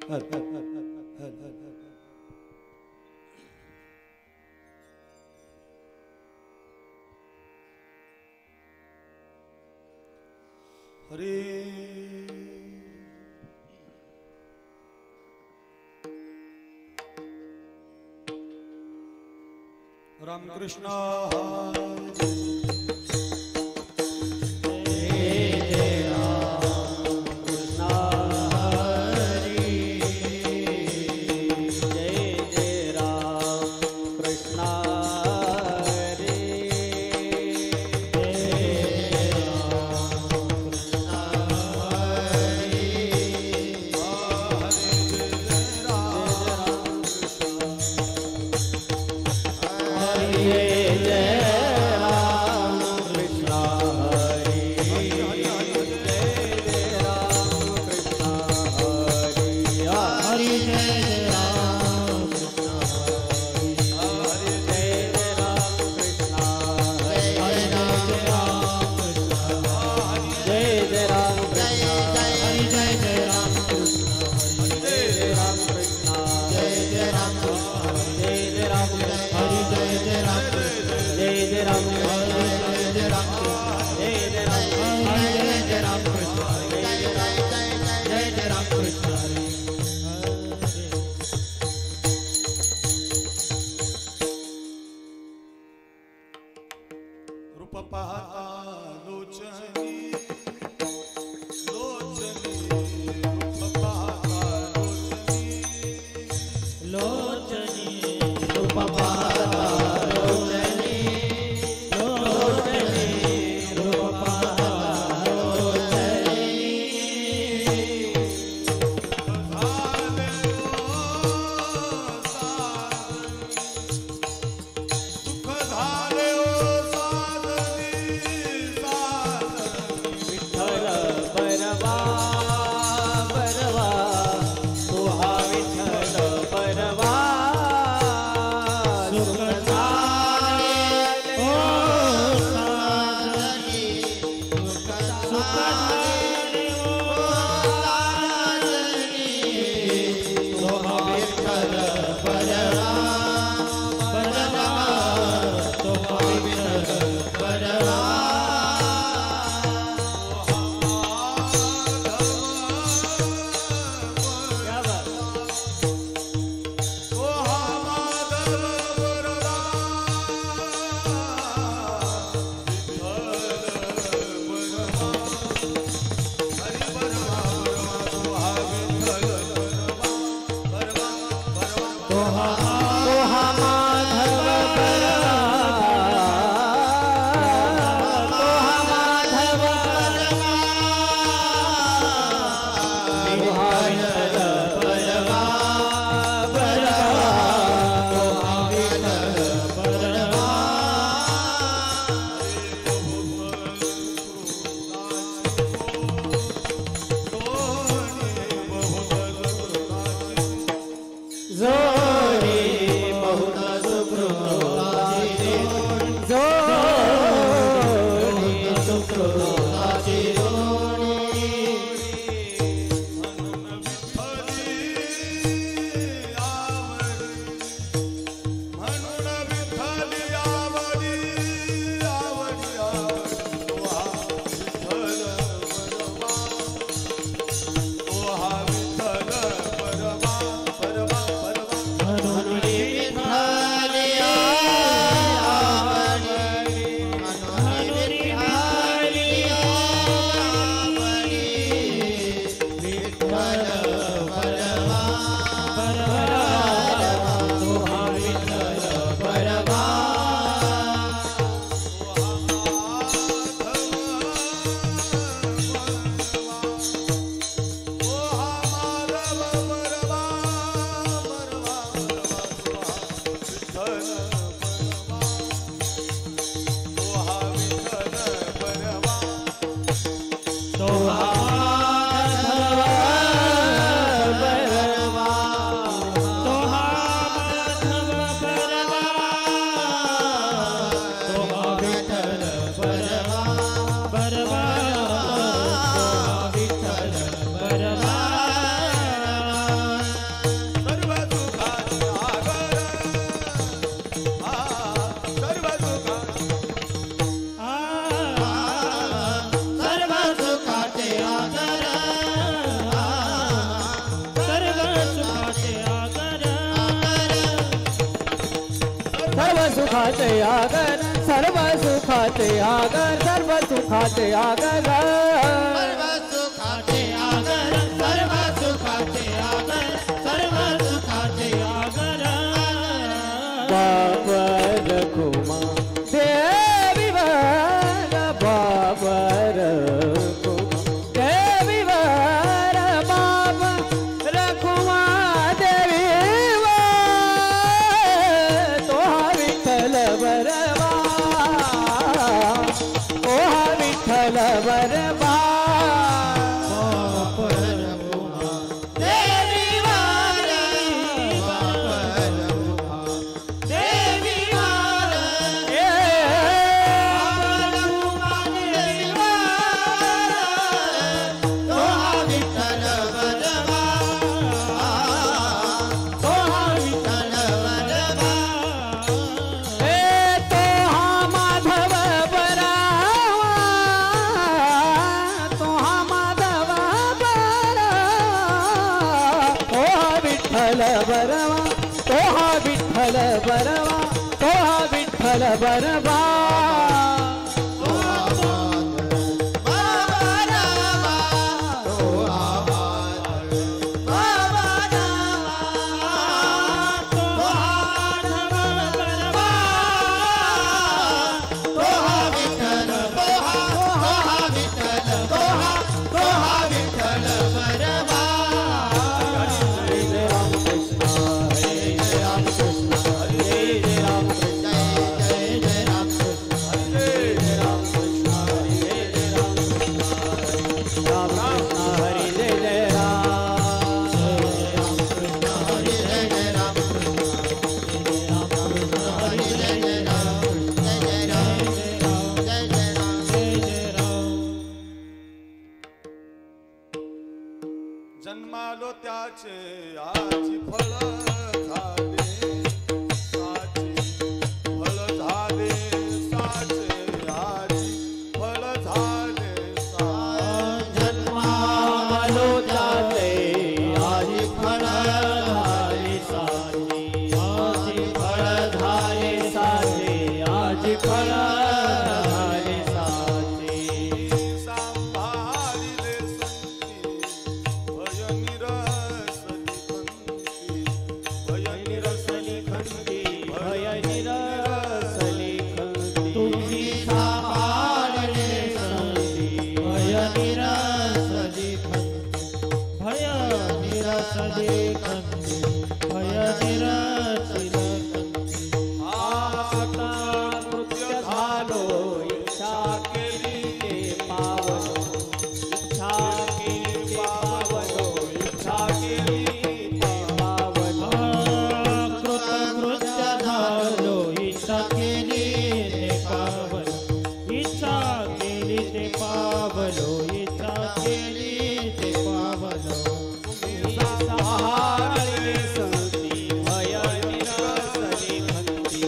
हरे राम कृष्ण सुखाचे आगर सर्व सुखाचे आगर सर्व सुखाचे आगर सर्व सुखाचे आगर सर्व सुखाचे आगर सर्व सुखाचे आगर बाबर कुमा देवी वर बाबर कुमा देवी वर बाबर कुमा देवी वर तो विठ्ठल बरवा ओ विठ्ठल बरवा बरवा तोहा विठ्ठल बरवा तोहा विठ्ठल बरवा जन्मालो त्याचे आजी फळ झाले साचे फळ झाले साचे आजी फळ झाले जन्मालो त्याचे आजी फळ झाले साचे आजी फळ झाले साचे आजी फळ झाले साचे सांभाळिले संती भय निरसली खंती भय निरसली खंती तुम्ही सांभाळले संती भय निरसली खंती भय निरसली खंती भय निरसली खंती आता कृत्य झालो इच्छा केली ते पावलो इच्छा केली ते पावलो इच्छा केली ते पावलो कृतकृत्य झालो इच्छा केली ते पावलो इच्छा केली ते पावलो इच्छा केली ते पावलो सहारले संती भय निरसली खंती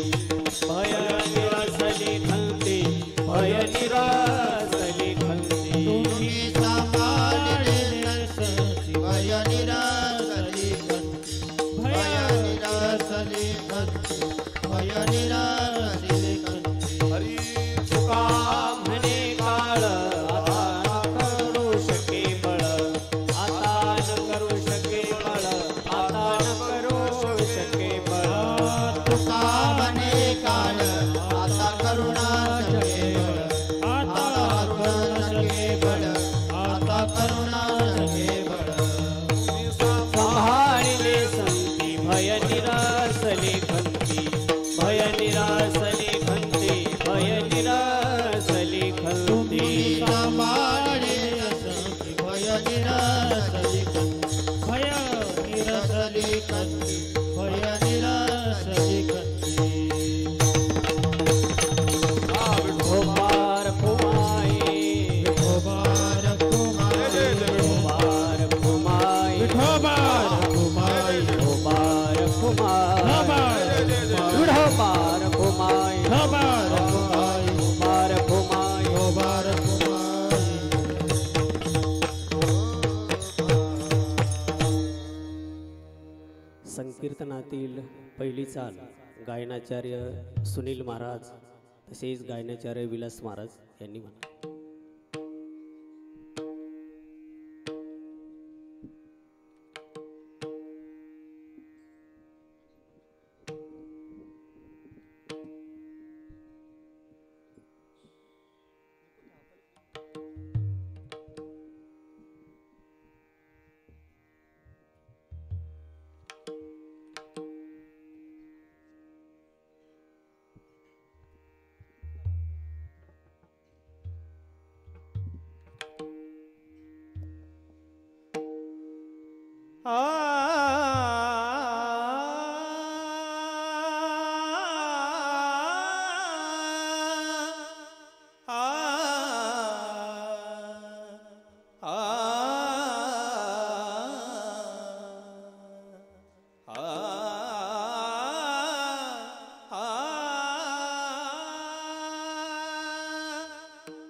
भय निरसली खंती भय निरसली खंती तुम्ही सांभाळले संती भय निरसली खंती भय निरसली खंती भय निरसली खंती हरी तुका म्हणे काळ आता न करू शके बळ आता न करू शके बळ आता न करू शके बळ तुका म्हणे काळ आता करुणा शके बळ आता करुणा शके बळ आता करुणा शके बळ संभाळिले संती भय निरासले खंती भय निरासले खंती भय निरासले खंती सांभाळले संती भय निरसली खंती भय निरसली खंती भय निरसली खंती विठोबार कुमाई विठोबार कुमाई विठोबार कुमाई विठोबार कुमाई विठोबार कुमाई विठोबार कुमाई विठोबार कुमाई विठोबार कुमाई विठोबार कुमाई संकीर्तनातील पहिली चाल गायनाचार्य सुनील महाराज तसेच गायनाचार्य विलास महाराज यांनी म्हणा.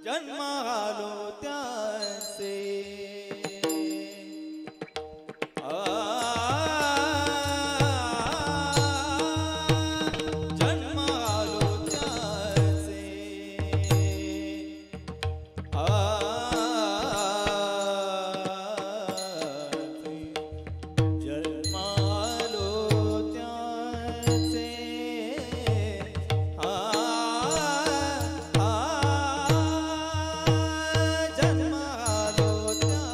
जन्म आलो त्याचे जन्म आलो त्याचे जन्म आलो त्याचे जन्म आलो त्याचे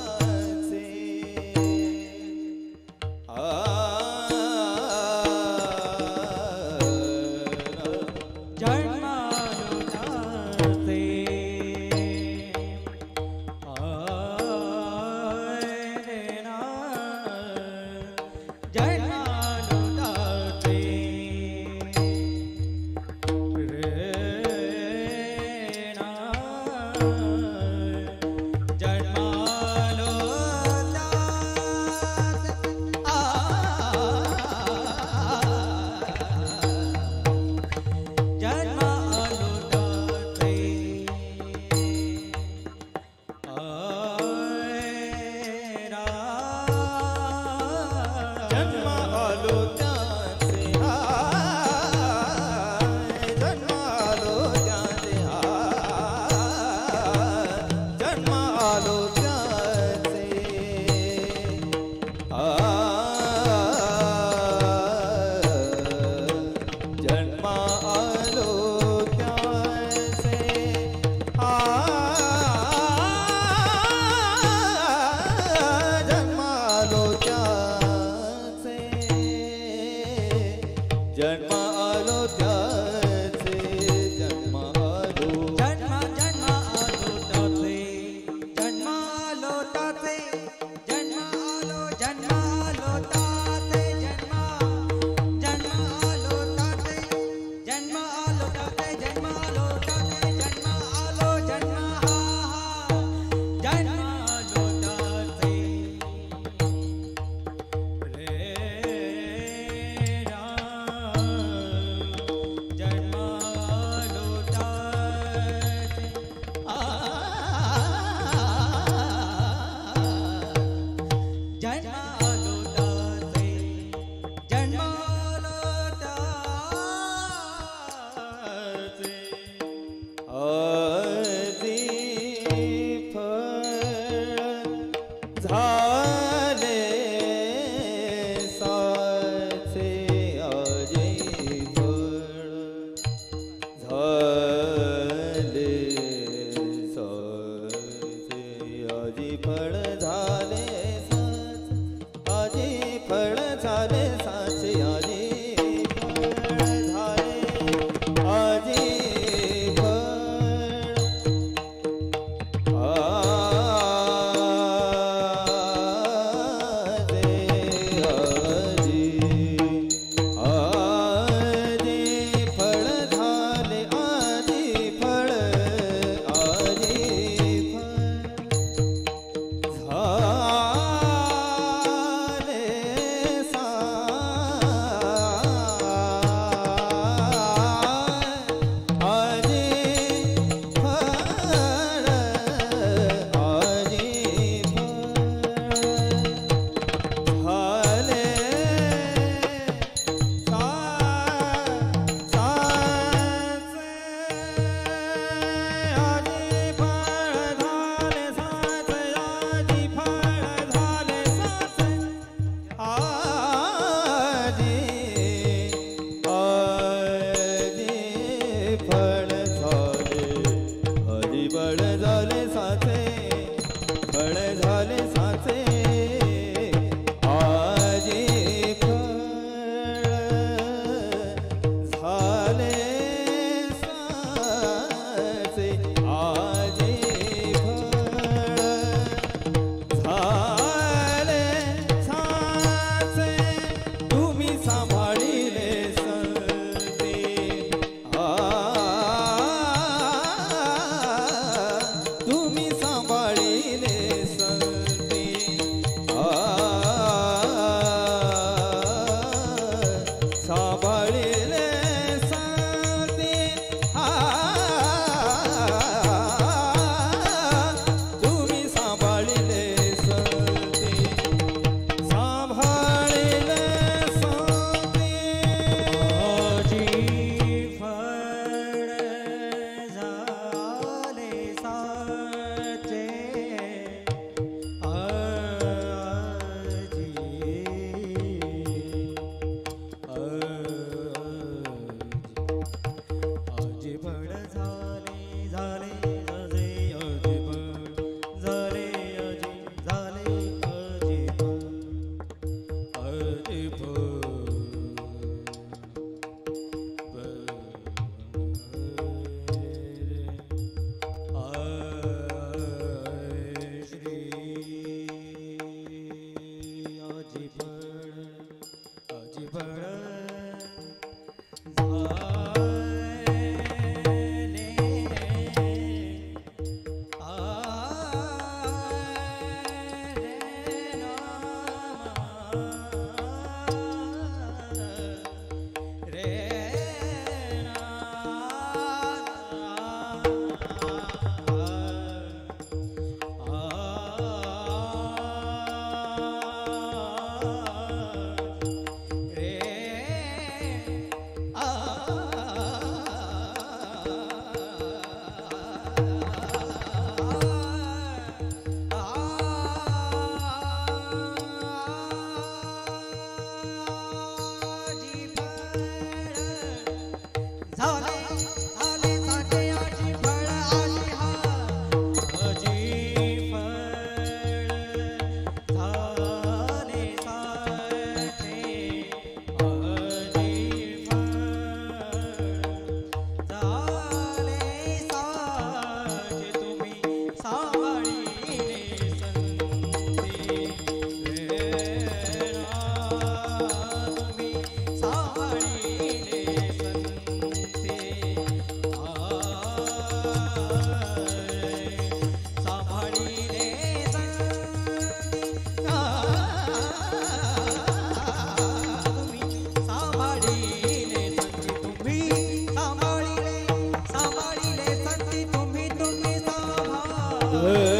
हर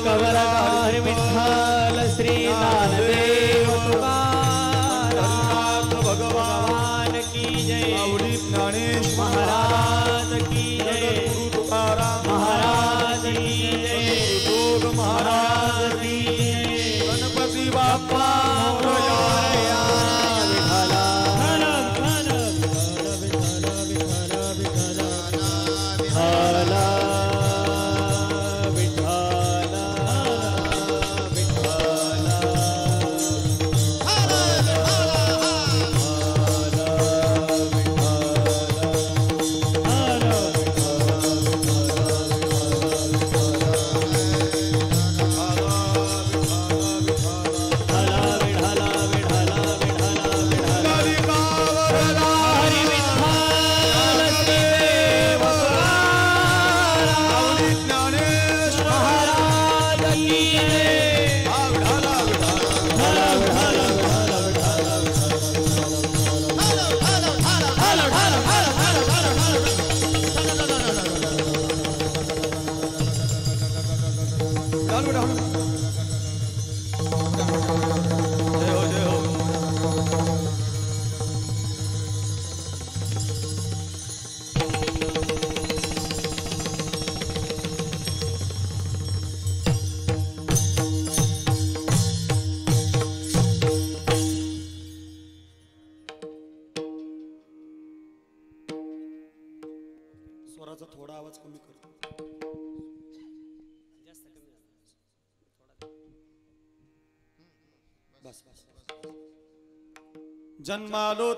कवरदार विठ्ठल श्री ज्ञानदेव तुकाराम भगवान की जय माऊली ज्ञानेश महाराज की जय गुरु तुकाराम महाराज की जय योग महाराज की जय गणपती बाप्पा मोरया विठ्ठला हला स्वराचा थोडा आवाज कमी करतो बस बस जन्मालो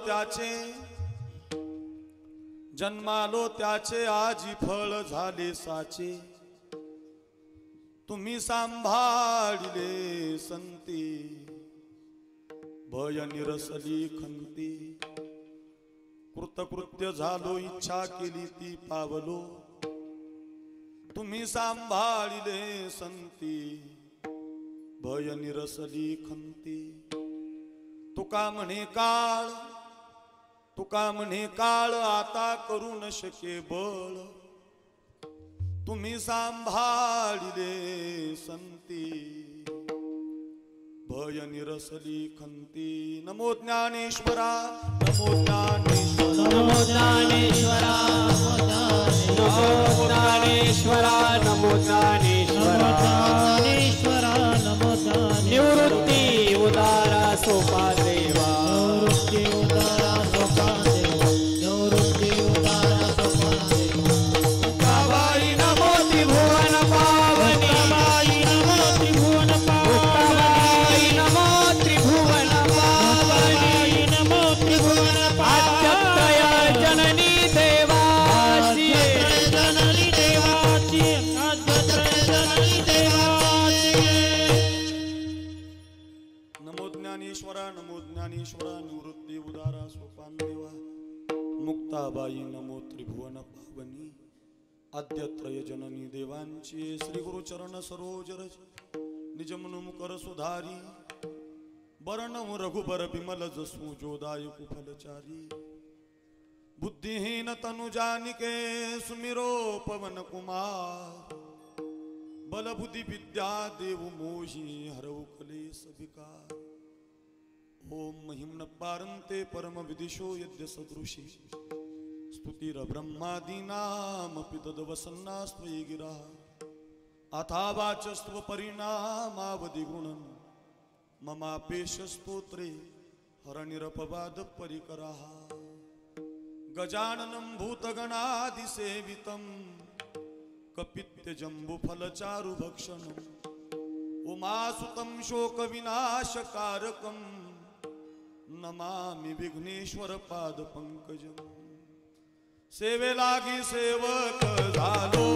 त्याचे आजी फळ झाले साचे तुम्ही सांभाळिले संती भय निरसली खंती कृतकृत्य झालो इच्छा केली ती पावलो तुम्ही सांभाळिले संती भय निरसली खंती तुका म्हणे काळ आता करू न शके बळ तुम्ही सांभाळिले संती भय निरसली खंती नमो ज्ञानेश्वरा नमो ज्ञानेश्वरा नमो ज्ञानेश्वरा नमो ज्ञानेश्वरा नमो ज्ञानेश्वरा नमो निवृत्ती उदारा सोपा देवा निवृत्ती उदारा सोपा देवा निवृत्ती उदारा सोपा देवा बाई नमो त्रिभुवन पावनी बाई नमो त्रिभुवन बाई नमो त्रिभुवन पावनी नमो त्रिभुवन आद्यत्रय जननी देवासी जननी देवाची आद्यत्रय जननी देवाची नमो ज्ञानेश्वरा निवृत्ती उदारा सोपान देवा मुक्ताबाई नमो त्रिभुवन पावनी आद्यत्रय जननी देवांची श्री गुरुचरण सरोज रज निज मनुमुकर सुधारी बरणम रघुबर बिमल जसू जोदायक फलचारी बुद्धिहीन तनु जानिके सुमिरो पवन कुमार बल बुद्धि विद्या देव मोही हरऊ कलेस विकार ओम महिम्न पारंते परम विदिशो यद्य सदृशी स्तुतिर ब्रह्मादीनामपि तद्वसन्नास्त्वयि गिरा अथा वाचस्त्व परिणामावधि गुणम् ममापेश स्तोत्रे हरनिरपवाद परिकराः गजाननं भूतगणादिसेवितं कपित्य जम्बुफलचारु भक्षणम् उमासुतं शोकविनाशकारकं नमामि विघ्नेश्वर पाद पंकजम सेवे लागी सेवक झालो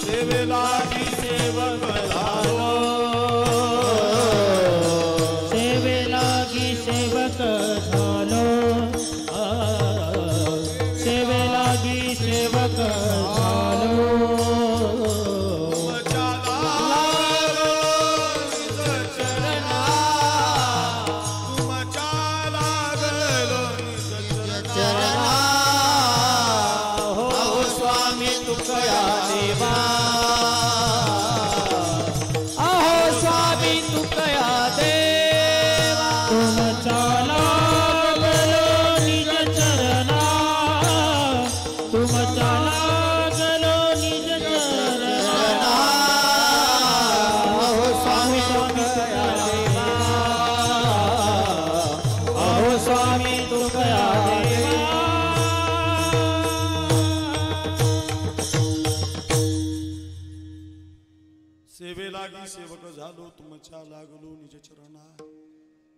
सेवे लागी सेवक झालो सेवे लागी सेवक झालो सेवे लागी सेवक झालो हो स्वामी तुकया देवा सेवे लागी सेवक झालो तुमच्या लागलो निज चरणा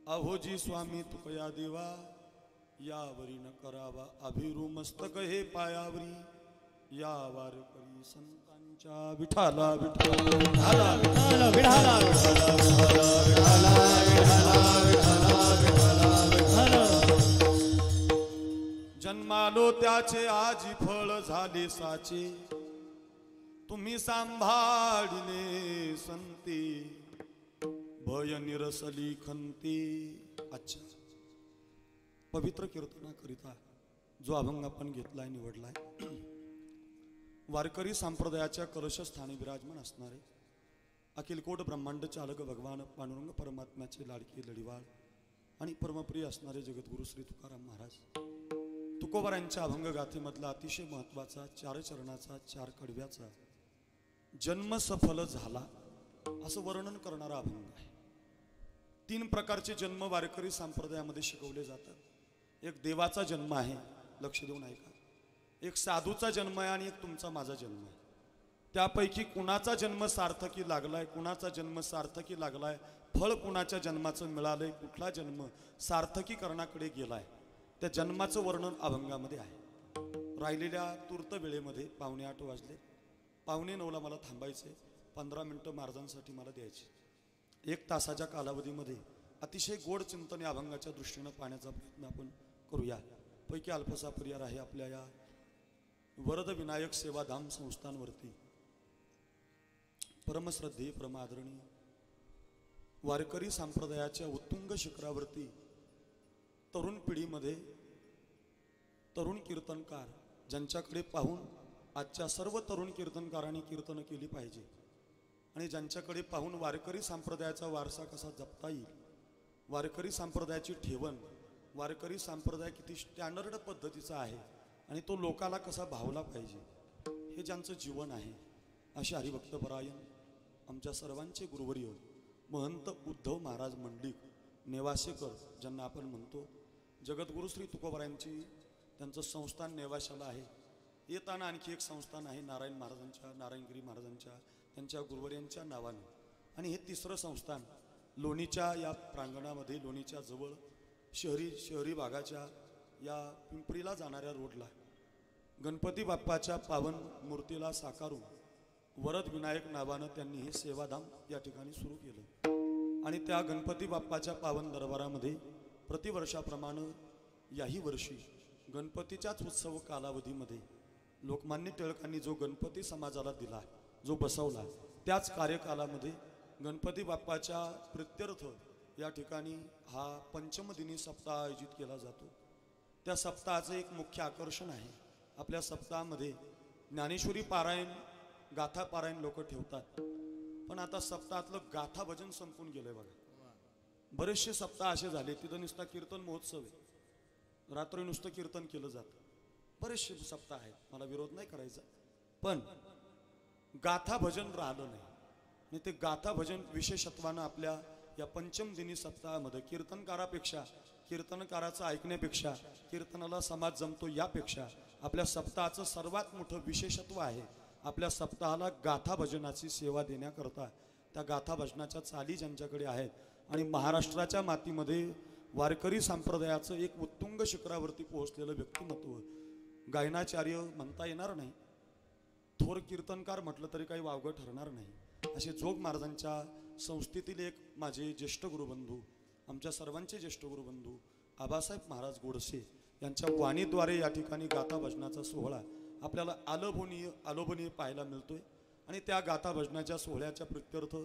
अहोजी स्वामी तुकया देवा यावरी न करावा अभिरू मस्तक हे पायावरी या वारकरी संतांच्या विठाला विठाला विठाला जन्मालो त्याचे आजी फळ झाले साचे तुम्ही सांभाळिले संती भय निरसली खंती. अच्छा, पवित्र कीर्तनाकरिता जो अभंग आपण घेतलाय निवडलाय वारकरी संप्रदायाच्या कलशस्थानी विराजमान असणारे अखिलकोट ब्रह्मांड चालक भगवान पांडुरंग परमात्म्याचे लाडके लढीवाळ आणि परमप्रिय असणारे जगद्गुरु श्री तुकाराम महाराज तुकोबारांच्या अभंग गाथेमधला अतिशय महत्वाचा 4 चरणाचा 4 कडव्याचा जन्म सफल झाला असं वर्णन करणारा अभंग आहे. 3 प्रकारचे जन्म वारकरी संप्रदायामध्ये शिकवले जातात. एक देवाचा जन्म आहे, लक्ष देऊन ऐका. एक साधूचा जन्म आहे आणि एक तुमचा माझा जन्म आहे. त्यापैकी कुणाचा जन्म सार्थकी लागलाय, कुणाचा जन्म सार्थकी लागलाय, फळ कुणाच्या जन्माचं मिळालंय, कुठला जन्म सार्थकीकरणाकडे गेलाय, त्या जन्माचं वर्णन अभंगामध्ये आहे. राहिलेल्या तूर्त वेळेमध्ये 8:45 वाजले. 8:45ला मला थांबायचे. 15 मिनिटं महाराजांसाठी मला द्यायची. 1 तासाच्या कालावधीमध्ये अतिशय गोड चिंतन या अभंगाच्या दृष्टीनं पाहण्याचा प्रयत्न आपण करूया. पैकी अल्पसा परिवार आहे आपल्या या वरद विनायक सेवाधाम संस्थांवरती. परमश्रद्धेय परमादरणीय वारकरी संप्रदायाच्या उत्तुंग शिखरावरती तरुण पिढीमध्ये तरुण कीर्तनकार ज्यांच्याकडे पाहून आजच्या सर्व तरुण कीर्तनकारांनी कीर्तन केली पाहिजे आणि ज्यांच्याकडे पाहून वारकरी संप्रदायाचा वारसा कसा जपता येईल, वारकरी संप्रदायाची ठेवण, वारकरी संप्रदाय किती स्टँडर्ड पद्धतीचा आहे आणि तो लोकाला कसा भावला पाहिजे, हे ज्यांचं जीवन आहे असे हरिभक्तपरायण आमच्या सर्वांचे गुरुवर्य महंत उद्धव महाराज मंडलिक नेवासेकर ज्यांना आपण म्हणतो. जगद्गुरु श्री तुकोबारायांची त्यांचं संस्थान नेवाशाला आहे. येताना आणखी एक संस्थान आहे नारायण महाराजांच्या, नारायणगिरी महाराजांच्या, त्यांच्या गुरुवर्यांच्या नावानं. आणि हे 3रं संस्थान लोणीच्या या प्रांगणामध्ये, लोणीच्या जवळ शहरी भागाच्या या पिंपरीला जाणाऱ्या रोडला गणपती बाप्पाच्या पावन मूर्तीला साकारून वरद विनायक नावानं त्यांनी हे सेवाधाम या ठिकाणी सुरू केलं. आणि त्या गणपती बाप्पाच्या पावन दरबारामध्ये प्रतिवर्षाप्रमाणे याही वर्षी गणपतीच्याच उत्सव कालावधीमध्ये लोकमान्य टिळकांनी जो गणपती समाजाला दिला, जो बसवला, त्याच कार्यकालामध्ये गणपती बाप्पाच्या प्रित्यर्थ या ठिकाणी हा पंचमदिनी सप्ताह आयोजित केला जातो. त्या सप्ताहाचं एक मुख्य आकर्षण आहे. आपल्या सप्ताहामध्ये ज्ञानेश्वरी पारायण, गाथा पारायण लोक ठेवतात, पण आता सप्ताहातलं गाथा भजन संपून गेलंय बघा. बरेचसे सप्ताह असे झाले तिथं नुसता कीर्तन महोत्सव आहे, रात्री नुसतं कीर्तन केलं जातं. बरेचसे सप्ताह आहेत, मला विरोध नाही करायचा, पण गाथा भजन राहिलं नाही. आणि ते गाथा भजन विशेषत्वानं आपल्या या पंचमदिनी सप्ताहामध्ये कीर्तनकारापेक्षा, कीर्तनकाराचं ऐकण्यापेक्षा, कीर्तनाला समाज जमतो यापेक्षा आपल्या सप्ताहाचं सर्वात मोठं विशेषत्व आहे. आपल्या सप्ताहाला गाथा भजनाची सेवा देण्याकरता त्या गाथा भजनाच्या चाली ज्यांच्याकडे आहेत आणि महाराष्ट्राच्या मातीमध्ये वारकरी संप्रदायाचं एक उत्तुंग शिखरावरती पोहोचलेलं व्यक्तिमत्व, गायनाचार्य म्हणता येणार नाही, थोर कीर्तनकार म्हटलं तरी काही वावगं ठरणार नाही, असे जोग महाराजांच्या संस्थेतील एक माझे ज्येष्ठ गुरुबंधू, आमच्या सर्वांचे ज्येष्ठ गुरुबंधू आबासाहेब महाराज गोडसे यांच्या वाणीद्वारे या ठिकाणी गाथा भजनाचा सोहळा आपल्याला आलोभनीय पाहायला मिळतोय. आणि त्या गाथा भजनाच्या सोहळ्याच्या प्रित्यर्थ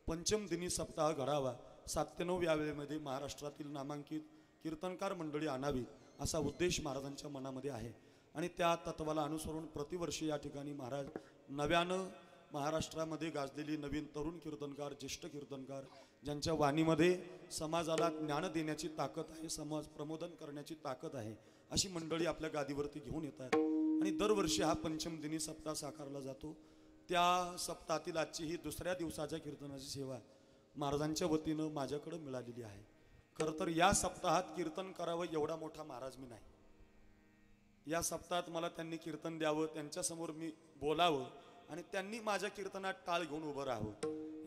पंचमदिनी सप्ताह घडावा, 7 ते 9 या वेळेमध्ये महाराष्ट्रातील नामांकित कीर्तनकार मंडळी आणावी असा उद्देश महाराजांच्या मनामध्ये आहे. आणि त्या तत्वाला अनुसरून प्रतिवर्षी या ठिकाणी महाराज नव्यानं महाराष्ट्रामध्ये गाजलेली नवीन तरुण कीर्तनकार, ज्येष्ठ कीर्तनकार ज्यांच्या वाणीमध्ये समाजाला ज्ञान देण्याची ताकद आहे, समाज प्रबोधन करण्याची ताकद आहे, अशी मंडळी आपल्या गादीवरती घेऊन येतात. आणि दरवर्षी हा पंचमदिनी सप्ताह साकारला जातो. त्या सप्ताहातील आजची ही 2ऱ्या दिवसाच्या कीर्तनाची सेवा महाराजांच्या वतीनं माझ्याकडे मिळालेली आहे. खरं तर या सप्ताहात कीर्तन करावं एवढा मोठा महाराज मी नाही. या सप्ताहात मला त्यांनी कीर्तन द्यावं, त्यांच्यासमोर मी बोलावं आणि त्यांनी माझ्या कीर्तनात टाळ घेऊन उभं राहावं,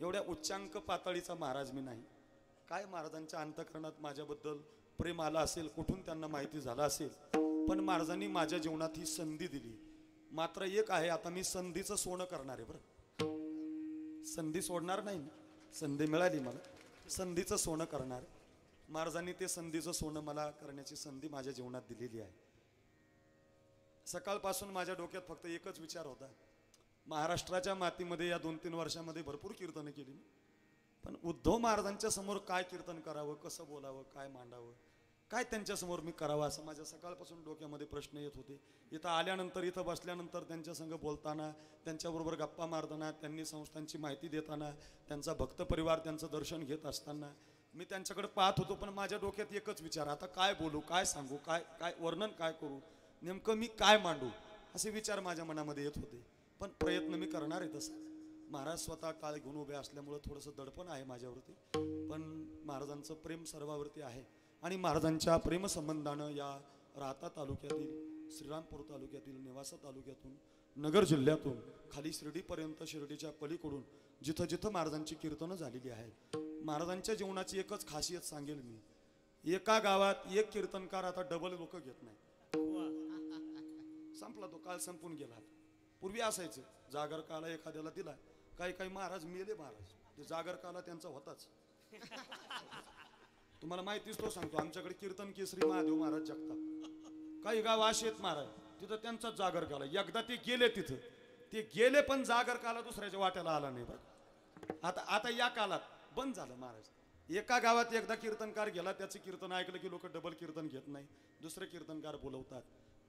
एवढ्या उच्चांक पातळीचा महाराज मी नाही. काय महाराजांच्या अंतःकरणात माझ्याबद्दल प्रेम आलं असेल, कुठून त्यांना माहिती झालं असेल, पण महाराजांनी माझ्या जीवनात ही संधी दिली. मात्र एक आहे, आता मी संधीचं सोनं करणार आहे बरं. संधी सोडणार नाही, संधी मिळाली मला, संधीचं सोनं करणार. महाराजांनी ते संधीचं सोनं मला करण्याची संधी माझ्या जीवनात दिलेली आहे. सकाळपासून माझ्या डोक्यात फक्त एकच विचार होता. महाराष्ट्राच्या मातीमध्ये या 2-3 वर्षामध्ये भरपूर कीर्तनं केली, पण उद्धव महाराजांच्या समोर काय कीर्तन करावं, कसं बोलावं, काय मांडावं, काय त्यांच्यासमोर मी करावं, असं माझ्या सकाळपासून डोक्यामध्ये प्रश्न येत होते. इथं आल्यानंतर, इथं बसल्यानंतर, त्यांच्या संग बोलताना, त्यांच्याबरोबर गप्पा मारताना, त्यांनी संस्थांची माहिती देताना, त्यांचा भक्त परिवार त्यांचं दर्शन घेत असताना मी त्यांच्याकडे पाहत होतो. पण माझ्या डोक्यात एकच विचार, आता काय बोलू, काय सांगू, काय काय वर्णन काय करू, नेमकं मी काय मांडू, असे विचार माझ्या मनामध्ये येत होते. पण प्रयत्न मी करणार आहे तसा. महाराज स्वतः काळ घेऊन उभे असल्यामुळं थोडंसं दडपण आहे माझ्यावरती, पण महाराजांचं प्रेम सर्वावरती आहे. आणि महाराजांच्या प्रेमसंबंधानं या राहता तालुक्यातील, श्रीरामपूर तालुक्यातील, नेवासा तालुक्यातून, नगर जिल्ह्यातून खाली शिर्डीपर्यंत, शिर्डीच्या पलीकडून जिथं जिथं महाराजांची कीर्तनं झालेली आहेत. महाराजांच्या जीवनाची एकच खासियत सांगेल मी, एका गावात एक कीर्तनकार आता डबल लोक घेत नाही. संपला तो काळ, संपून गेला. पूर्वी असायचं, जागर काला एखाद्याला दिला, काही काही महाराज मेले, महाराज ते जागर काला त्यांचा होताच. तुम्हाला माहितीच तो सांगतो, आमच्याकडे कीर्तन केसरी महादेव महाराज जगताप, काही गाव असे आहेत महाराज, तिथं त्यांचाच जागर काला. एकदा ते गेले, तिथं ते गेले, पण जागर काला दुसऱ्याच्या वाट्याला आला नाही बरं. आता या काळात बंद झालं महाराज. एका गावात एकदा कीर्तनकार गेला, त्याचं कीर्तन ऐकलं की लोक डबल कीर्तन घेत नाही, दुसरे कीर्तनकार बोलवतात.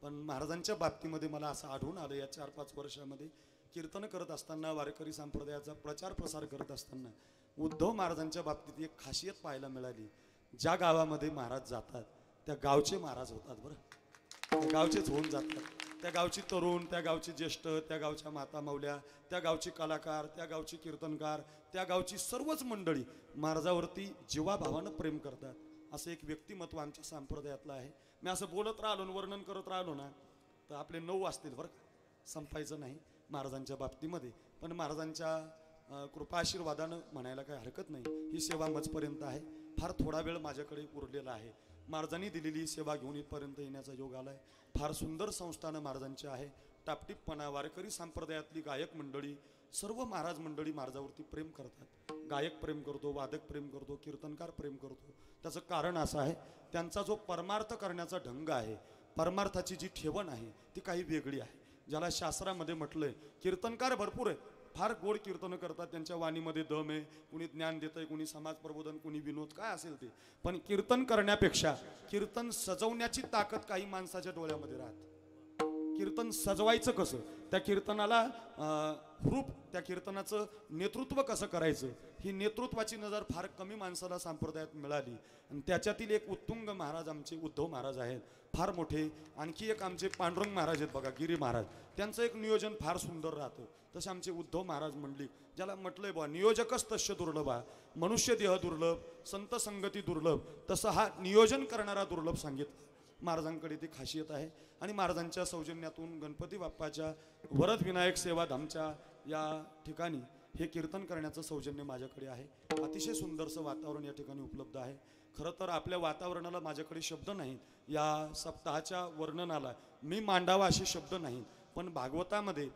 पण महाराजांच्या बाबतीमध्ये मला असं आढळून आलं, या 4-5 वर्षामध्ये कीर्तन करत असताना, वारकरी संप्रदायाचा प्रचार प्रसार करत असताना उद्धव महाराजांच्या बाबतीत एक खासियत पाहायला मिळाली. ज्या गावामध्ये महाराज जातात त्या गावचे महाराज होतात बरं, त्या गावचेच होऊन जातात. त्या गावची तरुण, त्या गावचे ज्येष्ठ, त्या गावच्या माता माऊल्या, त्या गावचे कलाकार, त्या गावचे कीर्तनकार, त्या गावची सर्वच मंडळी महाराजावरती जीवाभावानं प्रेम करतात. असं एक व्यक्तिमत्व आमच्या संप्रदायातलं आहे. मी असं बोलत राहिलो, वर्णन करत राहिलो ना, तर आपले 9 असतील बरं का, संपायचं नाही महाराजांच्या बाबतीमध्ये. पण महाराजांच्या कृपा आशीर्वादानं म्हणायला काही हरकत नाही. ही सेवा मजपर्यंत आहे, फार थोडा वेळ माझ्याकडे उरलेला आहे. महाराजांनी दिलेली सेवा घेऊन इथपर्यंत येण्याचा योग आला आहे. फार सुंदर संस्थानं महाराजांची आहे. टापटीपणा, वारकरी संप्रदायातली गायक मंडळी, सर्व महाराज मंडळी महाराजावरती प्रेम करतात. गायक प्रेम करतो, वादक प्रेम करतो, कीर्तनकार प्रेम करतो. त्याचं कारण असं आहे, त्यांचा जो परमार्थ करण्याचा ढंग आहे, परमार्थाची जी ठेवण आहे ती काही वेगळी आहे. ज्याला शास्त्रामध्ये म्हटलंय, कीर्तनकार भरपूर आहे, फार गोड कीर्तन करतात, त्यांच्या वाणीमध्ये दम आहे, कुणी ज्ञान देतंय, कुणी समाज प्रबोधन, कुणी विनोद, काय असेल ते. पण कीर्तन करण्यापेक्षा कीर्तन सजवण्याची ताकद काही माणसाच्या डोळ्यामध्ये राहते. कीर्तन सजवायचं कसं, त्या कीर्तनाला रूप, त्या कीर्तनाचं नेतृत्व कसं करायचं, ही नेतृत्वाची नजर फार कमी माणसाला संप्रदायात मिळाली. आणि त्याच्यातील एक उत्तुंग महाराज आमचे उद्धव महाराज आहेत, फार मोठे. आणखी एक आमचे पांडुरंग महाराज आहेत बघा, गिरी महाराज, त्यांचं एक नियोजन फार सुंदर राहतं. तसे आमचे उद्धव महाराज मंडळी, ज्याला म्हटलंय बा नियोजकच तस्य दुर्लभा, मनुष्य देह दुर्लभ, संत संगती दुर्लभ, तसं हा नियोजन करणारा दुर्लभ सांगितलं. महाराजांकडे ती खासियत आहे. आणि महाराजांच्या सौजन्यातून गणपती बाप्पाच्या वरद विनायक सेवाधामच्या या ठिकाणी हे कीर्तन करण्याचं सौजन्य माझ्याकडे आहे. अतिशय सुंदरसं वातावरण या ठिकाणी उपलब्ध आहे. खरं तर आपल्या वातावरणाला माझ्याकडे शब्द नाहीत, या सप्ताहाच्या वर्णनाला मी मांडावा असे शब्द नाहीत. पण भागवतामध्ये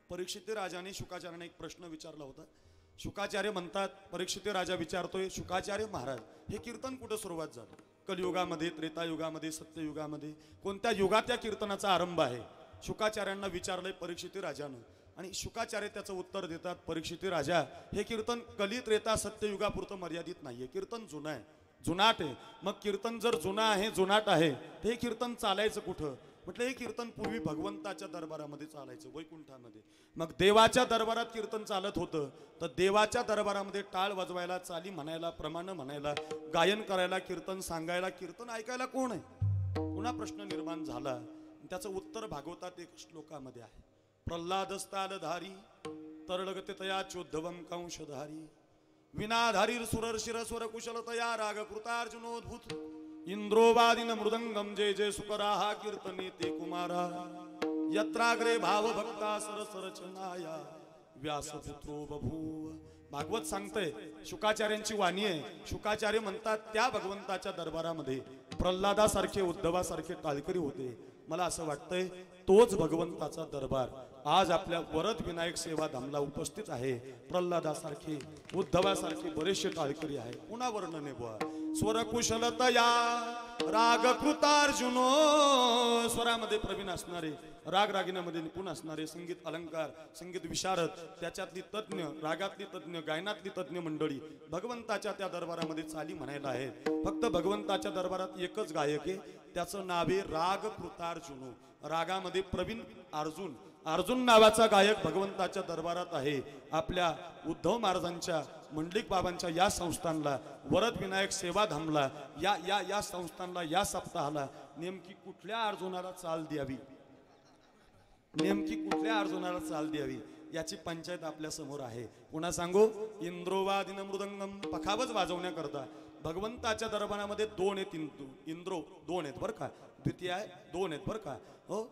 परीक्षित राजाने शुकाचार्यांना एक प्रश्न विचारला होता. शुकाचार्य म्हणतात, परीक्षित राजा विचारतोय, शुकाचार्य महाराज हे कीर्तन कुठं सुरुवात झालं, कलियुगामध्ये, त्रेतायुगामध्ये, सत्ययुगामध्ये, कोणत्या युगात या कीर्तनाचा आरंभ आहे, शुकाचार्यांना विचारलंय परीक्षित राजानं. आणि शुकाचार्य त्याचं उत्तर देतात, परीक्षित राजा हे कीर्तन कली, त्रेता, सत्ययुगापुरतं मर्यादित नाहीये, कीर्तन जुनं आहे, जुनाट आहे. मग कीर्तन जर जुना आहे, जुनाट आहे, तर हे कीर्तन चालायचं कुठं? म्हटलं हे कीर्तन पूर्वी भगवंताच्या दरबारामध्ये चालायचं, वैकुंठामध्ये. मग देवाच्या दरबारात कीर्तन चालत होतं, तर देवाच्या दरबारामध्ये टाळ वाजवायला, चाली म्हणायला, प्रमाण म्हणायला, गायन करायला, कीर्तन सांगायला, कीर्तन ऐकायला कोण आहे? पुन्हा प्रश्न निर्माण झाला. त्याचं उत्तर भागवतात एक श्लोकामध्ये आहे. प्रल्हादस्तालधारी तरळगते तया चोद्धवम कंशधारी विनाधारी सुरर शिरस्वर कुशलतया राग कृतार्जुनोद्भूत इंद्रोवादिन मृदंगम जय जय सुकराहा कीर्तने ते कुमारा यत्राग्रे भाव भक्ता सरसरचनाया व्यासपुत्रो बभूव भागवत सांगतंय, शुकाचार्यांची वाणी आहे. शुकाचार्य म्हणतात त्या भगवंताच्या दरबारामध्ये प्रल्हादासारखे उद्धवासारखे टाळकरी होते. मला असं वाटतंय तोच भगवंताचा दरबार आज आपल्या वरद विनायक सेवा धामला उपस्थित आहे. प्रल्हादासारखे उद्धवासारखे बरेचसे टाळकरी आहे. पुन्हा वर्णने बुवा स्वर कुशलतया राग कृतार्जुनो, स्वरामध्ये प्रवीण असणारे, राग रागिनामध्ये निपुण असणारे, संगीत अलंकार, संगीत विशारद, त्याच्यातली तज्ञ, रागातली तज्ञ, गायनातली तज्ञ मंडळी भगवंताच्या त्या दरबारामध्ये चाली म्हणायला आहेत. फक्त भगवंताच्या दरबारात एकच गायक आहे, त्याचं नाव आहे राग कृतार्जुनो. रागामध्ये प्रवीण अर्जुन, अर्जुन नावाचा गायक भगवंताच्या दरबारात आहे. आपल्या उद्धव महाराजांच्या मंडलिक बाबांच्या या संस्थानला, वरद विनायक सेवा धामला, या या या संस्थानला, या सप्ताहाला नेमकी कुठल्या अर्जुनाला चाल द्यावी, नेमकी कुठल्या अर्जुनाला चाल द्यावी याची पंचायत आपल्या समोर आहे. पुन्हा सांगू, इंद्रोवादिन मृदंगम, पखावज वाजवण्याकरता भगवंताच्या दरबारामध्ये दोन आहेत. इंद्रो दोन आहेत बरं का, द्वितीय आहे दोन आहेत बरं का. हो,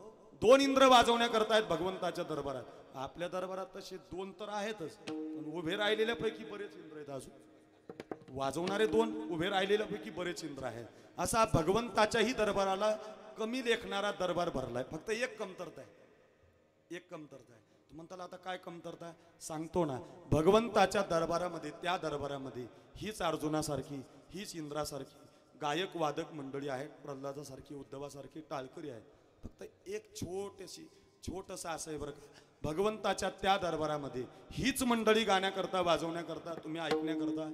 दोन इंद्र वाजवण्याकरता आहेत भगवंताच्या दरबारात. आपल्या दरबारात तसे दोन तर आहेतच, पण उभे राहिलेल्यापैकी बरेच इंद्र आहेत. अजून वाजवणारे दोन, उभे राहिलेल्यापैकी बरेच इंद्र आहेत. असा भगवंताच्याही दरबाराला कमी लेखणारा दरबार भरलाय. फक्त एक कमतरता आहे, एक कमतरता आहे. म्हणताला आता काय कमतरता सांगतो ना. भगवंताच्या दरबारामध्ये, त्या दरबारामध्ये हीच अर्जुनासारखी, हीच इंद्रासारखी गायक वादक मंडळी आहेत. प्रल्हादासारखी, उद्धवासारखी टाळकरी आहेत. फक्त एक छोटंसं असं आहे बरं का, भगवंताच्या त्या दरबारामध्ये हीच मंडळी गाण्याकरता, वाजवण्याकरता, तुम्ही ऐकण्याकरता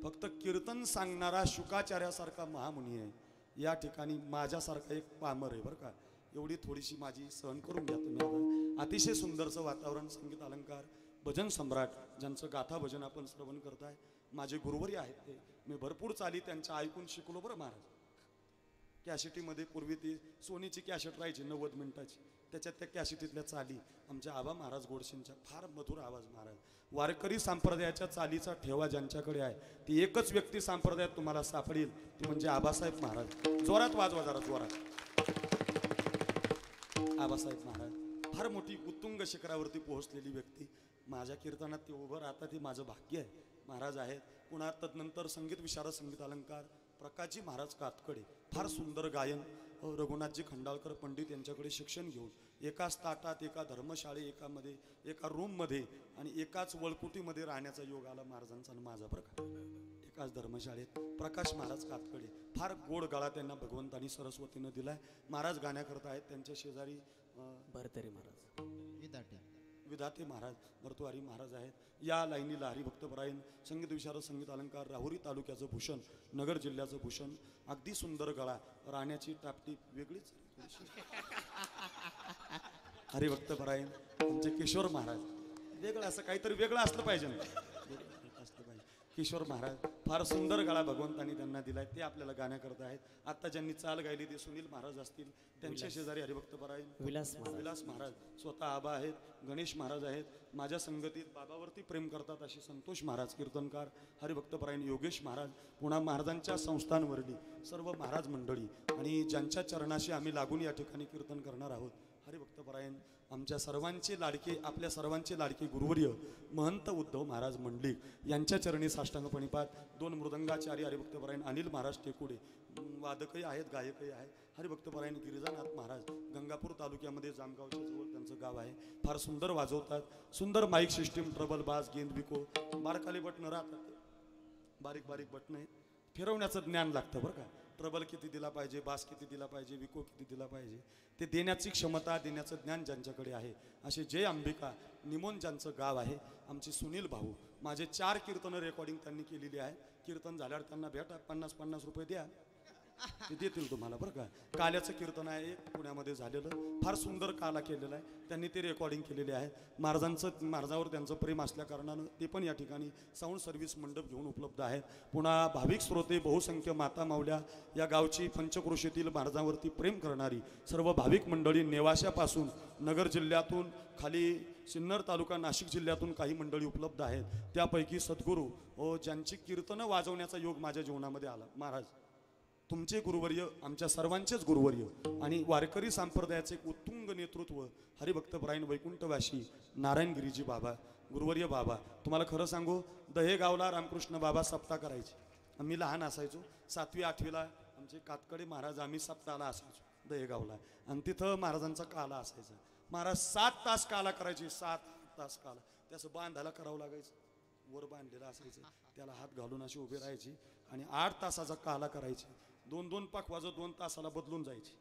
फक्त कीर्तन सांगणारा शुकाचार्यासारखा महामुनी आहे. या ठिकाणी माझ्यासारखा एक पामर आहे बरं का. एवढी थोडीशी माझी सहन करून घ्या तुम्ही. आता अतिशय सुंदरचं वातावरण, संगीत अलंकार, भजन सम्राट ज्यांचं गाथा भजन आपण श्रवण करताय, माझे गुरुवरी आहेत ते. मी भरपूर चाली त्यांच्या ऐकून शिकलो बरं महाराज. कॅसेटीमध्ये पूर्वी ती सोनीची कॅसेट राहायची 90 मिनिटाची, त्याच्यात त्या कॅसेटीतल्या चाली आमच्या आबा महाराज गोडसेंच्या, फार मधुर आवाज महाराज. वारकरी संप्रदायाच्या चालीचा ठेवा ज्यांच्याकडे आहे ती एकच व्यक्ती संप्रदायात तुम्हाला सापडेल, ती म्हणजे आबासाहेब महाराज. जोरात वाजवा जरा, जोरात. आबासाहेब महाराज फार मोठी उत्तुंग शिखरावरती पोहोचलेली व्यक्ती. माझ्या कीर्तनात ते उभं राहतात, ते माझं भाग्य आहे. महाराज आहेत. पुन्हा तदनंतर संगीत विशारद, संगीत अलंकार प्रकाशजी महाराज कातकडे, फार सुंदर गायन. रघुनाथजी खंडाळकर पंडित यांच्याकडे शिक्षण घेऊन एकाच ताटात, एका धर्मशाळे, एकामध्ये, एका रूममध्ये आणि एकाच वळकुटीमध्ये राहण्याचा योग आला महाराजांचा आणि माझा बरं का. एकाच धर्मशाळेत प्रकाश महाराज कातकडे, फार गोड गळा त्यांना भगवंतानी सरस्वतीनं दिलाय. महाराज गाण्याकरता आहेत. त्यांच्या शेजारी भरतरी महाराज, विधाते महाराज, भरतवारी महाराज आहेत. या लाईनीला हरिभक्तपरायण, संगीत विशारद, संगीत अलंकार, राहुरी तालुक्याचं भूषण, नगर जिल्ह्याचं भूषण, अगदी सुंदर गळा, राहण्याची टापटीप वेगळीच. हरिभक्तपरायण आमचे किशोर महाराज, वेगळं असं काहीतरी वेगळं असलं पाहिजे ना, असलं पाहिजे. किशोर महाराज फार सुंदर गळा भगवंतानी त्यांना दिलाय, ते आपल्याला गाण्याकरता आहेत. आता ज्यांनी चाल गायली ते सुनील महाराज असतील, त्यांच्या शेजारी हरिभक्तपरायण विलास महाराज, स्वतः आबा आहेत. गणेश महाराज आहेत. माझ्या संगतीत बाबावरती प्रेम करतात असे संतोष महाराज कीर्तनकार, हरिभक्तपरायण योगेश महाराज. पुन्हा महाराजांच्या संस्थांवरली सर्व महाराज मंडळी आणि ज्यांच्या चरणाशी आम्ही लागून या ठिकाणी कीर्तन करणार आहोत. हरिभक्तपरायण आमच्या सर्वांचे लाडके, आपल्या सर्वांचे लाडके गुरुवर्य महंत उद्धव महाराज मंडलिक यांच्या चरणी साष्टांग प्रणिपात. 2 मृदंगाचार्य हरिभक्तपरायण अनिल महाराज टेकुडे, वादकही आहेत, गायकही आहेत. हरिभक्तपरायण गिरिजानाथ महाराज, गंगापूर तालुक्यामध्ये जामगावच्या जवळ त्यांचं गाव आहे. फार सुंदर वाजवतात. सुंदर माईक सिस्टीम, ट्रबल, बास, गेंद, बिको, बारकाली बटणं राहतात, बारीक बारीक बटणं आहेत. फिरवण्याचं ज्ञान लागतं बरं का. ट्रबल किती दिला पाहिजे, बास किती दिला पाहिजे, विको किती दिला पाहिजे, ते देण्याची क्षमता, देण्याचं ज्ञान ज्यांच्याकडे आहे असे जय अंबिका निमोन ज्यांचं गाव आहे. आमचे सुनील भाऊ, माझे 4 कीर्तनं रेकॉर्डिंग त्यांनी केलेली आहे. कीर्तन झाल्यावर त्यांना भेटा, 50-50 रुपये द्या, ते देतील तुम्हाला बरं का. काल्याचं कीर्तन आहे एक पुण्यामध्ये झालेलं, फार सुंदर काला केलेला आहे त्यांनी, ते रेकॉर्डिंग केलेले आहे. महाराजावर त्यांचं प्रेम असल्या कारणानं ते पण या ठिकाणी साऊंड सर्व्हिस मंडप घेऊन उपलब्ध आहेत. पुन्हा भाविक श्रोते, बहुसंख्य माता मावल्या, या गावची पंचक्रोशीतील महाराजांवरती प्रेम करणारी सर्व भाविक मंडळी, नेवाशापासून नगर जिल्ह्यातून खाली सिन्नर तालुका नाशिक जिल्ह्यातून काही मंडळी उपलब्ध आहेत. त्यापैकी सद्गुरू ज्यांची कीर्तनं वाजवण्याचा योग माझ्या जीवनामध्ये आला. महाराज तुमचे गुरुवर्य, आमच्या सर्वांचेच गुरुवर्य आणि वारकरी संप्रदायाचे एक उत्तुंग नेतृत्व हरिभक्तपरायण वैकुंठवासी नारायणगिरीजी बाबा गुरुवर्य बाबा. तुम्हाला खरं सांगू, दहेगावला रामकृष्ण बाबा सप्ताह करायचे. मी लहान असायचो, 7वी 8वीला आमचे कातकडे महाराज आम्ही सप्ताहाला असायचो दहेगावला. आणि तिथं महाराजांचा काला असायचा. महाराज 7 तास काला करायचे, 7 तास काला. त्याचं बांधायला करावं लागायचं, वर बांधलेलं असायचं, त्याला हात घालून अशी उभी राहायची आणि 8 तासाचा काला करायचे. 2-2 पखवाजं 2 तासाला बदलून जायचे,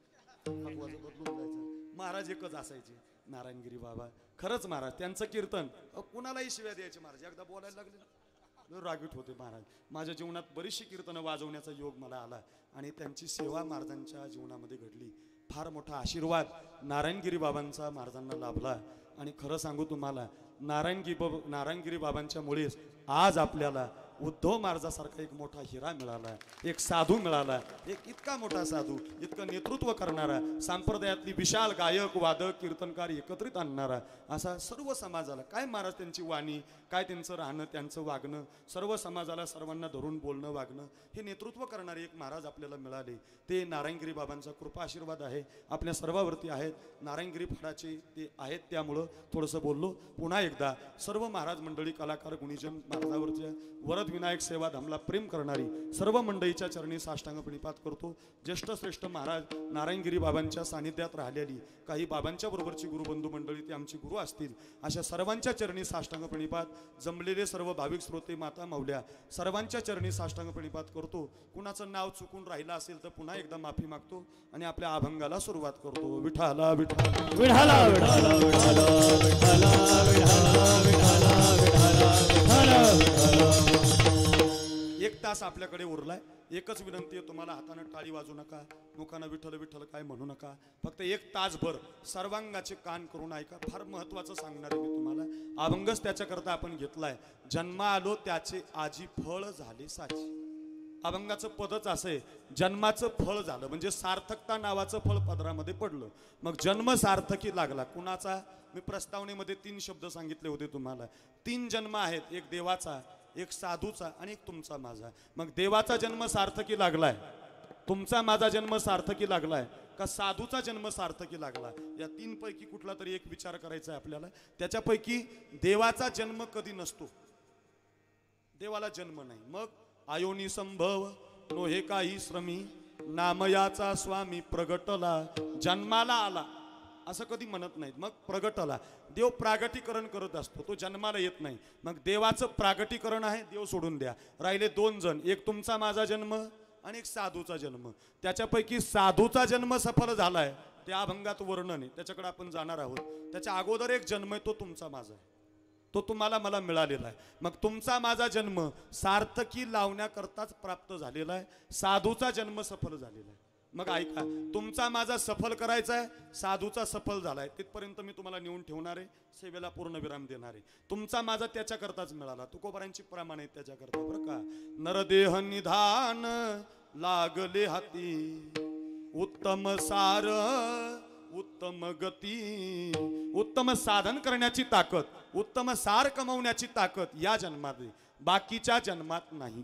पखवाजं बदलून जायचं. महाराज एकच असायचे, नारायणगिरी बाबा. खरंच महाराज त्यांचं कीर्तन कुणालाही शिव्या द्यायचे. महाराज एकदा बोलायला लागले ना, रागीट होते महाराज. माझ्या जीवनात बरीचशी कीर्तनं वाजवण्याचा योग मला आला आणि त्यांची सेवा महाराजांच्या जीवनामध्ये घडली. फार मोठा आशीर्वाद नारायणगिरी बाबांचा महाराजांना लाभला. आणि खरं सांगू तुम्हाला, नारायणगिरी बाबांच्या मुळेच आज आपल्याला उद्धव महाराजासारखा एक मोठा हिरा मिळाला, एक साधू मिळाला. एक इतका मोठा साधू, इतकं नेतृत्व करणारा, संप्रदायातली विशाल गायक वादक कीर्तनकार एकत्रित आणणारा असा सर्व समाजाला. काय महाराज त्यांची वाणी, काय त्यांचं राहणं, त्यांचं वागणं, सर्व समाजाला सर्वांना धरून बोलणं वागणं, हे नेतृत्व करणारे एक महाराज आपल्याला मिळाले. ते नारायणगिरी बाबांचा कृपा आशीर्वाद आहे, आपल्या सर्वावरती आहेत. नारायणगिरी फडाचे ते आहेत, त्यामुळं थोडंसं बोललो. पुन्हा एकदा सर्व महाराज मंडळी, कलाकार, गुणीजन, महाराजावरच्या वरद विनायक सेवा धामला प्रेम करणारी सर्व मंडळीच्या चरणी साष्टांग प्रणिपात करतो. ज्येष्ठ श्रेष्ठ महाराज नारायणगिरी बाबांच्या सानिध्यात राहिलेली काही बाबांच्या बरोबरची गुरुबंधू मंडळी, ते आमची गुरु असतील, अशा सर्वांच्या चरणी साष्टांग प्रणिपात. जमलेले सर्व भाविक श्रोते, माता माऊल्या, सर्वांच्या चरणी साष्टांग प्रणिपात करतो. कुणाचं नाव चुकून राहिलं असेल तर पुन्हा एकदा माफी मागतो आणि आपल्या अभंगाला सुरुवात करतो. विठाला विठाला विठाला विठाला विठाला विठाला विठाला विठाला विठाला. 1 तास आपल्याकडे उरलाय. एकच विनंती आहे तुम्हाला, हाताने टाळी वाजू नका, मुखानं विठ्ठल विठ्ठल काय म्हणू नका. फक्त 1 तासभर सर्वांगाचे कान करून ऐका. फार महत्वाचं सांगणार आहे मी तुम्हाला. अभंगच त्याच्याकरता आपण घेतलाय. जन्मा आलो त्याचे आजी फळ झाले साची. अभंगाचं पदच असे, जन्माचं फळ झालं म्हणजे सार्थकता नावाचं फळ पदरामध्ये पडलं. मग जन्म सार्थकी लागला. कुणाचा? मी प्रस्तावनेमध्ये 3 शब्द सांगितले होते तुम्हाला. 3 जन्म आहेत, एक देवाचा, एक साधूचा आणि एक तुमचा माझा. मग देवाचा जन्म सार्थकी लागलाय, तुमचा माझा जन्म सार्थकी लागलाय का साधूचा जन्म सार्थकी लागला? या 3 पैकी कुठला तरी एक विचार करायचा आहे आपल्याला. त्याच्यापैकी देवाचा जन्म कधी नसतो, देवाला जन्म नाही. मग आयोनी संभव नोहे काही श्रमी, नामयाचा स्वामी प्रगटला, जन्माला आला असं कधी म्हणत नाहीत. मग प्रगटला, देव प्रागटीकरण करत असतो, तो जन्माला येत नाही. मग देवाचं प्रागटीकरण आहे, देव सोडून द्या. राहिले 2 जण, एक तुमचा माझा जन्म आणि एक साधूचा जन्म. त्याच्यापैकी साधूचा जन्म सफल झालाय, त्या अभंगात वर्णन आहे, त्याच्याकडे आपण जाणार आहोत. त्याच्या अगोदर एक जन्म आहे, तो तुमचा माझा आहे, तो तुम्हाला मला मिळालेला आहे. मग तुमचा माझा जन्म सार्थकी लावण्याकरताच प्राप्त झालेला आहे, साधूचा जन्म सफल झालेला आहे. मग ऐका, तुमचा माझा सफल करायचा आहे, साधूचा सफल झालाय, तिथपर्यंत मी तुम्हाला नेऊन ठेवणार आहे, सेवेला पूर्ण विराम देणार आहे. तुमचा माझा त्याच्याकरताच मिळाला, तुकोबारांची प्रमाण आहे त्याच्याकरता बरं का. नरदेह निधान लागले हाती, उत्तम सार उत्तम गती. उत्तम साधन करण्याची ताकद, उत्तम सार कमवण्याची ताकद या जन्मात, बाकीच्या जन्मात नाही.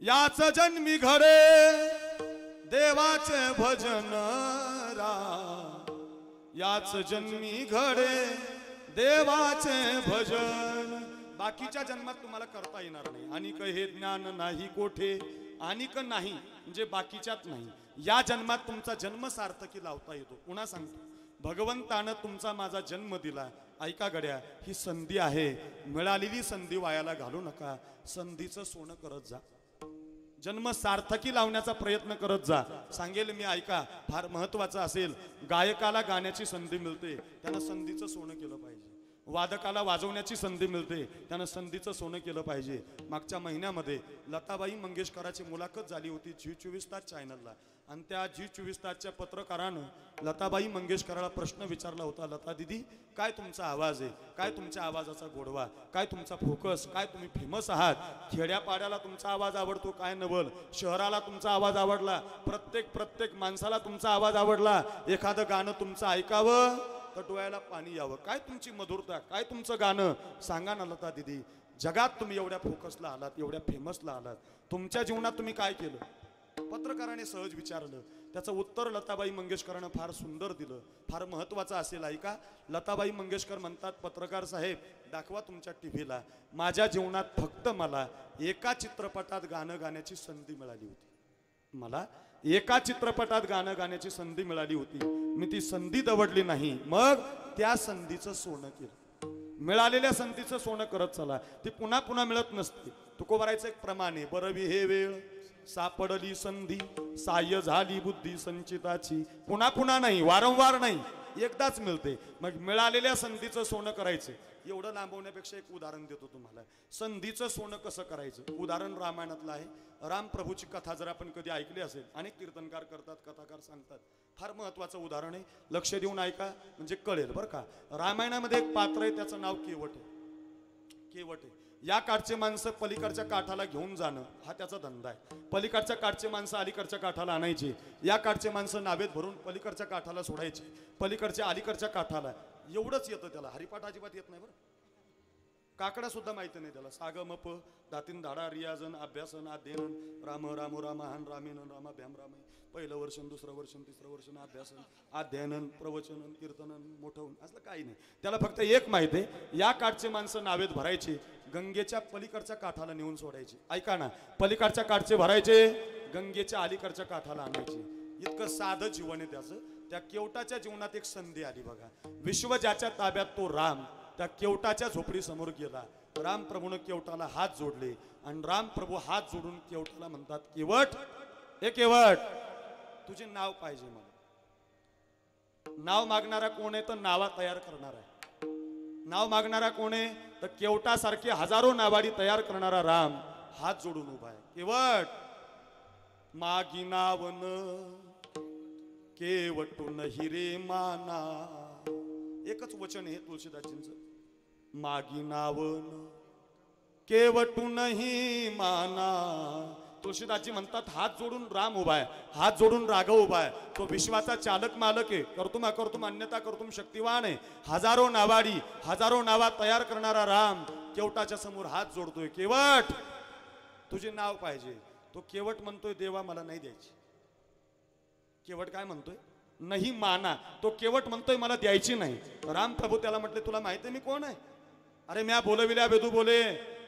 याच जन्मी घडे देवाचे भजन रा, याच जन्मी घडे देवाचे भजन. बाकीच्या जन्मात तुम्हाला करता येणार नाही. अनिक हे ज्ञान नाही कोठे, अनिक नाही म्हणजे बाकीच्यात नाही. या जन्मात तुमचा जन्म सार्थकी लावता येतो. पुन्हा सांगतो, भगवंतानं तुमचा माझा जन्म दिला. ऐका गड्या, ही संधी आहे, मिळालेली संधी वायाला घालू नका. संधीचं सोनं करत जा, जन्म सार्थकी लावण्याचा प्रयत्न करत जा. सांगेल मी, ऐका, फार महत्वाचं असेल. गायकाला गाण्याची संधी मिळते, त्यानं संधीचं सोनं केलं पाहिजे. वादकाला वाजवण्याची संधी मिळते, त्यानं संधीचं सोनं केलं पाहिजे. मागच्या महिन्यामध्ये लताबाई मंगेशकरांची मुलाखत झाली होती झी 24 तास चॅनलला, आणि त्या झी 24 तासच्या पत्रकारानं लताबाई मंगेशकराला प्रश्न विचारला होता, लता दिदी, काय तुमचा आवाज आहे, काय तुमच्या आवाजाचा गोडवा, काय तुमचा फोकस, काय तुम्ही फेमस आहात, खेड्यापाड्याला तुमचा आवाज आवडतो काय नवल, शहराला तुमचा आवाज आवडला, प्रत्येक माणसाला तुमचा आवाज आवडला, एखादं गाणं तुमचं ऐकावं तर डोळ्याला पाणी यावं, काय तुमची मधुरता, काय तुमचं गाणं सांगा ना लता दिदी. जगात तुम्ही एवढ्या फोकसला आलात, एवढ्या फेमसला आलात, तुमच्या जीवनात तुम्ही काय केलं? पत्रकाराने सहज विचारलं, त्याचं उत्तर लताबाई मंगेशकरांना फार सुंदर दिलं, फार महत्वाचं असेल. ऐका, लताबाई मंगेशकर म्हणतात, पत्रकार साहेब दाखवा तुमच्या टीव्हीला, माझ्या जीवनात फक्त मला एका चित्रपटात गाणं गाण्याची संधी मिळाली होती. मला एका चित्रपटात गाणं गाण्याची संधी मिळाली होती, मी ती संधी दवडली नाही, मग त्या संधीचं सोनं केलं. मिळालेल्या संधीचं सोनं करत चला, ती पुन्हा पुन्हा मिळत नसते. तुकोबारायचं एक प्रमाण आहे, बरवी हे वेळ सापडली संधी, साह्य झाली बुद्धी संचिताची. पुन्हा पुन्हा नाही, वारंवार नाही, एकदाच मिळते. मग मिळालेल्या संधीचं सोनं करायचं. एवढं लांबवण्यापेक्षा एक उदाहरण देतो तुम्हाला, संधीचं सोनं कसं करायचं. उदाहरण रामायणातलं आहे. राम प्रभूची कथा जर आपण कधी ऐकली असेल, अनेक कीर्तनकार करतात, कथाकार सांगतात, फार महत्वाचं उदाहरण आहे, लक्ष देऊन ऐका म्हणजे कळेल बरं का. रामायणामध्ये एक पात्र आहे, त्याचं नाव केवट आहे. केवट आहे. या काठचे माणसं पलीकडच्या काठाला घेऊन जाणं हा त्याचा धंदा आहे. पलीकडच्या काठचे माणसं अलीकडच्या काठाला आणायची, या काठचे माणसं नावेत भरून पलीकडच्या काठाला सोडायची, पलीकडच्या अलीकडच्या काठाला. एवढंच येतं त्याला, हरिपाठ अजिबात येत नाही बरं. काकडा सुद्धा माहिती नाही त्याला. साग मप दातीन धाडा रियाजन अभ्यासन अध्ययन राम राम रामाहन रामेन रामाभ्याम रामे. पहिलं वर्षन, दुसरं वर्षन, तिसरं वर्षन अभ्यासन अध्ययनन प्रवचनन कीर्तनन मोठं होऊन असलं काही नाही त्याला. फक्त एक माहिती आहे, या काठचे माणसं नावेत भरायची, गंगेच्या पलीकडच्या काठाला नेऊन सोडायची. ऐका ना, पलीकडच्या काठचे भरायचे, गंगेच्या अलीकडच्या काठाला आणायचे. इतकं साधं जीवन आहे त्याचं. त्या केवटाच्या जीवनात एक संधी आली बघा. विश्व ज्याच्या ताब्यात तो राम त्या केवटाच्या झोपडी समोर गेला. राम प्रभूने केवटाला हात जोडले आणि राम प्रभू हात जोडून केवटाला म्हणतात, केवट, हे केवट, तुझे नाव पाहिजे मला. नाव मागणारा कोण आहे तर नावा तयार करणार आहे. नाव मागणारा कोण आहे तर केवटासारखे हजारो नावाडी तयार करणारा राम हात जोडून उभा आहे. केवट मागी नावन केवटून हिरे माना. एकच वचन आहे तुळशीदासजींचं, मागी नावन केवटूनही माना. तुळशीदासजी म्हणतात, हात जोडून राम उभा आहे, हात जोडून राघव उभा आहे. तो विश्वाचा चालक मालक आहे. कर्तुम अकर्तुम अन्यथा कर्तुम शक्तिवान आहे. हजारो नावाडी, हजारो नावा तयार करणारा राम केवटाच्या समोर हात जोडतोय. केवट, तुझे नाव पाहिजे. तो केवट म्हणतोय, देवा मला नाही द्यायची. केवट काय म्हणतोय, नाही माना. तो केवट म्हणतोय मला द्यायची नाही. राम प्रभू त्याला म्हटले, तुला माहिती मी कोण आहे. अरे म्या बोलविल्या वेदू बोले,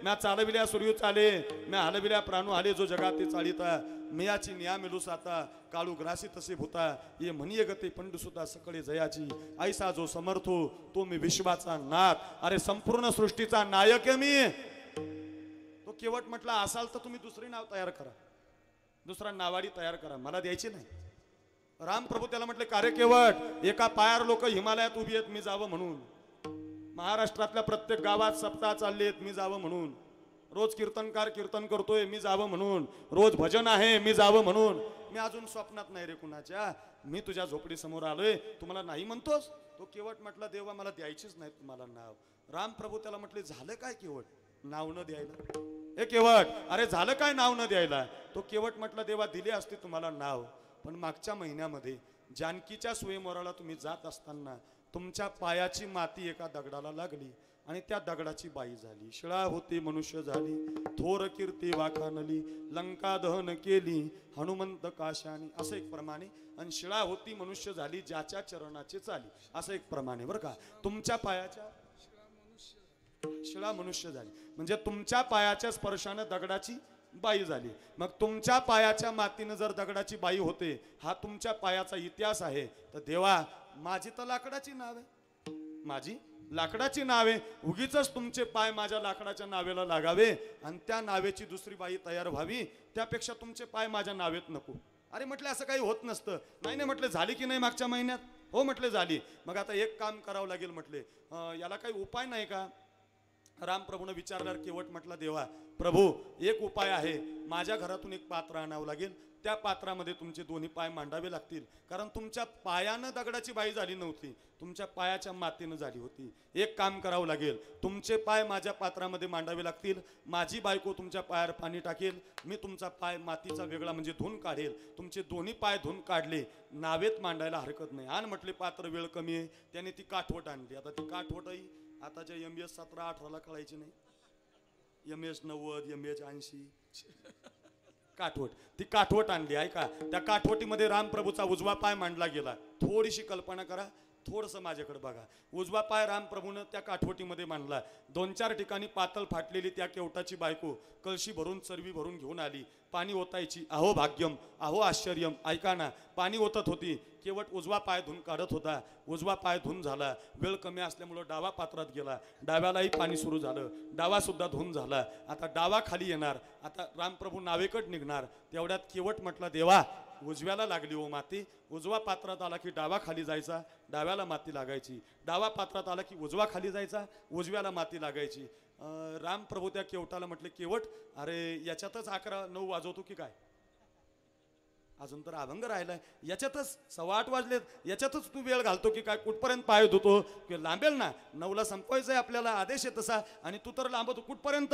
म्या चालविल्या सूर्य चाले, म्या हलविल्या प्राणू हाले, जो जगात ते चालिता. मियाची निया मिलू साता, काळू ग्रासी तसे भूता. ये म्हणीये गते पंडुसुता सकळे जयाची. ऐसा जो समर्थो तो मी विश्वाचा नाथ. अरे संपूर्ण सृष्टीचा नायक आहे मी. तो केवट म्हटला, असाल तर तुम्ही दुसरे नाव तयार करा, दुसरा नावाडी तयार करा, मला द्यायची नाही. राम प्रभू त्याला म्हटले, कार्य केवट, एका पायावर लोक हिमालयात उभी आहेत मी जावं म्हणून, महाराष्ट्रातल्या प्रत्येक गावात सप्ताह चालले आहेत मी जावं म्हणून, रोज कीर्तनकार कीर्तन करतोय मी जावं म्हणून, रोज भजन आहे मी जावं म्हणून. मी अजून स्वप्नात नाही रे कुणाच्या, मी तुझ्या झोपडी समोर आलोय, तुम्हाला नाही म्हणतोस. तो केवट म्हटला, देवा मला द्यायचीच नाही तुम्हाला नाव. राम प्रभू त्याला म्हटले, झालं काय केवट नाव न द्यायला. हे केवट, अरे झालं काय नाव न द्यायला. तो केवट म्हटला, देवा दिले असते तुम्हाला नाव, पण मागच्या महिन्यामध्ये जानकीच्या स्वयंवराला तुम्ही जात असताना तुमच्या पायाची माती एका दगडाला लागली आणि त्या दगडाची बाई झाली. शिळा होती मनुष्य झाली, थोर कीर्ती वाखानली, लंका दहन केली हनुमंत काशाने. असं एक प्रमाणे. आणि शिळा होती मनुष्य झाली, ज्याच्या चरणाचे चाली. असं एक प्रमाणे बरं का. तुमच्या पायाच्या शिळा मनुष्य झाली म्हणजे तुमच्या पायाच्या स्पर्शाने दगडाची बाई झाली. मग तुमच्या पायाच्या मातीनं जर दगडाची बाई होते, हा तुमच्या पायाचा इतिहास आहे. तर देवा, माझी तर लाकडाची नाव आहे, माझी लाकडाची नाव आहे. उगीच तुमचे पाय माझ्या लाकडाच्या नावेला लागावे आणि त्या नावेची दुसरी बाई तयार व्हावी, त्यापेक्षा तुमचे पाय माझ्या नावेत नको. अरे म्हटलं, असं काही होत नसतं. नाही नाही म्हटलं, झाली की नाही मागच्या महिन्यात. हो म्हटले, झाली. मग आता एक काम करावं लागेल म्हटले, याला काही उपाय नाही का. राम प्रभूने विचारल्यावर केवट म्हटला, देवा प्रभू एक उपाय आहे. माझ्या घरातून एक पात्र आणावं लागेल, त्या पात्रामध्ये तुमचे दोन्ही पाय मांडावे लागतील, कारण तुमच्या पायानं दगडाची बाई झाली नव्हती, तुमच्या पायाच्या मातीनं झाली होती. एक काम करावं लागेल, तुमचे पाय माझ्या पात्रामध्ये मांडावे लागतील, माझी बायको तुमच्या पायावर पाणी टाकेल, मी तुमचा पाय मातीचा वेगळा म्हणजे धुवून काढेल, तुमचे दोन्ही पाय धुवून काढले, नावेत मांडायला हरकत नाही. आणि म्हटले पात्र वेळ कमी आहे, त्याने ती काठवट आणली. आता ती काठवटही आताच्या MS 17-18ला कळायची नाही, MS 90, MS 80 काठवट, ती काठवट आणली ऐका. त्या काठवटीमध्ये रामप्रभूचा उजवा पाय मांडला गेला. थोडीशी कल्पना करा, थोडंसं माझ्याकडे बघा. उजवा पाय रामप्रभूनं त्या काठवटीमध्ये मांडला. 2-4 ठिकाणी पातळ फाटलेली त्या केवटाची बायको कळशी भरून चरवी भरून घेऊन आली. पाणी ओतायची. अहो भाग्यम, अहो आश्चर्यम. ऐका ना, पाणी ओतत होती. केवट उजवा पाय धुवून काढत होता. उजवा पाय धुवून झाला. वेळ कमी असल्यामुळं डावा पात्रात गेला. डाव्यालाही पाणी सुरू झालं. डावा सुद्धा धुवून झाला. आता डावा खाली येणार. आता रामप्रभू नावेकड निघणार. तेवढ्यात केवट म्हटला, देवा उजव्याला लागली हो माती. उजवा पात्रात आला की डावा खाली जायचा, डाव्याला माती लागायची. डावा पात्रात आला की उजवा खाली जायचा, उजव्याला माती लागायची. रामप्रभू त्या केवटाला म्हटले, केवट अरे याच्यातच 11-9 वाजवतो की काय? अजून तर अभंग राहिलाय, याच्यातच 8:15 वाजलेत, याच्यातच तू वेळ घालतो की काय? कुठपर्यंत पाय धुतो की? लांबेल ना, 9ला संपवायचंय आपल्याला, आदेश आहे तसा, आणि तू तर लांबतो कुठपर्यंत?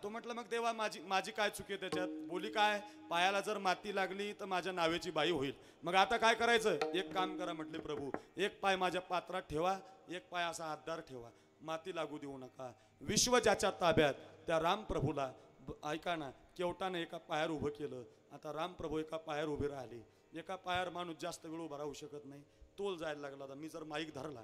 तो म्हटलं, मग देवा माझी काय चुकी आहे त्याच्यात? बोली काय, पायाला जर माती लागली तर माझ्या नावेची बाई होईल. मग आता काय करायचं? एक काम करा म्हटले प्रभू, एक पाय माझ्या पात्रात ठेवा, एक पाय असा हातदार ठेवा, माती लागू देऊ नका. विश्व ज्याच्या ताब्यात त्या रामप्रभूला ऐका ना, केवटाने एका पायावर उभं केलं. आता रामप्रभू एका पायावर उभे राहिले. एका पायावर माणूस जास्त वेळ उभा राहू शकत नाही. तोल जायला लागला. आता मी जर माईक धरला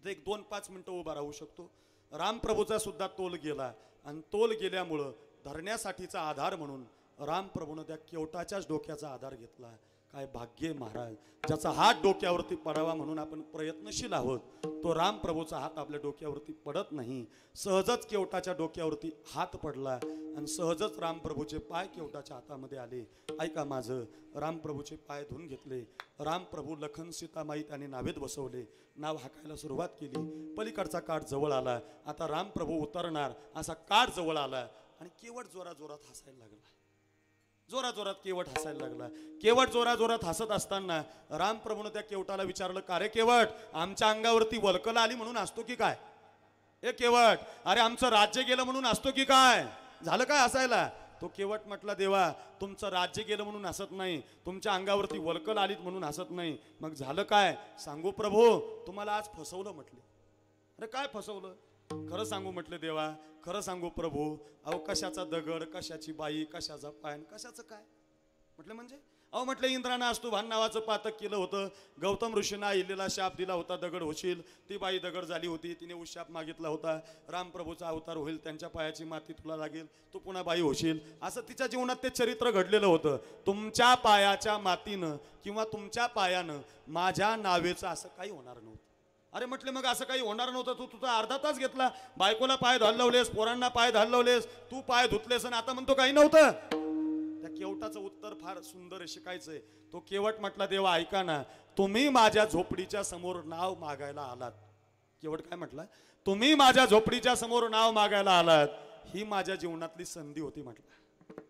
तर 1-2-5 मिनिटं उभा राहू शकतो. रामप्रभूचा सुद्धा तोल गेला, आणि तोल गेल्यामुळं धरण्यासाठीचा आधार म्हणून रामप्रभूनं त्या केवटाच्याच डोक्याचा आधार घेतला. काय भाग्य महाराज, ज्याचा हात डोक्यावरती पडावा म्हणून आपण प्रयत्नशील आहोत, तो रामप्रभूचा हात आपल्या डोक्यावरती पडत नाही. सहजच केवटाच्या डोक्यावरती हात पडला, आणि सहजच रामप्रभूचे पाय केवटाच्या हातामध्ये आले. ऐका माझं, रामप्रभूचे पाय धुवून घेतले. रामप्रभू लखन सीतामाई त्याने नावेत बसवले. नाव हाकायला सुरुवात केली. पलीकडचा काठ जवळ आला. आता रामप्रभू उतरणार असा काठ जवळ आला, आणि केवट जोरात हसायला लागला. जोरात केवट हसायला लागला. केवट जोरात हसत असताना रामप्रभूनं त्या केवटाला विचारलं, का रे केवट, आमच्या अंगावरती वल्कल आली म्हणून असतो की काय? ए केवट, अरे आमचं राज्य गेलं म्हणून असतो की काय? झालं काय हसायला? तो केवट म्हटला, देवा तुमचं राज्य गेलं म्हणून हसत नाही, तुमच्या अंगावरती वल्कल आलीत म्हणून हसत नाही. मग झालं काय सांगू प्रभू? तुम्हाला आज फसवलं म्हटले. अरे काय फसवलं? खरं सांगू म्हटले देवा, खरं सांगू प्रभू. अहो कशाचा दगड, कशाची बाई, कशाचा पाय, कशाचं काय? म्हटलं म्हणजे? अहो म्हटलं, इंद्रानं अस्तुभान नावाचं पातक केलं होतं. गौतम ऋषींना इल्लेला शाप दिला होता, दगड होशील. ती बाई दगड झाली होती, तिने उशाप मागितला होता. रामप्रभूचा अवतार होईल, त्यांच्या पायाची माती तुला लागेल, तू पुन्हा बाई होशील. असं तिच्या जीवनात ते चरित्र घडलेलं होतं. तुमच्या पायाच्या मातीनं किंवा तुमच्या पायानं माझ्या नावेचं असं काही होणार नव्हतं. अरे म्हटले, मग असं काही होणार नव्हतं, तू तुझा अर्धा तास घेतला. बायकोला पाय धुवलेस, पोरांना पाय धुवलेस, तू पाय धुतलेस, आणि आता म्हणतो काही नव्हतं. त्या केवटाचं उत्तर फार सुंदर आहे, शिकायचंय. तो केवट म्हटला, देवा ऐका ना, तुम्ही माझ्या झोपडीच्या समोर नाव मागायला आलात. केवट काय म्हटलं? तुम्ही माझ्या झोपडीच्या समोर नाव मागायला आलात, ही माझ्या जीवनातली संधी होती म्हटलं.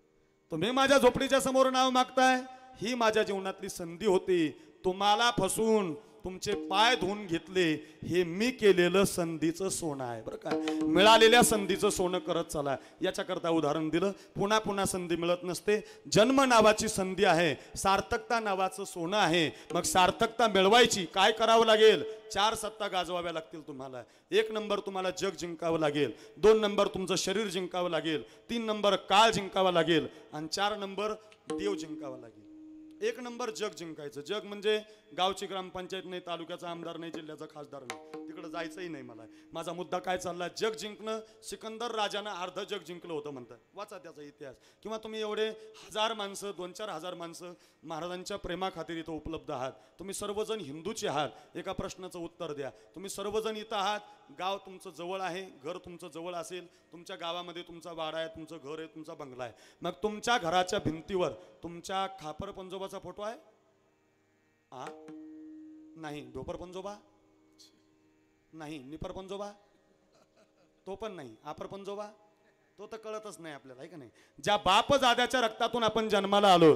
तुम्ही माझ्या झोपडीच्या समोर नाव मागताय, ही माझ्या जीवनातली संधी होती. तुम्हाला फसून तुमचे पाय धुवून घेतले, हे मी केलेलं संधीचं सोनं आहे बरं का. मिळालेल्या संधीचं सोनं करत चला. याच्याकरता उदाहरण दिलं. पुन्हा पुन्हा संधी मिळत नसते. जन्म नावाची संधी आहे, सार्थकता नावाचं सोनं आहे. मग सार्थकता मिळवायची काय करावं लागेल? 4 सत्ता गाजवाव्या लागतील तुम्हाला. 1 नंबर तुम्हाला जग जिंकावं लागेल. 2 नंबर तुमचं शरीर जिंकावं लागेल. 3 नंबर काळ जिंकावा लागेल. आणि 4 नंबर देव जिंकावा लागेल. 1 नंबर जग जिंकायचं. जग म्हणजे गावची ग्रामपंचायत नाही, तालुक्याचा आमदार नाही, जिल्ह्याचा खासदार नाही, तिकडे जायचंही नाही मला. माझा मुद्दा काय चालला? जग जिंकणं. सिकंदर राजानं अर्ध जग जिंकलं होतं म्हणतात, वाचा त्याचा इतिहास. किंवा तुम्ही एवढे 1000 माणसं, 2-4 हजार माणसं महाराजांच्या प्रेमाखातीर इथं उपलब्ध आहात. तुम्ही सर्वजण हिंदूचे आहात. एका प्रश्नाचं उत्तर द्या. तुम्ही सर्वजण इथं आहात, गाव तुमचं जवळ आहे, घर तुमचं जवळ असेल, तुमच्या गावामध्ये तुमचा वाडा आहे, तुमचं घर आहे, तुमचा बंगला आहे. मग तुमच्या घराच्या भिंतीवर तुमच्या खापर पंजोबाचा फोटो आहे? नाही. ढोपर पंजोबा नाही. निपर पंजोबा तो पण नाही. आपर पंजोबा तो तर कळतच नाही आपल्याला, आहे का नाही? ज्या बाप जाद्याच्या रक्तातून आपण जन्माला आलो,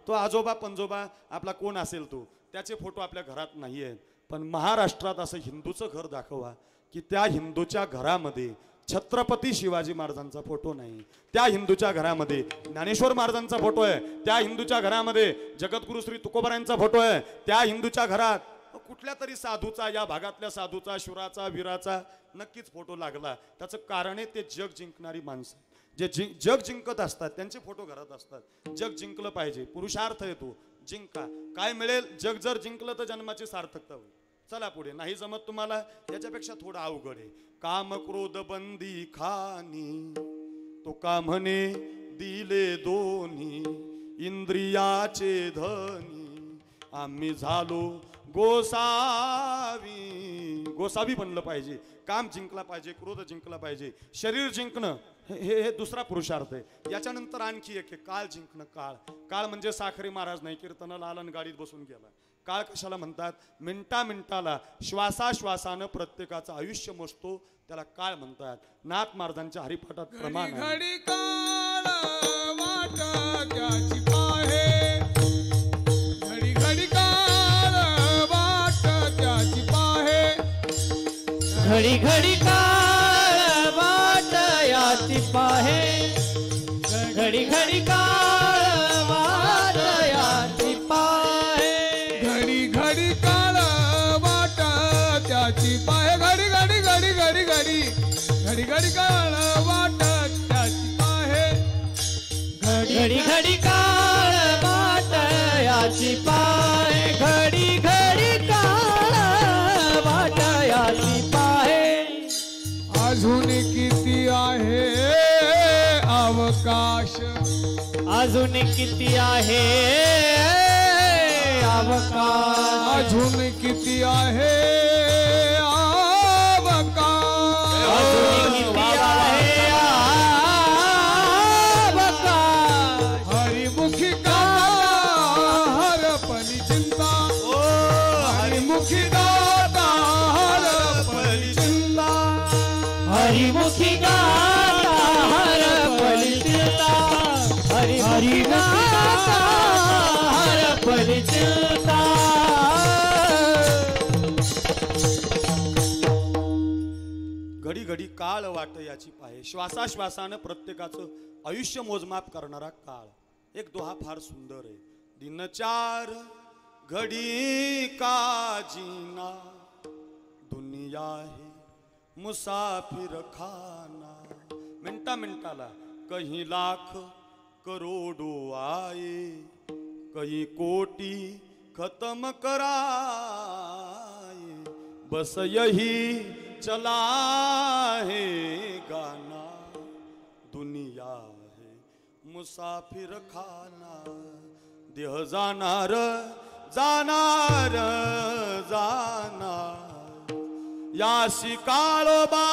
तो आजोबा पंजोबा आपला कोण असेल तो, त्याचे फोटो आपल्या घरात नाही आहेत. पण महाराष्ट्रात असं हिंदूचं घर दाखवा की त्या हिंदूच्या घरामध्ये छत्रपती शिवाजी महाराजांचा फोटो नाही, त्या हिंदूच्या घरामध्ये ज्ञानेश्वर महाराजांचा फोटो आहे, त्या हिंदूच्या घरामध्ये जगद्गुरु श्री तुकोबारायांचा फोटो आहे, त्या हिंदूच्या घरात कुठल्या तरी साधूचा, या भागातल्या साधूचा, शुराचा, वीराचा नक्कीच फोटो लागला. त्याचं कारण आहे ते जग जिंकणारी माणसं. जे जग जिंकत असतात त्यांचे फोटो घरात असतात. जग जिंकलं पाहिजे, पुरुषार्थ येतो, जिंका. काय मिळेल? जग जर जिंकलं तर जन्माची सार्थकता होईल. चला पुढे. नाही जमत तुम्हाला, याच्यापेक्षा थोडं अवघड आहे. काम क्रोध बंदी खानी, तो का म्हणे दिले दोन्ही, इंद्रियाचे धनी आम्ही झालो गोसावी. गोसावी बनलं पाहिजे, काम जिंकला पाहिजे, क्रोध जिंकला पाहिजे, शरीर जिंकणं हे दुसरा पुरुषार्थ आहे. याच्यानंतर आणखी एक आहे, काळ जिंकणं. काळ काळ म्हणजे साखरे महाराज नाही, कीर्तनाला आला आणि गाडीत बसून गेला. काळ कशाला म्हणतात? मिनिटा मिनिटाला, श्वासाश्वासानं प्रत्येकाचं आयुष्य मोजतो, त्याला काळ म्हणतात. नाथ महाराजांच्या हरिपाठात प्रमाण आहे. घडी काळ वाट त्याची पाहे, घडी घडी काळ वाट त्याची पाहे, घडी घडी काळ वाट याची पाहे, घडी घडी काळ वाट याची पाहे, घडी घडी काळ वाट त्याची पाहे, घडी घडी घडी घडी घडी घडी घडी काळ वाट त्याची पाहे, घडी घडी काळ वाट याची पाहे, घडी घडी काळ वाट याची पाहे. अजून किती आहे अवकाश, अजून किती आहे अवकाश, अजून किती आहे अवकाश, अजून किती आहे अवकाश. हरिमुखी गाता हरपली चिंता, हरिमुखी गाता हरपली चिंता, हरिमुखी गाता हरपली चिंता, हरिमुखी गाता हरपली चिंता. घडी घडी काळ वाट याची पाहे, श्वासाश्वासानं प्रत्येकाचं आयुष्य मोजमाप करणारा काळ. एक दोहा फार सुंदर आहे. दिन चार घडी का जीना, दुनिया है मुसाफिर खाना. मिनटा मिनटाला कहीं लाख करोडो आए, कहीं कोटी खत्म कराए, बस यही चला है गाना, दुनिया है मुसाफिर खाना. देह जाणार जाणार जाणार, याशी काळोबा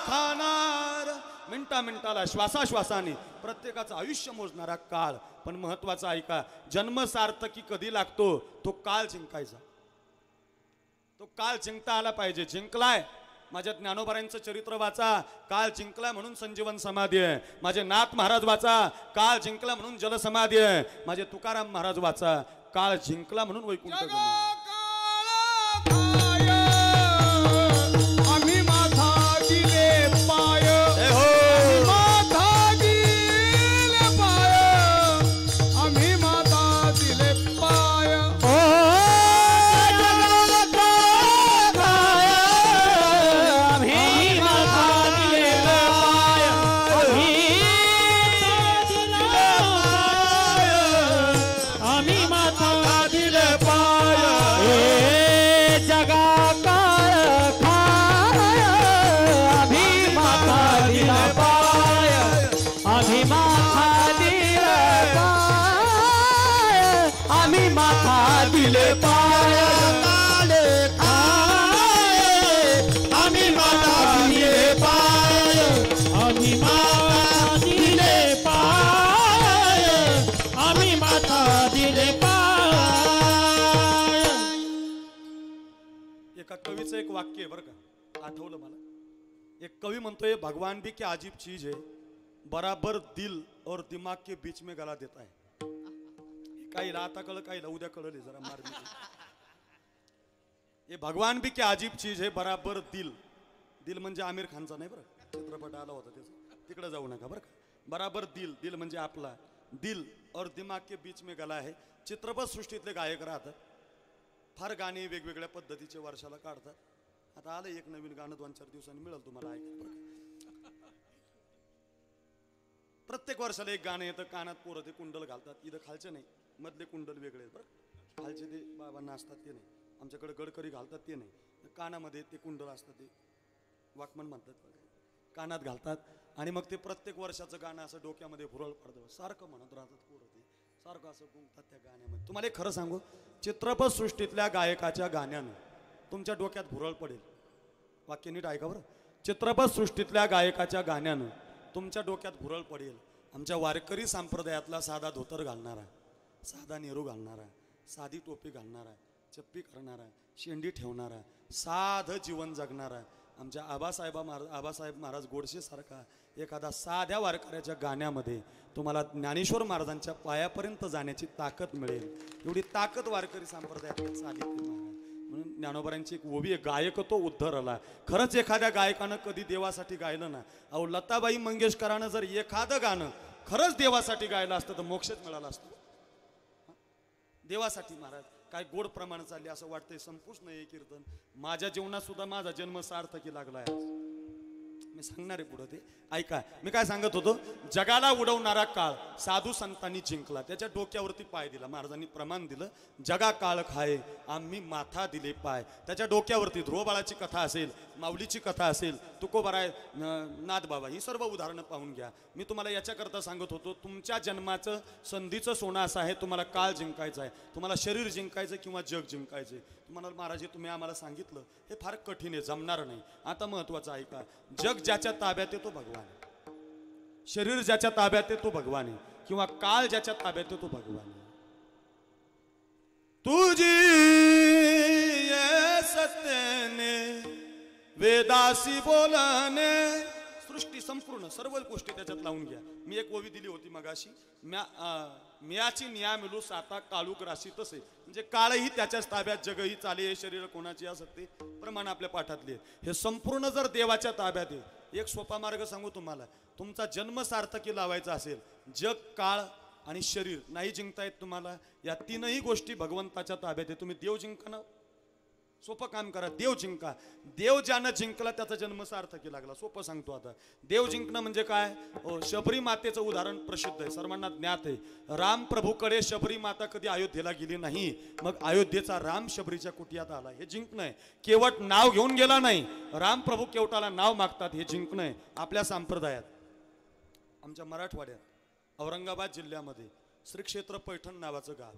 खाणार. मिनटा मिनटाला, श्वासाश्वासाने प्रत्येकाचं आयुष्य मोजणारा काळ. पण महत्वाचा ऐका, जन्म सार्थकी कधी लागतो? तो काळ जिंकायचा. तो काळ जिंकता आला पाहिजे. जिंकलाय. माझ्या ज्ञानोबारांचं चरित्र वाचा, काळ जिंकलाय म्हणून संजीवन समाधी आहे. माझे नाथ महाराज वाचा, काळ जिंकला म्हणून जलसमाधी आहे. माझे तुकाराम महाराज वाचा, काळ जिंकला म्हणून वैकुंठ गमन. आम्ही माथा दिले पाय, माथा दिले पाय, आम्ही माथा दिले पाय. दिले पाय, काले खाय, आम्ही माता दिले पाय, आम्ही माता दिले पाय, आम्ही माता दिले पाय. एका कवीचं एक वाक्य आहे बरं का, आठवलं मला. एक कवी म्हणतोय, भगवान भी क्या अजीब चीज है, बराबर दिल और दिमाग के बीच में गला देता है. काहीला आता कळ, काहीला उद्या कळले जरा मारली. ये भगवान भी क्या अजीब चीज है, बराबर दिल. दिल म्हणजे आमिर खानचा नाही बरं, चित्रपट आला होता त्याचा, तिकडे जाऊ नका बरं का. बराबर दिल, दिल म्हणजे आपला दिल और दिमाग के बीच में गला है. चित्रपट सृष्टीतले गायक राहतात, फार गाणी वेगवेगळ्या पद्धतीचे वर्षाला काढतात. आता आलं एक नवीन गाणं 2-4 दिवसांनी मिळेल तुम्हाला ऐकायला बरं का. प्रत्येक वर्षाला एक गाणं येतं, कानात पोरं ते कुंडल घालतात. इथं खालचे नाही, मधले कुंडल वेगळे आहेत बरं. खालचे ते बाबांना असतात ते नाही, आमच्याकडे गडकरी घालतात ते नाही. कानामध्ये ते कुंडल असतात, ते वाकमन म्हणतात बघा, कानात घालतात. आणि मग ते प्रत्येक वर्षाचं गाणं असं डोक्यामध्ये भुरळ पडतं, सारखं म्हणत राहतात पोरं ते, सारखं असं गुंगतात त्या गाण्यामध्ये. तुम्हाला एक खरं सांगू, चित्रपट सृष्टीतल्या गायकाच्या गाण्यानं तुमच्या डोक्यात भुरळ पडेल. वाक्य नीट ऐका बरं. चित्रपट सृष्टीतल्या गायकाच्या गाण्यानं तुमच्या डोक्यात भुरळ पडेल. आमच्या वारकरी संप्रदायातला साधा धोतर घालणारा, साधा नेहरू घालणारा, साधी टोपी घालणारा, चप्पी करणारा, शेंडी ठेवणारा, साधं जीवन जगणारा आमच्या आबासाहेब महाराज गोडसे सारखा एखादा साध्या वारकऱ्याच्या गाण्यामध्ये तुम्हाला ज्ञानेश्वर महाराजांच्या पायापर्यंत जाण्याची ताकद मिळेल. एवढी ताकद वारकरी संप्रदायात चालली महाराज. म्हणून ज्ञानोबारांची एक ओवी आहे, गायक तो उद्धरला. खरंच एखाद्या गायकानं कधी देवासाठी गायलं ना, अहो लताबाई मंगेशकरानं जर एखादं गाणं खरंच देवासाठी गायलं असतं तर मोक्षच मिळाला असतो देवासाठी. महाराज काय गोड प्रमाण चालले असं वाटतंय, संपूच नाही कीर्तन. माझ्या जीवनात सुद्धा माझा जन्म सार्थकी लागलाय. मी सांगणार आहे पुढं, ते ऐका. मी काय सांगत होतो, जगाला उडवणारा काळ साधू संतांनी जिंकला, त्याच्या डोक्यावरती पाय दिला. महाराजांनी प्रमाण दिलं, जगा काळ खाये आम्ही माथा दिले पाय. त्याच्या डोक्यावरती ध्रुवबाळाची कथा असेल, माऊलीची कथा असेल, तुकोबाराय, नाथबाबा, ही सर्व उदाहरणं पाहून घ्या. मी तुम्हाला याच्याकरता सांगत होतो, तुमच्या जन्माचं संधीचं सोनं असं आहे, तुम्हाला काळ जिंकायचा आहे, तुम्हाला शरीर जिंकायचं किंवा जग जिंकायचं. तुम्हाला महाराज तुम्ही आम्हाला सांगितलं हे फार कठीण आहे, जमणार नाही. आता महत्वाचं ऐका, जग ज्याच्या ताब्यात आहे तो भगवान आहे, शरीर ज्याच्या ताब्यात आहे तो भगवान आहे, किंवा काळ ज्याच्या ताब्यात आहे तो भगवान आहे. तुझी ये सत्यने वेदासी बोलणे, सृष्टी संपूर्ण सर्व गोष्टी त्याच्यात लावून घ्या. मी एक ओवी दिली होती मगाशी, म्याची निया मिलू साता काळूक राशी तसे, म्हणजे काळही त्याच्याच ताब्यात, जगही चाले, हे शरीर कोणाची असते प्रमाण आपल्या पाठातले. हे संपूर्ण जर देवाच्या ताब्यात आहे. एक सोपा मार्ग सांगू तुम्हाला, तुमचा जन्म सार्थकी लावायचा असेल, जग, काळ आणि शरीर नाही जिंकता येत तुम्हाला, या तीनही गोष्टी भगवंताच्या ताब्यात आहे. तुम्ही देव जिंका ना, सोपं काम करा, देव जिंका. देव ज्यानं जिंकला त्याचा जन्म सार्थकी लागला. सोपं सांगतो आता. देव जिंकणं म्हणजे काय? शबरी मातेचं उदाहरण प्रसिद्ध आहे, सर्वांना ज्ञात आहे. राम प्रभूकडे शबरी माता कधी अयोध्येला गेली नाही, मग अयोध्येचा राम शबरीच्या कुटियात आला. हे जिंकणं आहे. केवट नाव घेऊन गेला नाही, राम प्रभू केवटाला नाव मागतात, हे जिंकणं आहे. आपल्या संप्रदायात, आमच्या मराठवाड्यात औरंगाबाद जिल्ह्यामध्ये श्री क्षेत्र पैठण नावाचं गाव,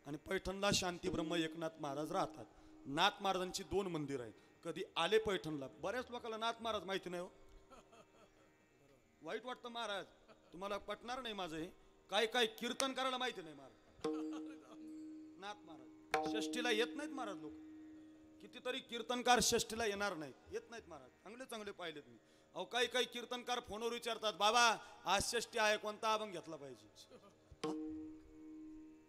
आणि पैठणला शांतीब्रह्म एकनाथ महाराज राहतात. नाथ महाराजांची 2 मंदिर आहेत. कधी आले पैठणला, बऱ्याच लोकांना नाथ महाराज माहिती नाही हो, वाईट वाटतं महाराज, तुम्हाला पटणार नाही माझं हे. काय काय कीर्तन करायला माहिती नाही महाराज. नाथ महाराज षष्टीला येत नाहीत महाराज. लोक कितीतरी कीर्तनकार षष्टीला येणार नाहीत, येत नाहीत महाराज. चांगले चांगले पाहिलेत मी. अहो काही काही कीर्तनकार फोनवर विचारतात, बाबा आज षष्टी आहे, कोणता अभंग घेतला पाहिजे?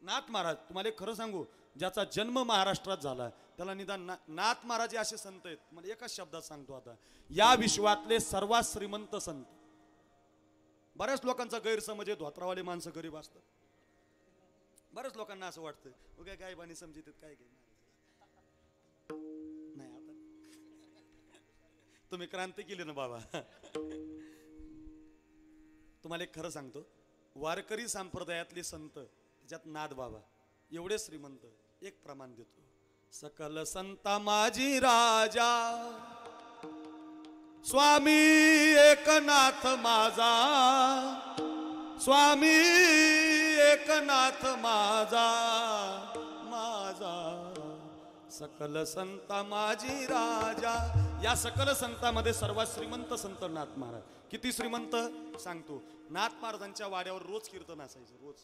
नाथ महाराज, तुम्हाला खरं सांगू, ज्याचा जन्म महाराष्ट्रात झाला त्याला निदान नाथ महाराज असे संत आहेत. मला एकाच शब्दात सांगतो आता, या विश्वातले सर्वात श्रीमंत संत. बऱ्याच लोकांचा गैरसमज आहे, धोत्रावाले माणसं गरीब असतात. बऱ्याच लोकांना असं वाटतं, काय गायबानी समजित काय काय नाही. आता तुम्ही क्रांती केली ना बाबा. तुम्हाला एक खरं सांगतो, वारकरी संप्रदायातले संत, त्याच्यात नाथ बाबा एवढे श्रीमंत. एक प्रमाण देतो, सकल संता माझी राजा, स्वामी एकनाथ माझा, स्वामी एकनाथ माझा, माझा सकल संता माझी राजा. या सकल संतांमध्ये सर्वात श्रीमंत संत नाथ महाराज. किती श्रीमंत सांगतो. नाथ महाराजांच्या वाड्यावर रोज कीर्तन असायचं, रोज.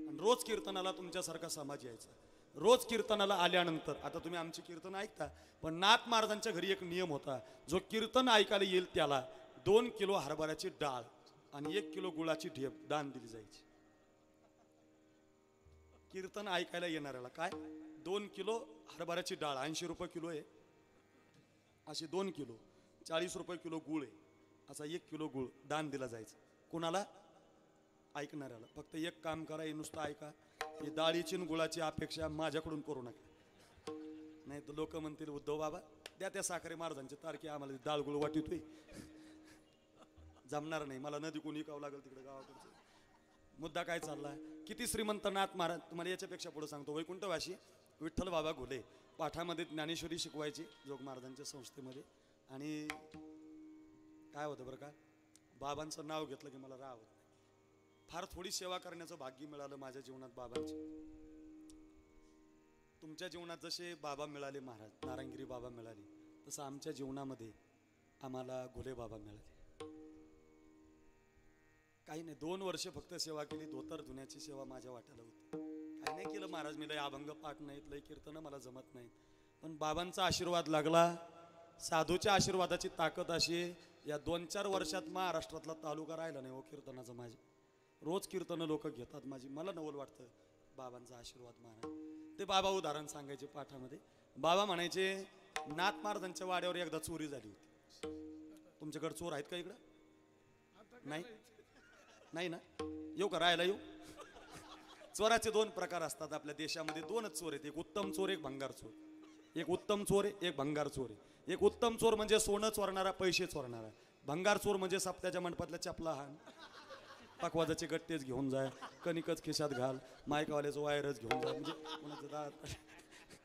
आणि रोज कीर्तनाला तुमच्यासारखा समाज यायचा. रोज कीर्तनाला आल्यानंतर, आता तुम्ही आमची कीर्तन ऐकता, पण नाथ महाराजांच्या घरी एक नियम होता, जो कीर्तन ऐकायला येईल त्याला 2 किलो हरभऱ्याची डाळ आणि 1 किलो गुळाची ढेप दान दिली जायची. कीर्तन ऐकायला येणाऱ्याला काय, 2 किलो हरभऱ्याची डाळ, 80 रुपये किलो आहे, अशी 2 किलो, 40 रुपये किलो गुळ आहे, असा 1 किलो गुळ दान दिला जायचं. कोणाला? ऐकणाऱ्याला. फक्त एक काम करा, हे नुसतं ऐका, ही डाळीची गुळाची अपेक्षा माझ्याकडून करू नका, नाही तर लोक म्हणतील उद्धव बाबा द्या त्या साखरे महाराजांची तारखे, आम्हाला डाळ गुळ वाटतोय. जमणार नाही मला, नदी कोणी कावं लागेल तिकडे गावाकडचं. मुद्दा काय चाललाय, किती श्रीमंत नाथ महाराज. तुम्हाला याच्यापेक्षा पुढे सांगतो. वैकुंठवाशी विठ्ठल बाबा घोले पाठामध्ये ज्ञानेश्वरी शिकवायची जोग महाराजांच्या संस्थेमध्ये. आणि काय होतं बरं का, बाबांचं नाव घेतलं की मला राह होत नाही. फार थोडी सेवा करण्याचं भाग्य मिळालं माझ्या जीवनात बाबांची. तुमच्या जीवनात जसे बाबा मिळाले महाराज, नारायणगिरी बाबा मिळाले, तसं आमच्या जीवनामध्ये आम्हाला घोले बाबा मिळाले. काही नाही, 2 वर्ष फक्त सेवा केली. धोतर धुण्याची सेवा माझ्या वाट्याला होती. काही नाही केलं महाराज, मी लय अभंग पाठ नाहीत, लय कीर्तन मला जमत नाहीत, पण बाबांचा आशीर्वाद लागला. साधूच्या आशीर्वादाची ताकद अशी, या 2-4 वर्षात महाराष्ट्रातला तालुका राहिला नाही हो कीर्तनाचं. माझे रोज कीर्तनं लोक घेतात माझी. मला नवल वाटतं बाबांचा आशीर्वाद महाराज. ते बाबा उदाहरण सांगायचे पाठामध्ये. बाबा म्हणायचे, नाथ महाराजांच्या वाड्यावर एकदा चोरी झाली होती. तुमच्याकडे चोर आहेत का इकडं? नाही नाही ना, येऊ का राहायला येऊ? चोराचे 2 प्रकार असतात आपल्या देशामध्ये. 2च चोर आहेत, एक उत्तम चोर, एक भंगार चोर. एक उत्तम चोर आहे, एक भंगार चोर आहे. एक उत्तम चोर म्हणजे सोनं चोरणारा, पैसे चोरणारा. भंगार चोर म्हणजे सप्त्याच्या मंडपातल्या चपला हाण, पकवाजाचे गट्टेच घेऊन जाय, कणिकच खिशात घाल, मायकावाल्याचं वायरच घेऊन जा, म्हणजे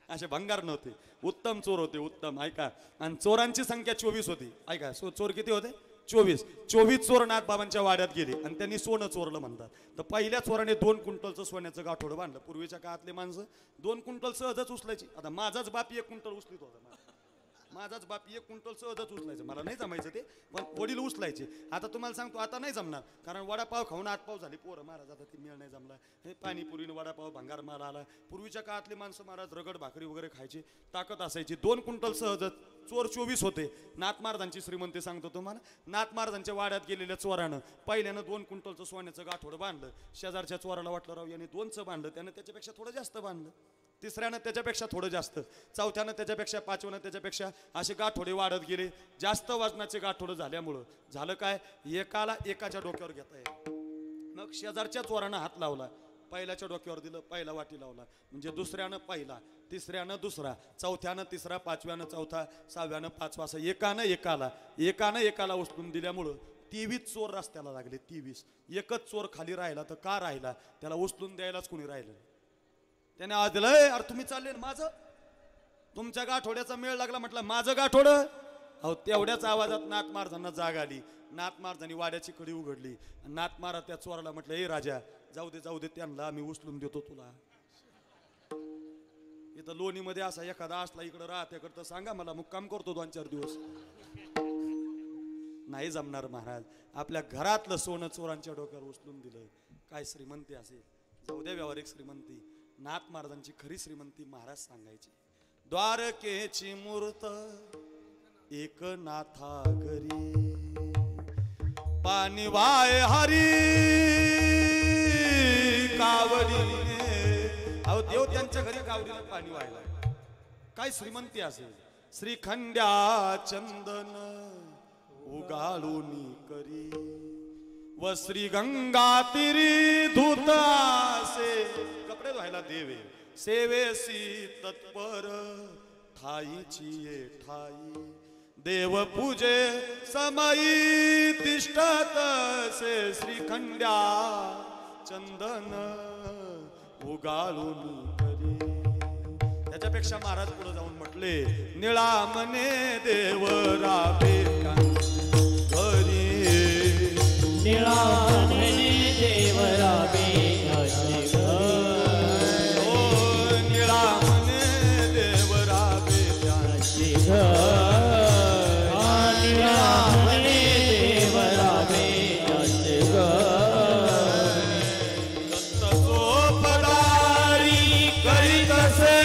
असे भंगार नव्हते, उत्तम चोर होते, उत्तम. ऐका, आणि चोरांची संख्या 24 होती. ऐका, चोर किती होते? 24 चोर नाथ बाबांच्या वाड्यात गेले आणि त्यांनी सोनं चोरलं म्हणतात. तर पहिल्या चोराने 2 क्विंटलचं सोन्याचं गाठोडं बांधलं. पूर्वीच्या काळातले माणसं 2 क्विंटल सहजच उचलायची. आता माझाच बाप 1 क्विंटल उचलीत होता. माझाच बाप 1 क्विंटल सहजच उचलायचं. मला नाही जमायचं ते, पण वडील उचलायचे. आता तुम्हाला सांगतो, आता नाही जमणार, कारण वडापाव खाऊन आतपाव झाली पोरं महाराज. आता ती मेळ नाही जमला. हे पाणीपुरीने वडापाव भंगार माल आला. पूर्वीच्या काळातले माणसं महाराज रगड भाकरी वगैरे खायची, ताकद असायची. 2 क्विंटल सहजच. चोर 24 होते. नाथ महाराजांची श्रीमंती सांगतो तुम्हाला. नाथ महाराजांच्या वाड्यात गेलेल्या चोरानं पहिल्यानं 2 क्विंटलचं सोन्याचं गाठोडं बांधलं. शेजारच्या चोराला वाटलं राव याने 2चं बांधलं, त्यानं त्याच्यापेक्षा थोडं जास्त बांधलं. तिसऱ्यानं त्याच्यापेक्षा थोडं जास्त, चौथ्यानं त्याच्यापेक्षा, 5व्यानं त्याच्यापेक्षा, असे गाठोडे वाढत गेले. जास्त वजनाचे गाठोडं झाल्यामुळं झालं काय, एकाला एकाच्या डोक्यावर घेता येईल. मग शेजारच्या चोरानं हात लावला, पहिल्याच्या डोक्यावर दिलं, पहिला वाटी लावला, म्हणजे दुसऱ्यानं पहिला, तिसऱ्यानं दुसरा, चौथ्यानं तिसरा, 5व्यानं चौथा, 6व्यानं 5वा, असं एकानं एकाला उचलून दिल्यामुळं 23 चोर रस्त्याला लागले. 23. एकच चोर खाली राहिला. तर का राहिला? त्याला उचलून द्यायलाच कोणी राहिलं. त्याने आवाज दिला, अरे तुम्ही चालले ना माझं, तुमच्या गाठोड्याचा मेळ लागला. म्हटलं माझं गाठोडं? अहो, तेवढ्याच आवाजात नाथ महाराजांना जाग आली. नाथ महाराजांनी वाड्याची कडी उघडली. नाथ महाराज त्या चोराला म्हटलं, ए राजा, जाऊ दे त्यांना, मी उचलून देतो तुला. इथं लोणीमध्ये असा एखादा असला इकडं राहते करतं, सांगा मला, मुक्काम करतो 2-4 दिवस. नाही जमणार महाराज. आपल्या घरातलं सोनं चोरांच्या डोक्यावर उचलून दिलं. काय श्रीमंती असेल. जाऊ द्या व्यावहारिक श्रीमंती. नाथ महाराजांची खरी श्रीमंती महाराज सांगायची. द्वारकेची मूर्त एकनाथा घरी, पाणी वाय हरी कावडीने. अहो, देव त्यांच्या घरी कावडीने पाणी वाहिला. काय श्रीमंती असेल. श्रीखंड्या चंदन उगाळूनी करी, व श्री गंगा तिरी धुतासे, कपडे धुवायला देवे, सेवेसी तत्पर ठाईची ये ठाई, देव पूजे समयी तिष्ठत से, श्रीखंड्या चंदन उगाळून करी. त्याच्यापेक्षा महाराज पुढे जाऊन म्हटले, निळा मने देव राबे घरी, निळा मने देव राबे निळा मने देव राबे त्यांचे सोपदारी करीत से,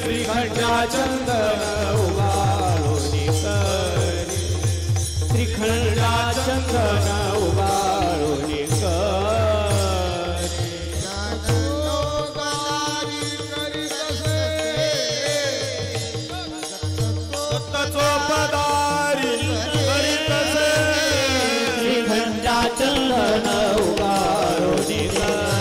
श्रीखंडा चंदन उबाळूनी करी, श्रीखंडा चंदन उबाळूनी करी. सोपदारी करीत से, श्रीखंडा चंदन उबाळूनी करी.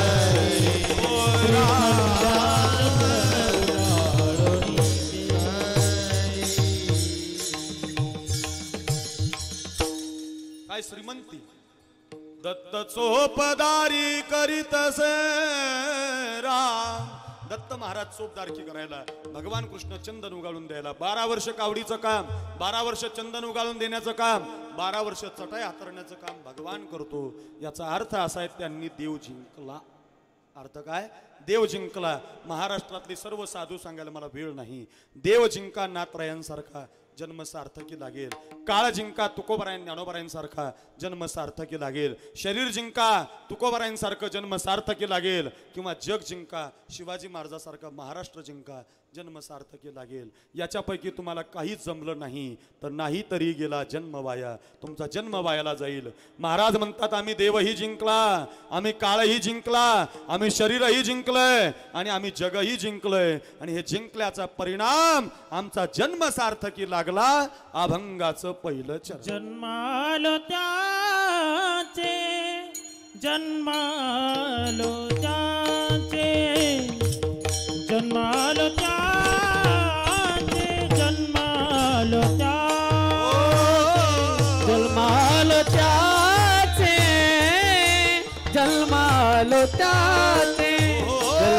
श्रीमंती दत्त चोपदारी करीत राम. दत्त महाराज चोपदारकी करायला, भगवान कृष्ण चंदन उगाळून द्यायला, 12 वर्ष कावडीचं काम, 12 वर्ष चंदन उगाळून देण्याचं काम, 12 वर्ष चटाई हातरण्याचं काम भगवान करतो. याचा अर्थ असा आहे त्यांनी देव जिंकला. अर्थ काय? देव जिंकला. महाराष्ट्रातली सर्व साधू सांगायला मला वेळ नाही. देव जिंका नाथरायांसारखा जन्म सार्थकी लागेल. काळ जिंका तुकोबरायन ज्ञानोबरायांसारखा जन्म सार्थकी लागेल. शरीर जिंका तुकोबरायांसारखं जन्म सार्थकी लागेल. किंवा जग जिंका शिवाजी महाराजासारखा महाराष्ट्र जिंका जन्म सार्थकी लागेल. याच्यापैकी तुम्हाला काहीच जमलं नाही तर नाही तरी गेला जन्म वाया. तुमचा जन्म वायाला जाईल. महाराज म्हणतात आम्ही देवही जिंकला, आम्ही काळही जिंकला, आम्ही शरीरही जिंकलंय आणि आम्ही जगही जिंकलंय. आणि हे जिंकल्याचा परिणाम आमचा जन्म सार्थकी लागला. अभंगाचं पहिलं चरण. जन्मालो त्याचे जन्मालो त्याचे जन्मालो त्याचे जन्मालो जन्मालो त्याचे जन्मालो त्याचे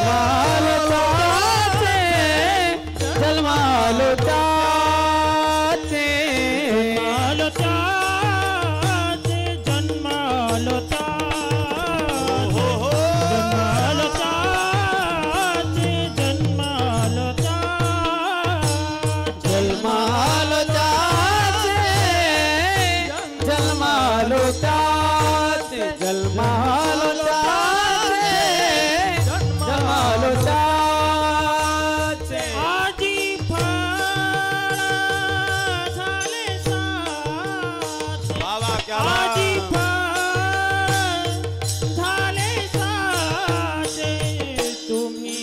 जन्मालो त्याचे जन्मालो त्याचे जन्मालो त्याचे जन्मालो जन्मालो त्याचे जन्मालो त्याचे आजी फळ झाले साचे बाबा क्या आजी फळ झाले साचे तुम्ही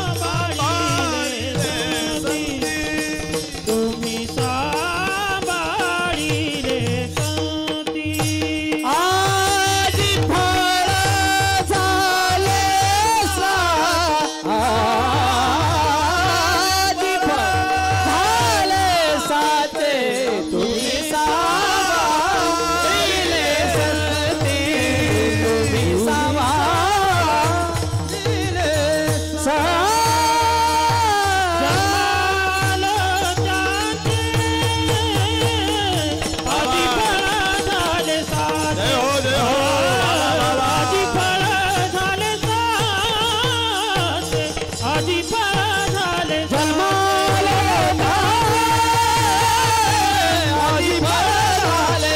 सांभाळिले संधी तुम्ही सांभाळिले संधी आजी फळ झाले आजी फळ झाले साचे तुम्ही सांभाळिले संधी तुम्ही सांभाळिले जन्मालो त्याचे आजी फळ झाले साचे जय हो जय हो. आजी फळ झाले साचे आजी फळ झाले जन्मालो आजी फळ झाले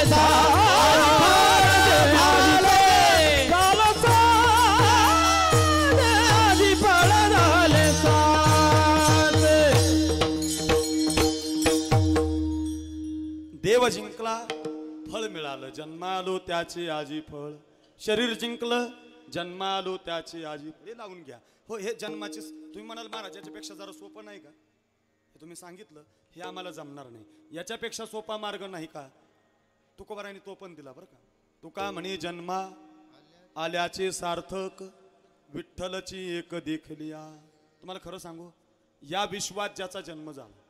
आजी फळ झाले देव जिंकला फळ मिळालं. जन्मालो त्याचे आजी फळ. शरीर जिंकलं जन्मालो त्याचे आजी फळ. हे लावून घ्या. हो हे जन्माची तुम्ही म्हणाल महाराज याच्यापेक्षा जरा सोपं नाही का? हे तुम्ही सांगितलं हे आम्हाला जमणार नाही. याच्यापेक्षा सोपा मार्ग नाही का? तुकोबारायांनी तो पण दिला बरं का. तुका म्हणे जन्मा आल्याचे सार्थक विठ्ठलची एक देखलिया. तुम्हाला खरं सांगू या विश्वात ज्याचा जन्म झाला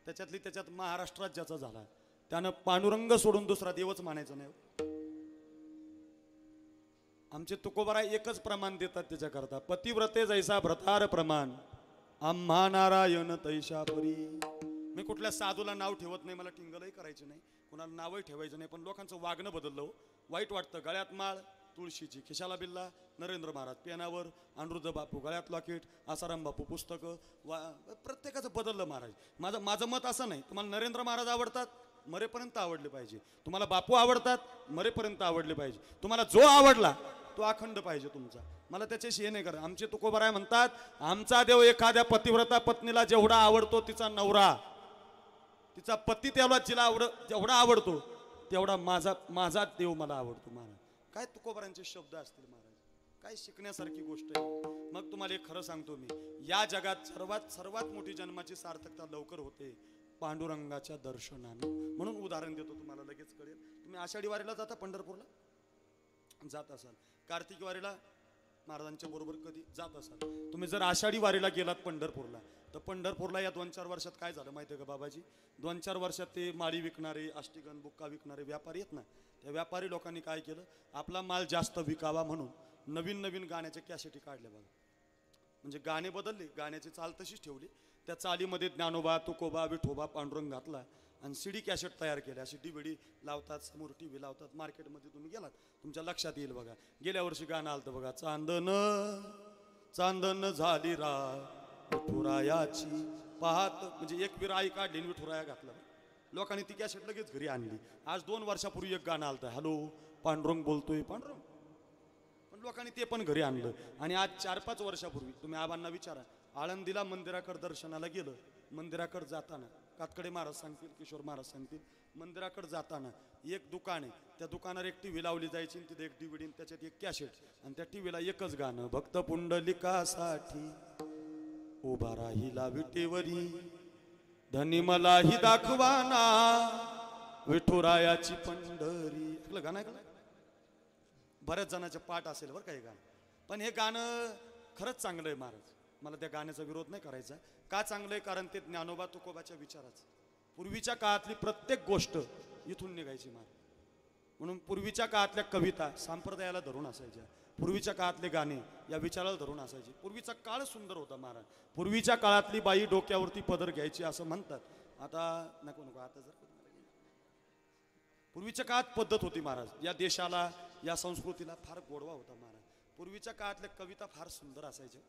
त्याच्यात महाराष्ट्रात ज्याचा झाला त्यानं पांडुरंग सोडून दुसरा देवच मानायचा नाही. आमचे तुकोबाराय एकच प्रमाण देतात त्याच्याकरता. पतिव्रते जैसा भ्रतार प्रमाण आम्हा नारायण तैशा परी. मी कुठल्या साधूला नाव ठेवत नाही, मला टिंगलही करायचं नाही, कुणाला नावही ठेवायचं नाही. पण लोकांचं वागणं बदललं हो. वाईट वाटतं. गळ्यात माळ तुळशीची, खिशाला बिल्ला नरेंद्र महाराज, पेनावर अनिरुद्ध बापू, गळ्यात लॉकेट आसाराम बापू, पुस्तकं प्रत्येकाचं बदललं महाराज. माझं मत असं नाही. तुम्हाला नरेंद्र महाराज आवडतात मरेपर्यंत आवडले पाहिजे, तुम्हाला बापू आवडतात मरेपर्यंत आवडले पाहिजे, तुम्हाला जो आवडला तो अखंड पाहिजे तुमचा. मला त्याच्याशी हे नाही करा. आमचे तुकोबाराय म्हणतात आमचा देव एखाद्या पतिव्रता पत्नीला जेवढा आवडतो तिचा नवरा, तिचा पती त्याला जिला जेवढा आवडतो तेवढा माझा देव मला आवडतो. महाराज काय तुकोबारांचे शब्द असतील महाराज, काय शिकण्यासारखी गोष्ट आहे. मग तुम्हाला एक खरं सांगतो मी, या जगात सर्वात मोठी जन्माची सार्थकता लवकर होते पांडुरंगाच्या दर्शनाने. म्हणून उदाहरण देतो तुम्हाला, लगेच कळेल. तुम्ही आषाढी वारीला जाता पंढरपूरला? जात असाल. कार्तिकी वारीला महाराजांच्या बरोबर कधी जात असाल. तुम्ही जर आषाढी वारीला गेलात पंढरपूरला तर पंढरपूरला या 2-4 वर्षात काय झालं माहिती आहे का बाबाजी? 2-4 वर्षात ते माळी विकणारे, अष्टीगन बुक्का विकणारे व्यापारी आहेत ना, त्या व्यापारी लोकांनी काय केलं, आपला माल जास्त विकावा म्हणून नवीन नवीन गाण्याच्या कॅसेटी काढल्या बघा. म्हणजे गाणे बदलले, गाण्याची चाल तशीच ठेवली, त्या चालीमध्ये ज्ञानोबा, तुकोबा, विठोबा, पांडुरंग घातला आणि सीडी कॅसेट तयार केली. अशी DVD लावतात, समोर TV लावतात. मार्केटमध्ये तुम्ही गेलात तुमच्या लक्षात येईल बघा. गेल्या वर्षी गाणं आलं बघा, चांदन चांदन झाली विठुरायाची पाहत, म्हणजे एक विराई काढली विठुराया घातला. लोकांनी ती कॅसेट लगेच घरी आणली. आज 2 वर्षापूर्वी एक गाणं आलं, हॅलो पांडुरंग बोलतोय, पांडुरंग, पण लोकांनी ते पण घरी आणलं. आणि आज 4-5 वर्षापूर्वी तुम्ही आबांना विचारा, आळंदीला मंदिराकडे दर्शनाला गेलं, मंदिराकडे जाताना कातकडे महाराज सांगतील, किशोर महाराज सांगतील, मंदिराकडे जाताना एक दुकान आहे, त्या दुकानावर एक TV लावली जायची, तिथे एक DVD, त्याच्यात एक कॅसेट, आणि त्या TVला एकच गाणं, भक्त पुंडलिकासाठी उभा राहिला विटेवरी, धनी मलाही दाखवाना विठुरायाची पंढरी. ऐकलं गाणं? ऐकलं? बऱ्याच जणांचे पाठ असेल बरं का हे गाणं, पण हे गाणं खरंच चांगलं आहे महाराज. मला त्या गाण्याचा विरोध नाही करायचा. का चांगलं आहे? कारण ते ज्ञानोबा तुकोबाच्या विचाराचं. पूर्वीच्या काळातली प्रत्येक गोष्ट इथून निघायची महाराज. म्हणून पूर्वीच्या काळातल्या कविता संप्रदायाला धरून असायच्या, पूर्वीच्या काळातले गाणे या विचाराला धरून असायचे. पूर्वीचा काळ सुंदर होता महाराज. पूर्वीच्या काळातली बाई डोक्यावरती पदर घ्यायची असं म्हणतात. आता नको आता जर पूर्वीच्या काळात पद्धत होती महाराज. या देशाला, या संस्कृतीला फार गोडवा होता महाराज. पूर्वीच्या काळातल्या कविता फार सुंदर असायच्या.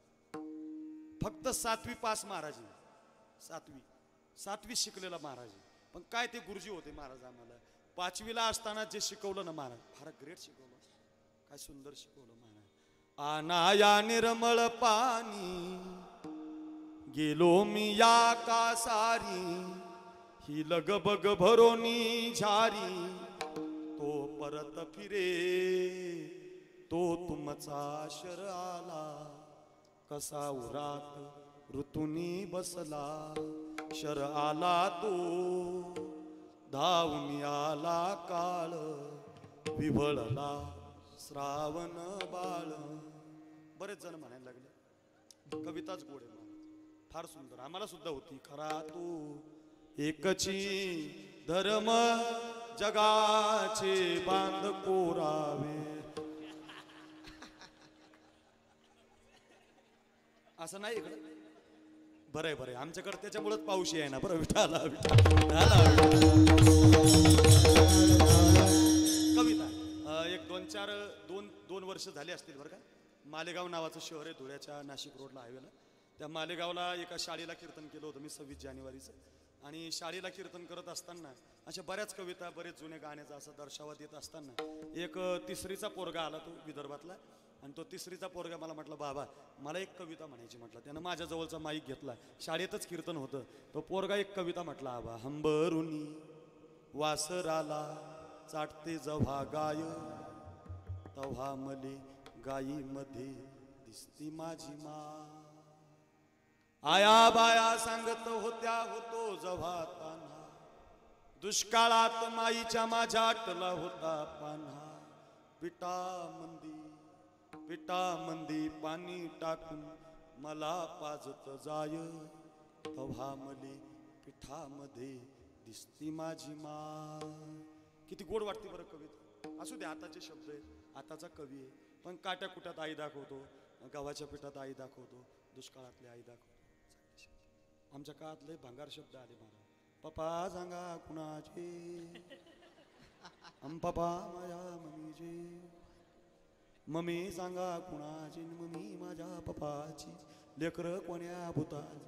फक्त 7वी पास महाराज, 7वी शिकलेला महाराज. पण काय ते गुरुजी होते महाराज. आम्हाला 5वीला असताना जे शिकवलं ना महाराज, फार ग्रेट शिकवलं. काय सुंदर शिकवलं महाराज. आनाया निर्मळ पाणी गेलो मी या कासारी, ही लगबग भरोनी झारी, तो परत फिरे तो तुमचा शर आला, कसा उरात ऋतुनी बसला, शर आला तो धावून आला काळ, विभळला श्रावण बाळ. बरेच जण म्हणायला लागले कविताच गोड आहे मला, फार सुंदर. आम्हाला सुद्धा होती. खरा तू एकची धर्म जगाचे बांध कोरावे, असं नाही इकडे. बरं आहे आमच्याकडे त्याच्यामुळेच पाऊस आहे ना. बरं विठाला कविता एक 2 वर्ष झाले असतील बरं का. मालेगाव नावाचं शहर आहे धुळ्याच्या नाशिक रोडला हायवेला. त्या मालेगावला एका शाळेला कीर्तन केलं होतं मी 26 जानेवारीचं. आणि शाळेला कीर्तन करत असताना अशा बऱ्याच कविता, बरेच जुने गाण्याचा असा दर्शावा देत असताना एक 3रीचा पोरगा आला, तो विदर्भातला. आणि तो 3रीचा पोरगा मला म्हटलं, बाबा मला एक कविता म्हणायची म्हटलं. त्यानं माझ्या जवळचा माईक घेतला, शाळेतच कीर्तन होतं. तो पोरगा एक कविता म्हटला, आबा हंबरुनी वासराला चाटते जव्हा गाय, तव्हा मले गायीमध्ये दिसती माझी मा, आया बाया सांगत होत्या होतो जव्हा तान्हा, दुष्काळात माईच्या माझ्या आटला होता पान्हा, पिठामंदी पाणी टाकून मला पाजत जाय, तव्हा मले पिठामध्ये दिसती माझी मा. किती गोड वाटते बरं कविता. असू दे, आताचे शब्द आहेत, आताचा कवी आहे, पण काट्या कुट्यात आई दाखवतो, गव्हाच्या पिठात आई दाखवतो, दुष्काळातले आई दाखवतो. आमच्या काळात लय भंगार शब्द आले महाराज. पप्पा सांगा कुणाचे, पप्पा माझ्या मम्मीचे, मम्मी सांगा कुणाची, मम्मी माझ्या पप्पाची, लेकर कोण्या भूताची.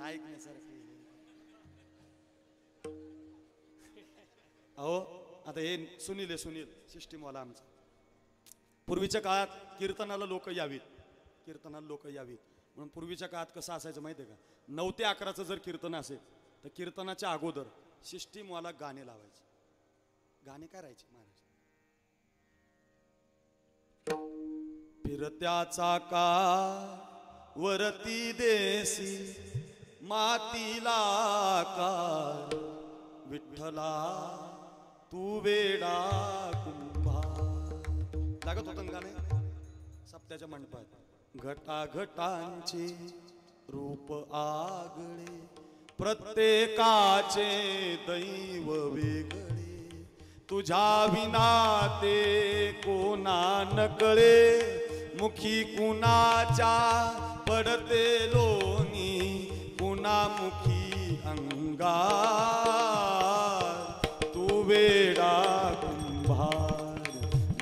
ऐकण्यासारखे. अहो आता हे सुनील सिस्टीमवाला आमचा. पूर्वीच्या काळात कीर्तनाला लोक यावीत म्हणून पूर्वीच्या काळात कसं असायचं माहिती आहे का, 9 ते 11चं जर कीर्तन असेल तर कीर्तनाच्या अगोदर सिस्टीमवाला गाणे लावायचे. गाणे काय राहायचे महाराज. फिरत्या चाका वरती देसी मातीला कार, विठ्ठला तू वेडा कुंभा. लागत होतं गाणे सप्त्याच्या मंडपात. घटाघटांचे रूप आगळे, प्रत्येकाचे दैव वेगळे, तुझ्या विना ते कोणा नकळे, मुखी कुणाच्या पडते लोणी, कुणामुखी अंगार, तू वेडा कुंभार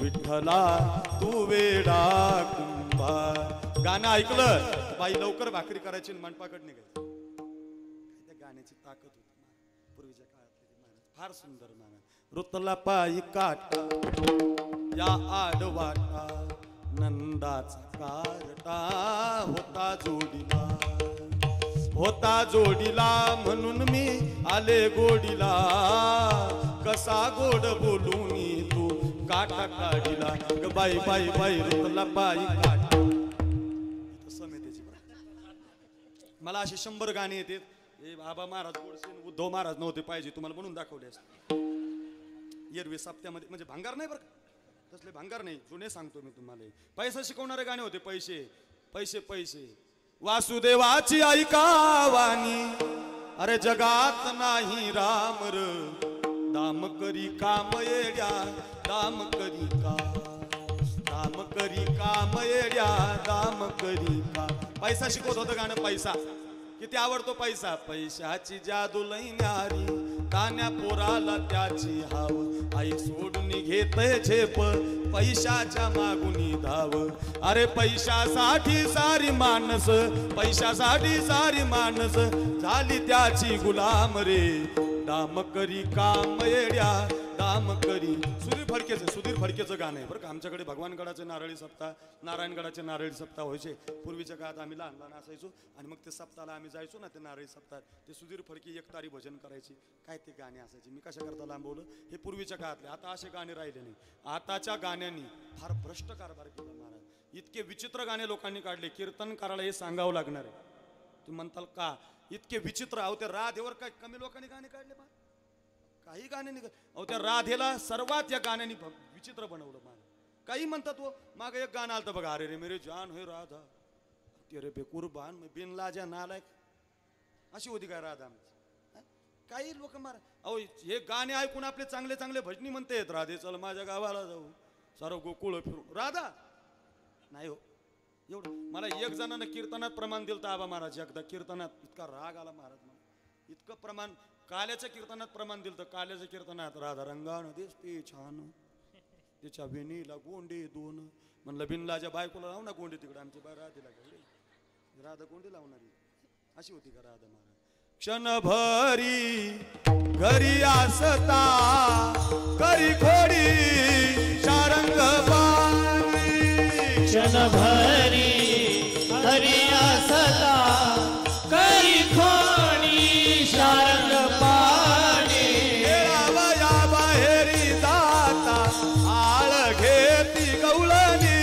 विठ्ठला, तू वेडा कुंभार. गाणं ऐकलं बाई लवकर भाकरी करायची आणि मंडपाकडे निघायची. त्या गाण्याची ताकद होती पूर्वीच्या काळातली. फार सुंदर महाराज. रुतला पायी काटा या आडवाटा, नंदाचा कारटा होता जोडीला, होता जोडीला म्हणून मी आले गोडीला, कसा गोड बोलूनी तू काटा काढीला. ग बाई बाई बाई रुतला पायी काटा. समेतेची मला अशी 100 गाणी येतात. हे बाबा महाराज गोडसे उद्धव महाराज नव्हते पाहिजे तुम्हाला म्हणून दाखवले असते. एरवी सप्त्यामध्ये म्हणजे भांगार नाही बरं का, तसले भांगार नाही, जुने सांगतो मी तुम्हाला. पैसा शिकवणारे गाणे होते. पैसे पैसे पैसे. वासुदेवाची ऐकावानी, अरे जगात नाही राम र, दाम करी काम येड्या, दाम करी का, दाम करी काम येड्या, दाम करी का. पैसा शिकवत होतं गाणं. पैसा किती आवडतो पैसा. पैशाची जादू लई न्यारी, तान्या पोराला त्याची हाव, आई सोडून घेतय झेप, पैशाच्या मागुनी धाव. अरे पैशासाठी सारी माणस, पैशासाठी सारी माणस झाली त्याची गुलाम रे, दाम करी काम येड्या, दाम करी. सुधीर फडकेचं गाणं आहे बरं का. आमच्याकडे भगवानगडाचे नारळी सप्ताह, नारायणगडाचे नारळी सप्ताह व्हायचे पूर्वीच्या काळात. आम्ही लहान लहान असायचो आणि मग ते सप्ताहाला आम्ही जायचो ना, ते नारळी सप्ताह. ते सुधीर फडके एकतारी भजन करायची. काय ते गाणे असायचे. मी कशा करता लांबवलं. हे पूर्वीच्या काळातले. आता असे गाणे राहिले नाही. आताच्या गाण्यांनी फार भ्रष्ट कारभार केला महाराज. इतके विचित्र गाणे लोकांनी काढले. कीर्तनकाराला हे सांगावं लागणार आहे. तुम्ही म्हणताल का इतके विचित्र. अहो त्या राधेवर काय कमी लोकांनी गाणे काढले बा, काही गाणे निघत. अहो त्या राधेला सर्वात या गाण्याने विचित्र बनवलं मला. काही म्हणतात वो. माग एक गाणं आलं बघा, अरे रे मेरे जान है राधा तेरे पे कुर्बान में बिन लाजा नालायक. अशी होती काय राधा आमची. काही लोक मार. अहो हे गाणे ऐकून आपले चांगले चांगले भजनी म्हणते आहेत. राधे चल माझ्या गावाला जाऊ, सारं गोकुळ फिरू. राधा नाही हो एवढं. मला एक जणांना कीर्तनात प्रमाण दिलं तर आबा महाराज एकदा कीर्तनात. इतका राग आला महाराज मला. इतकं प्रमाण. काल्याच्या कीर्तनात प्रमाण दिलं तर काल्याच्या कीर्तनात राधा रंगानं दिसते छान, तिच्या वेणीला गोंडे दोन. म्हणलं बिनलाच्या बायकोला लावू ना गोंडे तिकडे. आमची बाय राधेला काय राधा गोंडे लावणारी. अशी होती का राधा महाराज. क्षणभरी घरी आसता करी खोडी शारंग पाणी, क्षणभरी हरी असता करी खोडी शारंग पाणी, वया बाहेरी जाता आळ घेती गवळणी,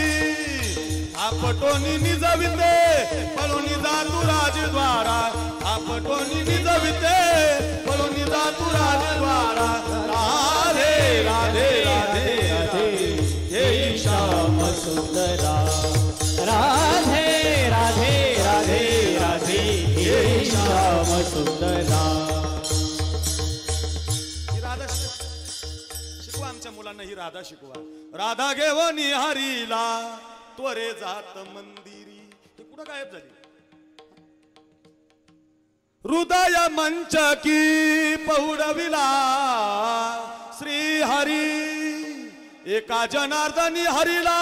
आपटोनी निजविते पळून जातू राजद्वारा, आपटोनी निजविते पळून जातू राजद्वारा. राधे राधे राधे राधे हे श्याम सुंदरा, राधे राधे राधे राधे हे श्याम सुंदरा. ही राधा शिकवा आमच्या मुलांना. ही राधा शिकवा. राधा घेऊन हरीला त्वरे जात मंदिरी. हे कुठं गायब झाली. हृदय मंच की पौडविला श्री हरी, एका जनार्दनी हरीला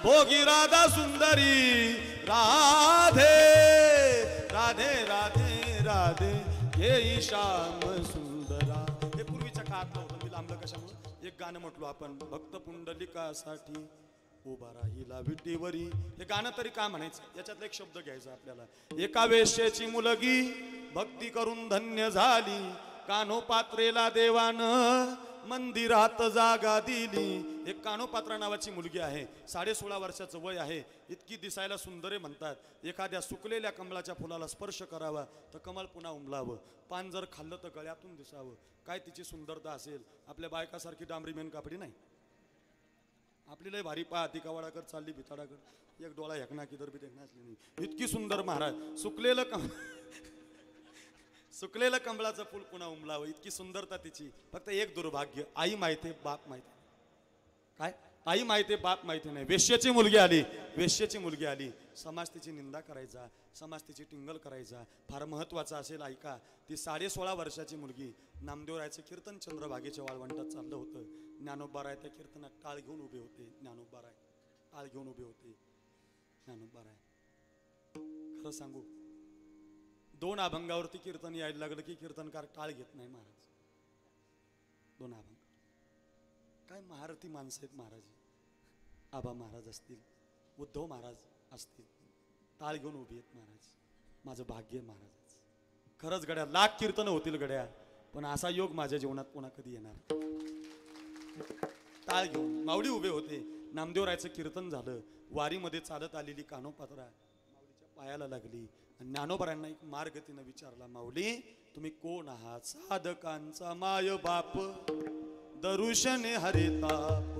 भोगी राधा सुंदरी. राधे राधे राधे राधे हे श्याम सुंदरा. हे पूर्वीच्या काळात होतं. मी लांबलं कशामुळे. एक गाणं म्हटलो आपण, भक्त पुंडलिकासाठी उभा राहिला विटीवरी. हे गाणं तरी का म्हणायचं. याच्यातला एक शब्द घ्यायचा आपल्याला. एका वेश्येची मुलगी भक्ती करून धन्य झाली, कान्होपात्रेला देवानं मंदिरात जागा दिली. एक कान्होपात्रा नावाची मुलगी आहे. 16.5 वर्षाचं वय आहे. इतकी दिसायला सुंदर म्हणतात. एखाद्या सुकलेल्या कमळाच्या फुलाला स्पर्श करावा तर कमळ पुन्हा उमलावं. पान जर खाल्लं तर गळ्यातून दिसावं. काय तिची सुंदरता असेल. आपल्या बायकासारखी डांबरी मेन कापडी नाही. आपली लय भारी पा तिकावाडाकर चालली भिताडाकर एक डोळा हेकना की दर बी देखना असली नाही इतकी सुंदर महाराज सुकलेलं कमळाचं फुल पुन्हा उमलावं इतकी सुंदरता तिची फक्त एक दुर्भाग्य आई माहिती बाप माहिती काय आई माहिती बाप माहिती नाही वेश्याची मुलगी आली समाज तिची निंदा करायचा समाज तिची टिंगल करायचा फार महत्वाचं असेल ऐका ती 16.5 वर्षाची मुलगी नामदेवरायचं कीर्तन चंद्रभागेच्या वाळवंटात चाललं होतं ज्ञानोबाराय त्या कीर्तनात टाळ घेऊन उभे होते ज्ञानोबाराय खरं सांगू 2 अभंगावरती कीर्तन यायला लागलं की कीर्तनकार टाळ घेत नाही महाराज 2 अभंग काय महारथी माणसं आहेत महाराज आबा महाराज असतील उद्धव महाराज असतील टाळ घेऊन उभी आहेत महाराज माझं भाग्य महाराज खरंच गड्या लाख कीर्तन होतील गड्या पण असा योग माझ्या जीवनात पुन्हा कधी येणार टाळ घेऊन माऊली उभे होते नामदेवरायचं कीर्तन झालं वारीमध्ये चालत आलेली कानोपात्रा माऊलीच्या पायाला लागली आणि ज्ञानोबारांना एक मार्ग तिनं विचारला माऊली तुम्ही कोण आहात साधकांचा माय बाप दरुशने हरिताप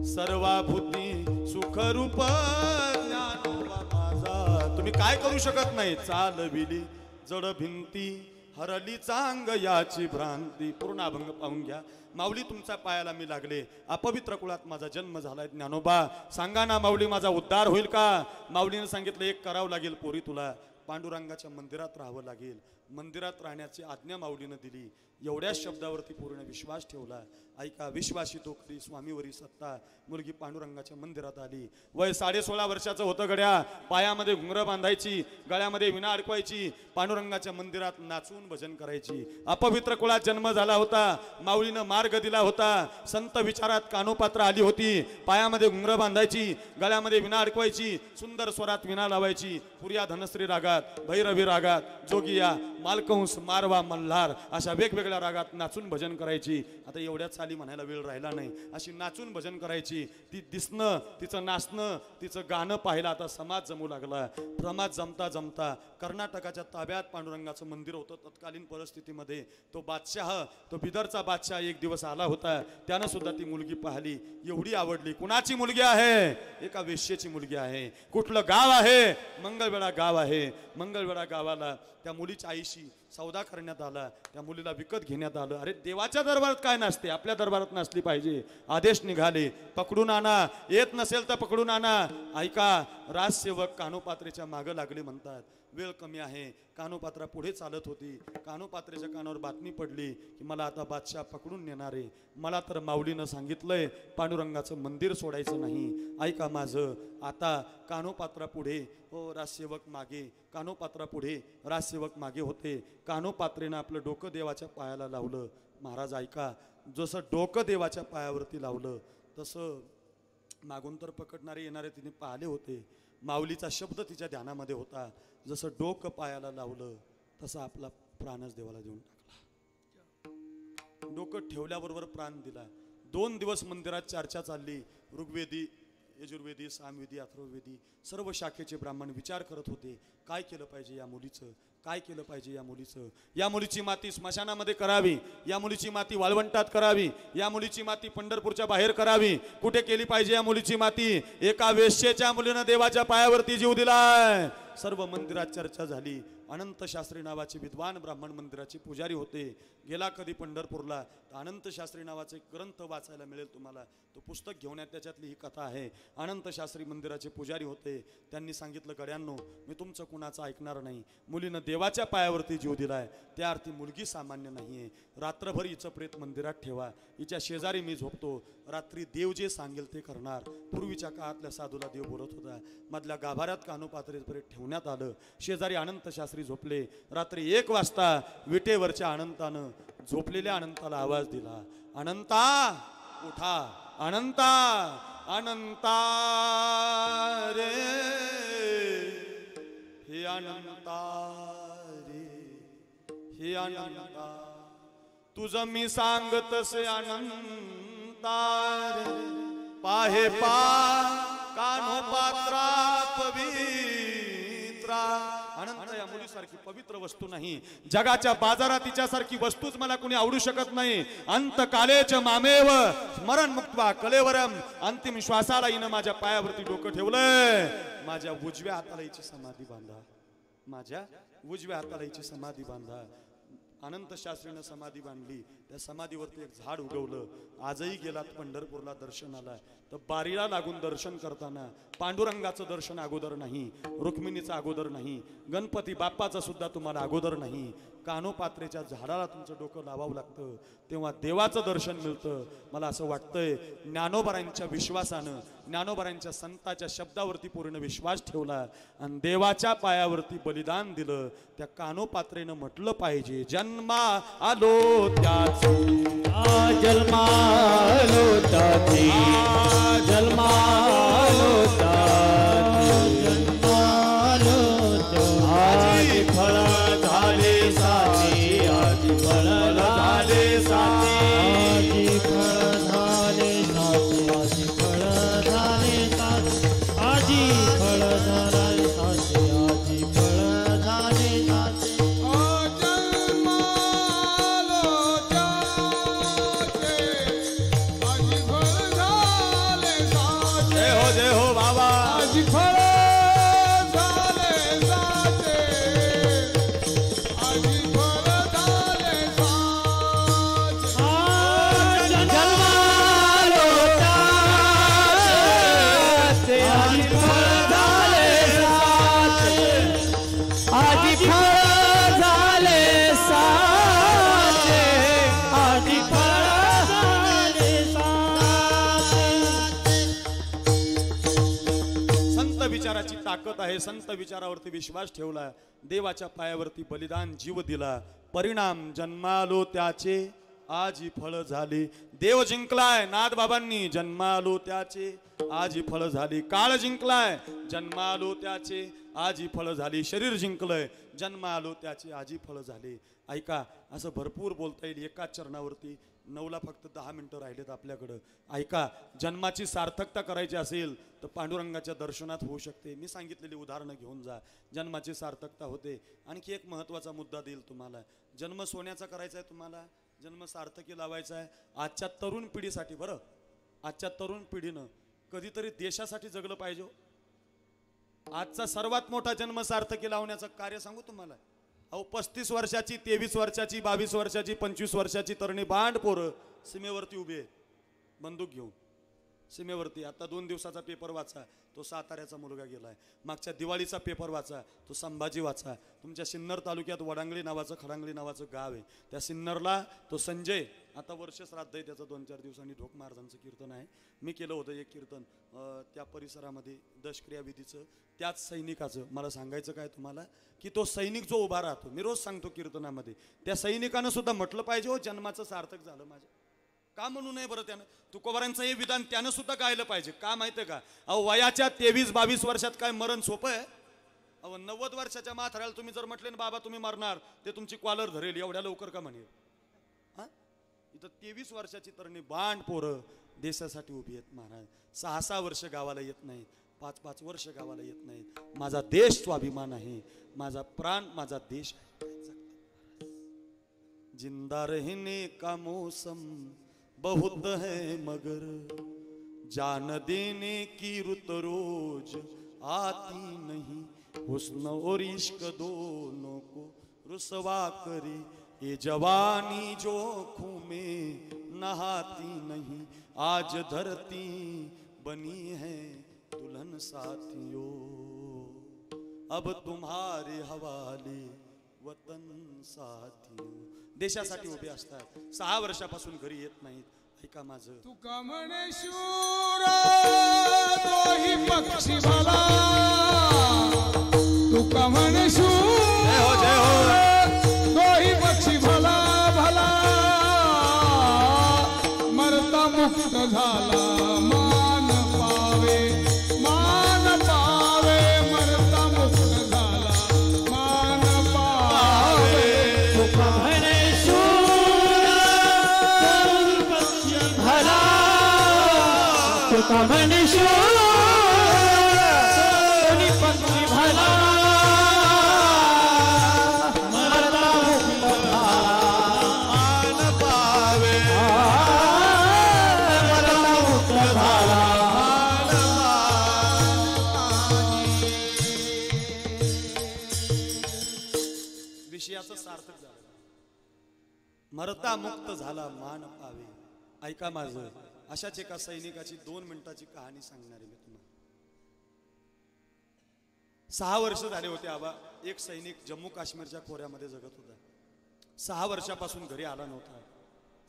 सर्वाभूती सुखरूप ज्ञानोबा माझा तुम्ही काय करू शकत नाही चालविली जड भिंती हरली चांग याची भ्रांती पूर्ण अभंग पाहून घ्या माऊली तुमच्या पायाला मी लागले अपवित्र कुळात माझा जन्म झालाय ज्ञानोबा सांगा ना माऊली माझा उद्धार होईल का माऊलीने सांगितलं एक करावं लागेल पोरी तुला पांडुरंगाच्या मंदिरात राहावं लागेल मंदिरात राहण्याची आज्ञा माऊलीनं दिली एवढ्या शब्दावरती पूर्ण विश्वास ठेवला ऐका विश्वासी तो खरी स्वामीवरी सत्ता मुलगी पांडुरंगाच्या मंदिरात आली वय 16.5 वर्षाचं होतं गड्या पायामध्ये घुंगरं बांधायची गळ्यामध्ये विणा अडकवायची पांडुरंगाच्या मंदिरात नाचून भजन करायची अपवित्र कुळात जन्म झाला होता माऊलीनं मार्ग दिला होता संत विचारात कानोपात्र आली होती पायामध्ये घुंगरं बांधायची गळ्यामध्ये विणा अडकवायची सुंदर स्वरात विणा लावायची पुर्या धनश्री रागात भैरवी रागात जोगिया मालकंस मारवा मल्हार अशा वेगवेगळ्या रागात नाचून भजन करायची आता एवढ्या चाली म्हणायला वेळ राहिला नाही अशी नाचून भजन करायची ती दिसणं तिचं नाचणं तिचं गाणं पाहायला आता समाज जमू लागला समाज जमता जमता कर्नाटकाच्या ताब्यात पांडुरंगाचं मंदिर होतं तत्कालीन परिस्थितीमध्ये तो बादशाह तो बिदरचा बादशाह एक दिवस आला होता त्यानं सुद्धा ती मुलगी पाहिली एवढी आवडली कुणाची मुलगी आहे एका वेश्येची मुलगी आहे कुठलं गाव आहे मंगळवेढा गाव आहे मंगळवेढा गावाला त्या मुलीच्या आईशी सौदा करण्यात आला त्या मुलीला विकत घेण्यात आलं अरे देवाच्या दरबारात काय नसते आपल्या दरबारात नसली पाहिजे आदेश निघाले पकडून आणा येत नसेल तर पकडून आणा ऐका राजसेवक कानोपात्रेच्या मागं लागले म्हणतात वेळ कमी आहे कानोपात्रा पुढे चालत होती कानोपात्रेच्या कानावर बातमी पडली की मला आता बादशाह पकडून नेणार आहे मला तर माऊलीनं सांगितलंय पांडुरंगाचं मंदिर सोडायचं नाही ऐका माझं आता कानोपात्रा पुढे हो राजसेवक मागे कानोपात्रा पुढे राजसेवक मागे होते कानोपात्रेनं आपलं डोकं देवाच्या पायाला लावलं महाराज ऐका जसं डोकं देवाच्या पायावरती लावलं तसं मागून तर पकडणारे येणारे तिने पाहिले होते माऊलीचा शब्द तिच्या ध्यानामध्ये होता जसं डोकं पायाला लावलं तसं आपला प्राणच देवाला देऊन टाकला डोकं ठेवल्याबरोबर प्राण दिला 2 दिवस मंदिरात चर्चा चालली ऋग्वेदी यजुर्वेदी सामवेदी अथर्ववेदी सर्व शाखेचे ब्राह्मण विचार करत होते काय केलं पाहिजे या मुलीचं काय केलं पाहिजे या मुलीची माती स्मशानामध्ये करावी या मुलीची माती वाळवंटात करावी या मुलीची माती पंढरपूरच्या बाहेर करावी कुठे केली पाहिजे या मुलीची माती एका वेश्येच्या मुलीनं देवाच्या पायावरती जीव दिलाय सर्व मंदिरात चर्चा झाली अनंत शास्त्री नावाचे विद्वान ब्राह्मण मंदिराचे पुजारी होते गेला कधी पंढरपूरला तर अनंत शास्त्री नावाचे ग्रंथ वाचायला मिळेल तुम्हाला तो पुस्तक घेऊन या त्याच्यातली ही कथा आहे अनंत शास्त्री मंदिराचे पुजारी होते त्यांनी सांगितलं गड्यांनो मी तुमचं कुणाचं ऐकणार नाही मुलीनं देवाच्या पायावरती जीव दिलाय त्या अर्थी मुलगी सामान्य नाहीये रात्रभर हिचं प्रेत मंदिरात ठेवा हिच्या शेजारी मी झोपतो रात्री देव जे सांगेल ते करणार पूर्वीच्या काळातल्या साधूला देव बोलत होता मधल्या गाभाऱ्यात कानोपात्रे प्रेत ठेवण्यात आलं शेजारी अनंत शास्त्री झोपले रात्री 1 वाजता विटेवरच्या अनंतानं झोपलेल्या अनंताला आवाज दिला अनंता उठा अनंता अनंता रे हे अनंता रे हे अनंता तुझं मी सांगतसे अनंता रे पाहे पा कानोपात्रा पवित्रा अनंत या मुली सारखी पवित्र वस्तू नाही, जगाच्या बाजारात तिच्यासारखी वस्तूच मला कोणी आवडू शकत नाही. अंतकालेच मामेव स्मरण मुक्त्वा कलेवरम, अंतिम श्वासाला हिनं माझ्या पायावरती डोकं ठेवलंय. माझ्या उजव्या हाताला हिची समाधी बांधा, माझ्या उजव्या हाताला हिची समाधी बांधा. अनंत शास्त्रीनं समाधी बांधली, त्या समाधीवरती एक झाड उगवलं. आजही गेलात पंढरपूरला दर्शनाला तर बारीला लागून दर्शन करताना पांडुरंगाचं दर्शन अगोदर नाही, रुक्मिणीचं अगोदर नाही, गणपती बाप्पाचं सुद्धा तुम्हाला अगोदर नाही. कानोपात्रेच्या झाडाला तुमचं डोकं लावावं लागतं, तेव्हा देवाचं दर्शन मिळतं. मला असं वाटतंय ज्ञानोबरांच्या विश्वासानं, ज्ञानोबरांच्या संताच्या शब्दावरती पूर्ण विश्वास ठेवला आणि देवाच्या पायावरती बलिदान दिलं. त्या कानोपात्रेनं म्हटलं पाहिजे, जन्मा आलो त्याचे, जन्मालो त्याचे, जन्मालो त्याचे, जन्मालो त्याचे. फळ झाले साचे, आजी फळ झाले साचे, आजी फळ झाले साचे, आजी फळ झाले साचे, आजी फळ झाले साचे, आजी फळ झाले साचे. जय हो बाबा. आजी फळ झाले साचे, आजी फळ झाले साचे. जन्मालो त्याचे, आजी फळ झाले साचे, आजी फळ झाले साचे, आजी फळ झाले साचे. संत विचाराची ताकद आहे. संत विचारावरती विश्वास ठेवला, देवाच्या पायावरती बलिदान जीव दिला. परिणाम जन्मालो त्याचे, आजी फळ झाली. देव जिंकलाय नाथ बाबांनी, जन्मालो त्याचे, आजी फळ झाली. काळ जिंकलाय, जन्मालो त्याचे, आजी फळ झाली. शरीर जिंकलंय, जन्मालो त्याचे, आजी फळ झाली. ऐका, असं भरपूर बोलता येईल एकाच चरणावरती. 9ला फक्त 10 मिनिटं राहिलेत आपल्याकडं. ऐका, जन्माची सार्थकता करायची असेल तर पांडुरंगाच्या दर्शनात होऊ शकते. मी सांगितलेली उदाहरणं घेऊन जा, जन्माची सार्थकता होते. आणखी एक महत्त्वाचा मुद्दा देईल तुम्हाला. जन्म सोन्याचा करायचा आहे तुम्हाला, जन्म सार्थकी लावायचा आहे. आजच्या तरुण पिढीसाठी, बरं, आजच्या तरुण पिढीनं कधीतरी देशासाठी जगलं पाहिजे. आजचा सर्वात मोठा जन्म सार्थकी लावण्याचं कार्य सांगू तुम्हाला. अहो 35 वर्षाची, 23 वर्षाची, 22 वर्षाची, 25 वर्षाची तरणी बांड पोरं सीमेवरती उभी आहे बंदूक घेऊन. सीमेवरती आता 2 दिवसाचा पेपर वाचा, तो साताऱ्याचा मुलगा गेलाय. मागच्या दिवाळीचा पेपर वाचा, तो संभाजी वाचा. तुमच्या सिन्नर तालुक्यात वडांगली नावाचं, खडांगली नावाचं गाव आहे, त्या सिन्नरला तो संजय, आता वर्ष श्राद्ध आहे त्याचं, 2-4 दिवसांनी ढोक महाराजांचं कीर्तन आहे. मी केलं होतं एक कीर्तन त्या परिसरामध्ये, दशक्रिया विधीचं, त्याच सैनिकाचं. मला सांगायचं काय तुम्हाला, की तो सैनिक जो उभा राहतो, मी रोज सांगतो कीर्तनामध्ये, त्या सैनिकानं सुद्धा म्हटलं पाहिजे, हो जन्माचं सार्थक झालं माझं. का म्हणू नये बरं त्यानं? तुकोबारांचं हे विधान त्यानं सुद्धा गायलं पाहिजे. का माहितीये का? अहो वयाच्या 23-22 वर्षात काय मरण सोपं आहे? अहो 90 वर्षाच्या म्हाताऱ्याला तुम्ही जर म्हटले ना बाबा तुम्ही मरणार, ते तुमची कॉलर धरेल, एवढ्या लवकर का म्हणेल? हा, इथं 23 वर्षाची तरणी बांड पोरं देशासाठी उभी आहेत महाराज. 6-6 वर्ष गावाला येत नाहीत, 5-5 वर्ष गावाला येत नाहीत. माझा देश स्वाभिमान आहे, माझा प्राण माझा देश आहे. जिंदा रहने का मौसम बहुत है मगर जान देने की रुत रोज आती नहीं. हुस्न और इश्क दोनों को रुसवा करे, ये जवानी जोखों में नहाती नहीं. आज धरती बनी है दुल्हन साथियों, अब तुम्हारे हवाले वतन साथियों. देशासाठी उभे असतात, 6 वर्षापासून घरी येत नाहीत. ऐका माझं. तुका म्हणे शूर तोही पक्षी भला, तुका म्हणे शूर तोही पक्षी भला भला, मरता मुक्त झाला मान पावे, मान पावे, मरता मुक्त झाला मान पावे. तुका म्हणे शूर तोही पक्षी भला, तुका म्हणे शूर तोही पक्षी भला, विषयाचं सार्थक झालं. मरता मुक्त झाला मान पावे. ऐका माझं, अशाच एका सैनिकाची 2 मिनिटाची कहाणी सांगणार आहे मी तुम्हाला. 6 वर्ष झाले होते आबा. एक सैनिक जम्मू काश्मीरच्या खोऱ्यामध्ये जगत होता. 6 वर्षापासून घरी आला नव्हता.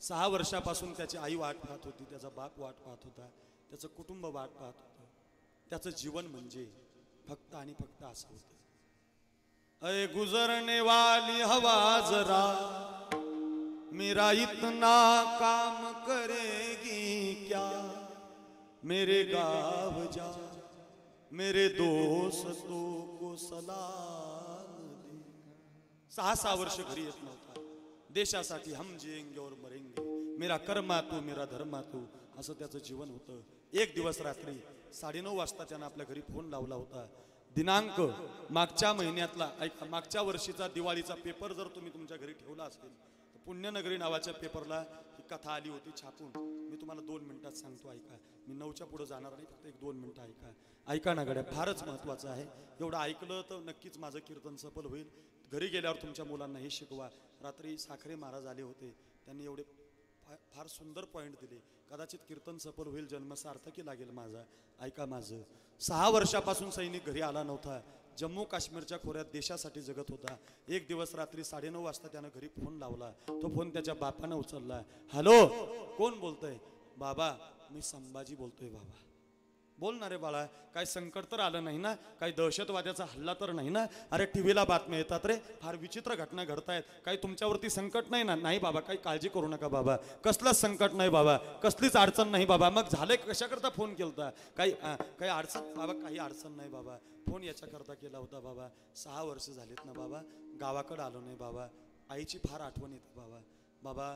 6 वर्षापासून त्याची आई वाट पाहत होती, त्याचा बाप वाट पाहत होता, त्याचं कुटुंब वाट पाहत होतं. त्याचं जीवन म्हणजे फक्त आणि फक्त असं होतं. अय गुजरने वाली हवा जरा मेरा इतना काम करेगी क्या, मेरे गाँव जा मेरे दोस्तों को सलाम दे. 6 वर्ष घरी येत नव्हता. देशासाठी हम जिएंगे और मरेंगे, मेरा कर्मा तू मेरा धर्मा तू, असं त्याचं जीवन होतं. एक दिवस रात्री 9:30 वाजता त्यानं आपल्या घरी फोन लावला होता. दिनांक मागच्या महिन्यातला, ऐका, मागच्या वर्षीचा दिवाळीचा पेपर जर तुम्ही तुमच्या घरी ठेवला असेल तर पुण्यनगरी नावाच्या पेपरला ही कथा आली होती छापून. मी तुम्हाला 2 मिनिटात सांगतो, ऐका. मी 9च्या पुढे जाणार नाही, फक्त 1-2 मिनिटं ऐका. ऐका ना गड्या, फारच महत्वाचं आहे. एवढं ऐकलं तर नक्कीच माझं कीर्तन सफल होईल. घरी गेल्यावर तुमच्या मुलांना हे शिकवा. रात्री साखरे महाराज आले होते, त्यांनी एवढे फार सुंदर पॉईंट दिले. कदाचित कीर्तन सफल होईल, जन्म सार्थकी लागेल माझा. ऐका माझं. 6 वर्षापासून सैनिक घरी आला नव्हता. जम्मू काश्मीरच्या खोऱ्यात देशासाठी जगत होता. एक दिवस रात्री 9:30 वाजता त्यानं घरी फोन लावला. तो फोन त्याच्या बापानं उचलला. हॅलो, कोण बोलतोय? बाबा, मी संभाजी बोलतोय. बाबा, बोल ना रे बाळा, काही संकट तर आलं नाही ना? काही दहशतवाद्याचा हल्ला तर नाही ना? अरे टीव्हीला बातम्या येतात रे, फार विचित्र घटना घडतायत. काही तुमच्यावरती संकट नाही ना? नाही बाबा, काही काळजी करू नका बाबा, कसलंच संकट नाही बाबा, कसलीच अडचण नाही बाबा. मग झाले कशाकरता फोन केलता? काही अडचण बाबा? काही अडचण नाही बाबा. फोन याच्याकरता केला होता बाबा, 6 वर्ष झालेत ना बाबा, गावाकडे आलो नाही बाबा. आईची फार आठवण येते बाबा. बाबा,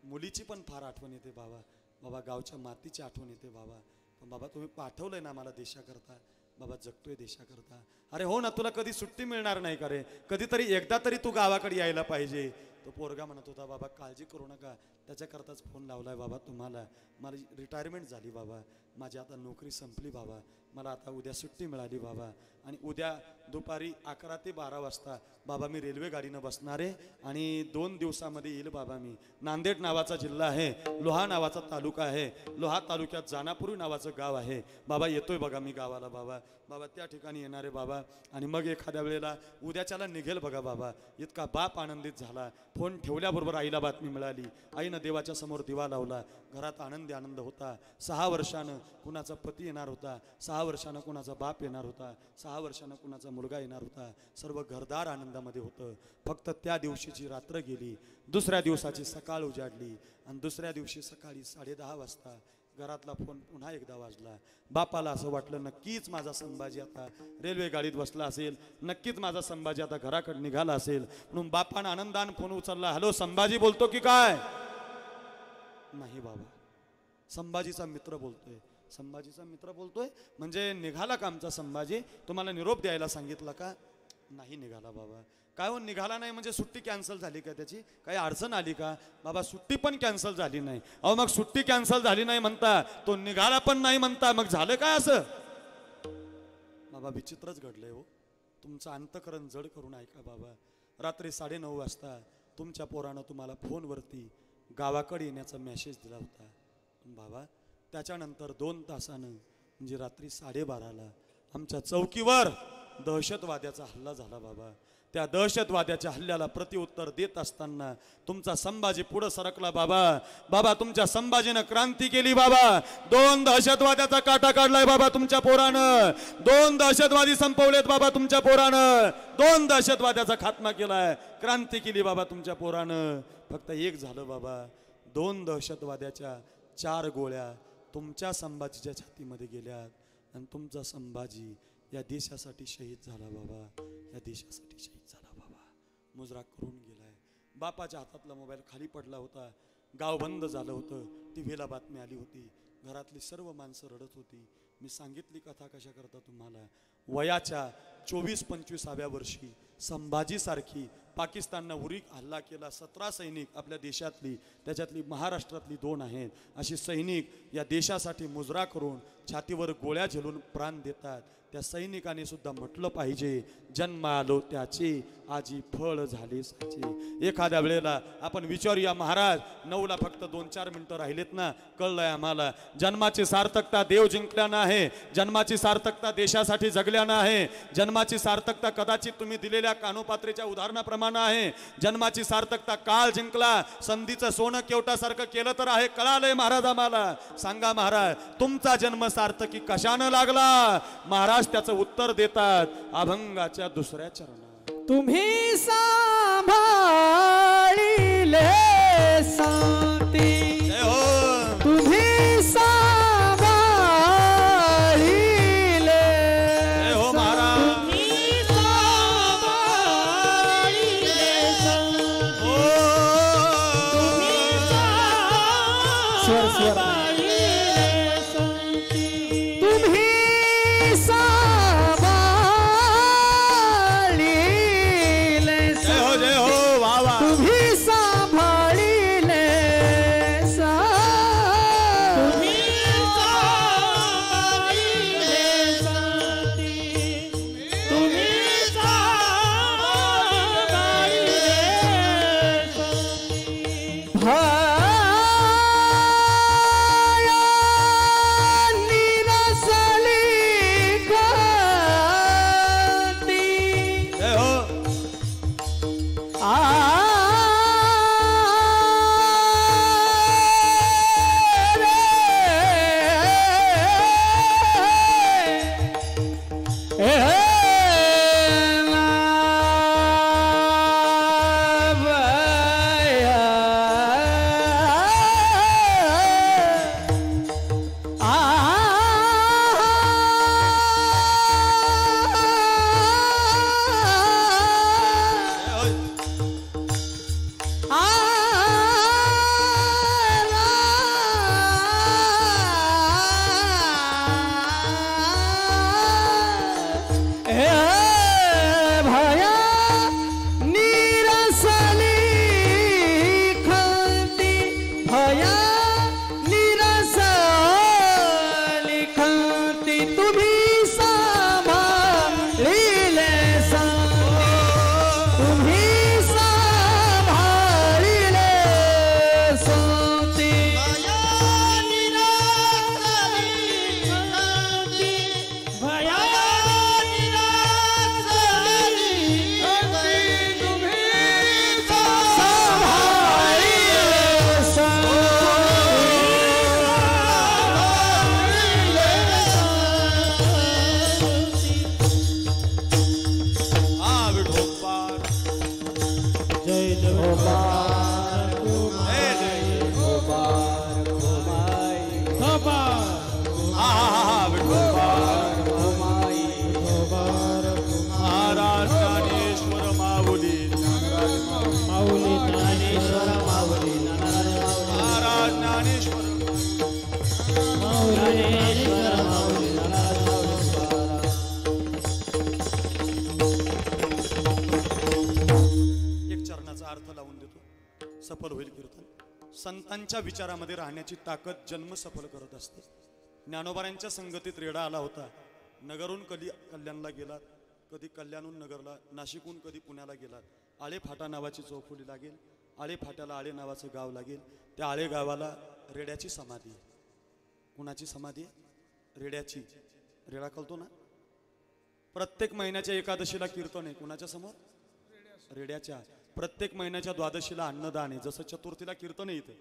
मुलीची पण फार आठवण येते बाबा. बाबा, गावच्या मातीची आठवण येते बाबा. पण बाबा, तुम्ही पाठवलंय ना मला देशाकरता. बाबा, जगतोय देशाकरता. अरे हो ना, तुला कधी सुट्टी मिळणार नाही का रे? कधीतरी एकदा तरी तू गावाकडे यायला पाहिजे. तो पोरगा म्हणत होता, बाबा काळजी करू नका, त्याच्याकरताच फोन लावलाय बाबा तुम्हाला. माझी रिटायरमेंट झाली बाबा, माझी आता नोकरी संपली बाबा, मला आता उद्या सुट्टी मिळाली बाबा. आणि उद्या दुपारी 11 ते 12 वाजता बाबा मी रेल्वे गाडीनं बसणार आहे आणि 2 दिवसामध्ये येईल बाबा. मी नांदेड नावाचा जिल्हा आहे, लोहा नावाचा तालुका आहे, लोहा तालुक्यात जानापुरी नावाचं गाव आहे बाबा. येतोय बघा मी गावाला बाबा. बाबा त्या ठिकाणी येणार आहे बाबा. आणि मग एखाद्या वेळेला उद्याच्याला निघेल बघा बाबा. इतका बाप आनंदित झाला. फोन ठेवल्याबरोबर आईला बातमी मिळाली. आईनं देवाच्या समोर दिवा लावला. घरात आनंद होता. 6 वर्षानं कुणाचा पती येणार होता, 6 वर्षानं कुणाचा बाप येणार होता, 6 वर्षानं कुणाचा मुलगा येणार होता. सर्व घरदार आनंदामध्ये होतं. फक्त त्या दिवशीची रात्र गेली, दुसऱ्या दिवसाची सकाळ उजाडली. आणि दुसऱ्या दिवशी सकाळी 10:30 वाजता घरातला फोन पुन्हा एकदा वाजला. बापाला असं वाटलं, नक्कीच माझा संभाजी आता रेल्वे गाडीत बसला असेल, नक्कीच माझा संभाजी आता घराकडे निघाला असेल. म्हणून बापानं आनंदानं फोन उचलला. हॅलो, संभाजी बोलतो की काय? नाही बाबा, संभाजीचा मित्र बोलतोय. संभाजीचा मित्र बोलतोय म्हणजे निघाला का आमचा संभाजी? तुम्हाला निरोप द्यायला सांगितला का? नाही निघाला बाबा. काय हो, निघाला नाही म्हणजे सुट्टी कॅन्सल झाली का त्याची? काही अडचण आली का? बाबा, सुट्टी पण कॅन्सल झाली नाही. अहो, मग सुट्टी कॅन्सल झाली नाही म्हणता, तो निघाला पण नाही म्हणता, मग झालं काय असं? बाबा, विचित्रच घडलंय हो. तुमचं अंतकरण जड करून ऐका बाबा. रात्री 9:30 वाजता तुमच्या पोरानं तुम्हाला फोनवरती गावाकडे येण्याचा मेसेज दिला होता. बाबा, त्याच्यानंतर 2 तासानं म्हणजे रात्री 12:30ला आमच्या चौकीवर दहशतवाद्याचा हल्ला झाला बाबा. त्या दहशतवाद्याच्या हल्ल्याला प्रत्युत्तर देत असताना तुमचा संभाजी पुढे सरकला बाबा. बाबा, तुमच्या संभाजीनं क्रांती केली बाबा. 2 दहशतवाद्याचा काटा काढलाय बाबा तुमच्या पोरानं. 2 दहशतवादी संपवलेत बाबा तुमच्या पोरानं. 2 दहशतवाद्याचा खात्मा केलाय, क्रांती केली बाबा तुमच्या पोरानं. फक्त एक झालं बाबा, 2 दहशतवाद्याच्या 4 गोळ्या तुमच्या संभाजीच्या छातीमध्ये गेल्यात आणि तुमचा संभाजी या देशासाठी शहीद झाला बाबा. या देशासाठी शहीद झाला बाबा. मुजरा करून गेलाय. बापाच्या हातातला मोबाईल खाली पडला होता. गाव बंद झालं होतं. टीव्हीला बातमी आली होती. घरातली सर्व माणसं रडत होती. मी सांगितली कथा कशा करता तुम्हाला. वयाच्या 24-25व्या वर्षी संभाजीसारखी पाकिस्ताननं उरी हल्ला केला, 17 सैनिक आपल्या देशातली, त्याच्यातली महाराष्ट्रातली 2 आहेत, अशी सैनिक या देशासाठी मुजरा करून छातीवर गोळ्या झेलून प्राण देतात. त्या सैनिकाने सुद्धा म्हटलं पाहिजे, जन्म आलो त्याचे आजी फळ झाले साचे. एखाद्या वेळेला आपण विचारूया, महाराज 9ला फक्त 2-4 मिनिटं राहिलेत ना, कळलंय आम्हाला जन्माची सार्थकता देव जिंकल्यानं आहे, जन्माची सार्थकता देशासाठी जगल्यानं आहे, जन्माची सार्थकता कदाचित तुम्ही दिलेल्या कानोपात्रेच्या उदाहरणाप्रमाणे आहे, जन्माची सार्थकता काळ जिंकला, संधीचं सोनं केवटासारखं केलं तर आहे. कळालंय महाराज आम्हाला. सांगा महाराज, तुमचा जन्म सार्थकी कशानं लागला? महाराज त्याचं उत्तर देतात अभंगाच्या 2ऱ्या चरणात. तुम्ही सांभाळिले सांती, जय हो. तुम्ही सांभाळिले, जय हो महाराज. तुम्ही सांभाळिले सांती, हो. तुम्ही सांभाळिले सांती, तुम्ही जय हो, जय हो. वा वा. तुम्ही सांभाळिले तुम्ही सांभाळिले सांती, तुम्ही सांभाळिले सांती. भया निरसली गती, जय हो. सफल होईल कीर्तन. संतांच्या विचारामध्ये राहण्याची ताकद जन्म सफल करत असते. ज्ञानोबाऱ्यांच्या संगतीत रेडा आला होता. नगरहून कधी कल्याणला गेलात, कधी कल्याणहून नगरला, नाशिकहून कधी पुण्याला गेलात. आळे फाटा नावाची चौफुली लागेल, आळे फाट्याला आळे नावाचं गाव लागेल. त्या आळे गावाला रेड्याची समाधी आहे. कुणाची समाधी आहे? रेड्याची. रेडा कळतो ना? प्रत्येक महिन्याच्या एकादशीला कीर्तन आहे. कुणाच्या समोर? रेड्याच्या. प्रत्येक महिन्याच्या द्वादशीला अन्नदान आहे. जसं चतुर्थीला कीर्तन आहे इथे,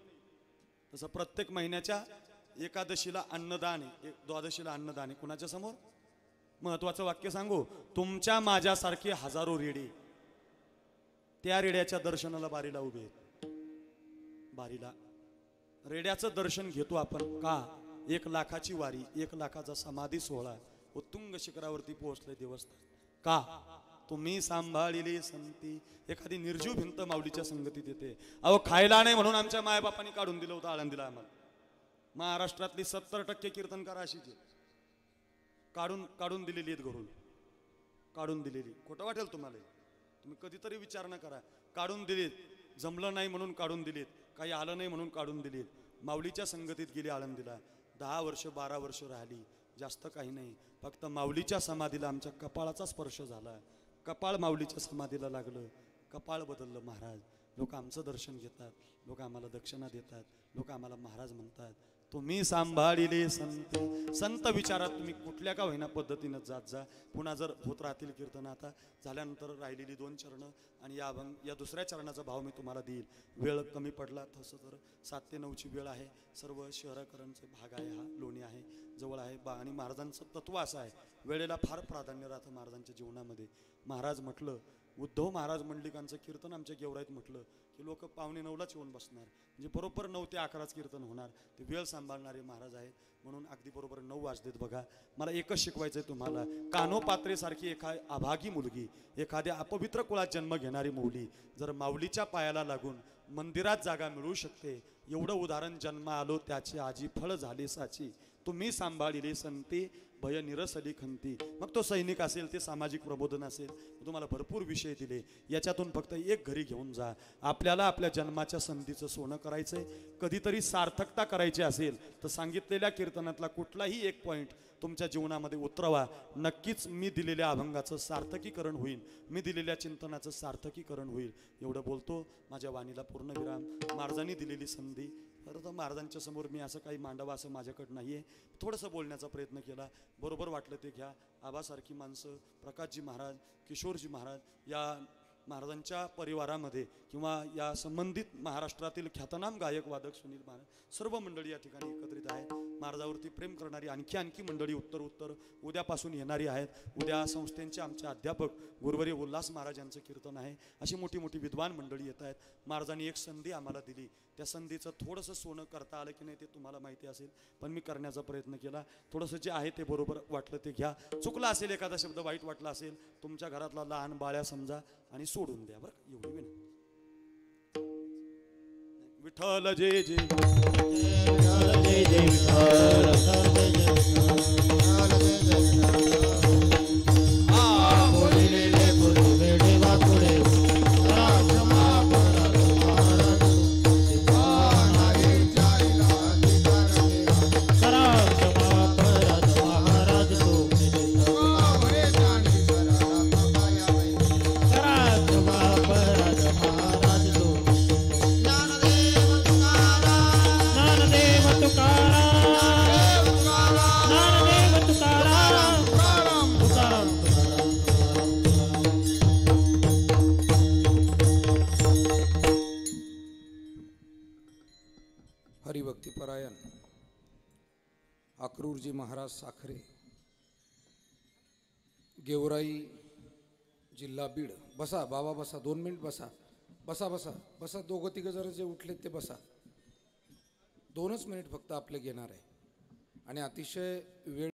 तसं प्रत्येक महिन्याच्या एकादशीला अन्नदान आहे, द्वादशीला अन्नदान आहे. कुणाच्या समोर? महत्वाचं वाक्य सांगू, तुमच्या माझ्यासारखे हजारो रेडे त्या रेड्याच्या दर्शनाला बारीला उभे आहेत. बारीला रेड्याचं दर्शन घेतो आपण का? 1 लाखाची वारी, 1 लाखाचा समाधी सोहळा, उत्तुंग शिखरावरती पोहोचले देवस्थान. का? तुम्ही सांभाळिले संती. एखादी निर्जीव भिंत माऊलीच्या संगतीत येते. अहो खायला नाही म्हणून आमच्या मायबापांनी काढून दिलं होतं आळंदीला. आम्हाला महाराष्ट्रातली 70% कीर्तनकार अशीच काढून दिलेली आहेत घरून, काढून दिलेली. खोटं वाटेल तुम्हाला, तुम्ही कधीतरी विचार न करा. काढून दिलीत, जमलं नाही म्हणून काढून दिलीत, काही आलं नाही म्हणून काढून दिलीत. माऊलीच्या संगतीत गेली आळंदीला, 10 वर्ष 12 वर्ष राहिली, जास्त काही नाही. फक्त माऊलीच्या समाधीला आमच्या कपाळाचा स्पर्श झाला. कपाळ माऊलीच्या समाधीला लागलं, कपाळ बदललं महाराज. लोक आमचं दर्शन घेतात, लोक आम्हाला दक्षिणा देतात, लोक आम्हाला महाराज म्हणतात. तुम्ही सांभाळिले संत. संत विचारात तुम्ही कुठल्या का होईना पद्धतीनं जात जा. पुन्हा जर होत राहतील कीर्तन, आता झाल्यानंतर राहिलेली 2 चरणं आणि या दुसऱ्या चरणाचा भाव मी तुम्हाला देईल. वेळ कमी पडला तसं तर 7 ते 9ची वेळ आहे. सर्व शहराकरांचे भाग आहे, हा लोणी आहे, जवळ आहे आणि महाराजांचं तत्व असं आहे, वेळेला फार प्राधान्य राहतं महाराजांच्या जीवनामध्ये. महाराज म्हटलं, उद्धव महाराज मंडलिकांचं कीर्तन आमच्या गेवराईत म्हटलं की लोक 8:45लाच येऊन बसणार, म्हणजे बरोबर 9 ते 11च कीर्तन होणार. ते वेळ सांभाळणारे महाराज आहेत, म्हणून अगदी बरोबर 9 वाजलेत. बघा, मला एकच शिकवायचं आहे तुम्हाला. कानोपात्रेसारखी अभागी मुलगी, एखाद्या अपवित्र कुळात जन्म घेणारी मुली जर माऊलीच्या पायाला लागून मंदिरात जागा मिळू शकते, एवढं उदाहरण जन्म आलो त्याची आजी फळ झाली साची. तुम्ही सांभाळिले संती, भय निरसली खंती. मग तो सैनिक असेल, ते सामाजिक प्रबोधन असेल, तुम्हाला भरपूर विषय दिले. याच्यातून फक्त एक घरी घेऊन जा. आपल्याला आपल्या जन्माच्या संधीचं सोनं करायचंय. कधीतरी सार्थकता करायची असेल तर सांगितलेल्या कीर्तनातला कुठलाही एक पॉईंट तुमच्या जीवनामध्ये उतरवा. नक्कीच मी दिलेल्या अभंगाचं सार्थकीकरण होईल, मी दिलेल्या चिंतनाचं सार्थकीकरण होईल. एवढं बोलतो, माझ्या वाणीला पूर्णविराम. महाराजांनी दिलेली संधी. खरं तर महाराजांच्या समोर मी असं काही मांडावं असं माझ्याकडं नाही आहे. थोडंसं बोलण्याचा प्रयत्न केला, बरोबर वाटलं ते घ्या. आबासारखी माणसं, प्रकाशजी महाराज, किशोरजी महाराज, या महाराजांच्या परिवारामध्ये किंवा या संबंधित महाराष्ट्रातील ख्यातनाम गायक वादक सुनील महाराज, सर्व मंडळी या ठिकाणी एकत्रित आहेत. महाराजावरती प्रेम करणारी आणखी मंडळी उत्तर उद्यापासून येणारी आहेत. उद्या संस्थेचे आमचे अध्यापक गुरुवर्य उल्हास महाराज यांचं कीर्तन आहे. अशी मोठी विद्वान मंडळी येत आहेत. महाराजांनी एक संधी आम्हाला दिली, त्या संधीचं थोडंसं सोनं करता आलं की नाही ते तुम्हाला माहिती असेल, पण मी करण्याचा प्रयत्न केला. थोडंसं जे आहे ते बरोबर वाटलं ते घ्या. चुकला असेल, एखादा शब्द वाईट वाटला असेल, तुमच्या घरातला लहान बाळ्या समजा आणि सोडून द्या, बरं. एवढी विनंती. विठ्ठल जय जय, जय जय हरिभक्तीपरायण अक्रूरजी महाराज साखरे, गेवराई, जिल्हा बीड. बसा बाबा, बसा. 2 मिनिट बसा. बसा बसा बसा. 2-3 जण जे उठलेत ते बसा. 2च मिनिट फक्त आपले घेणार आहे आणि अतिशय वेळ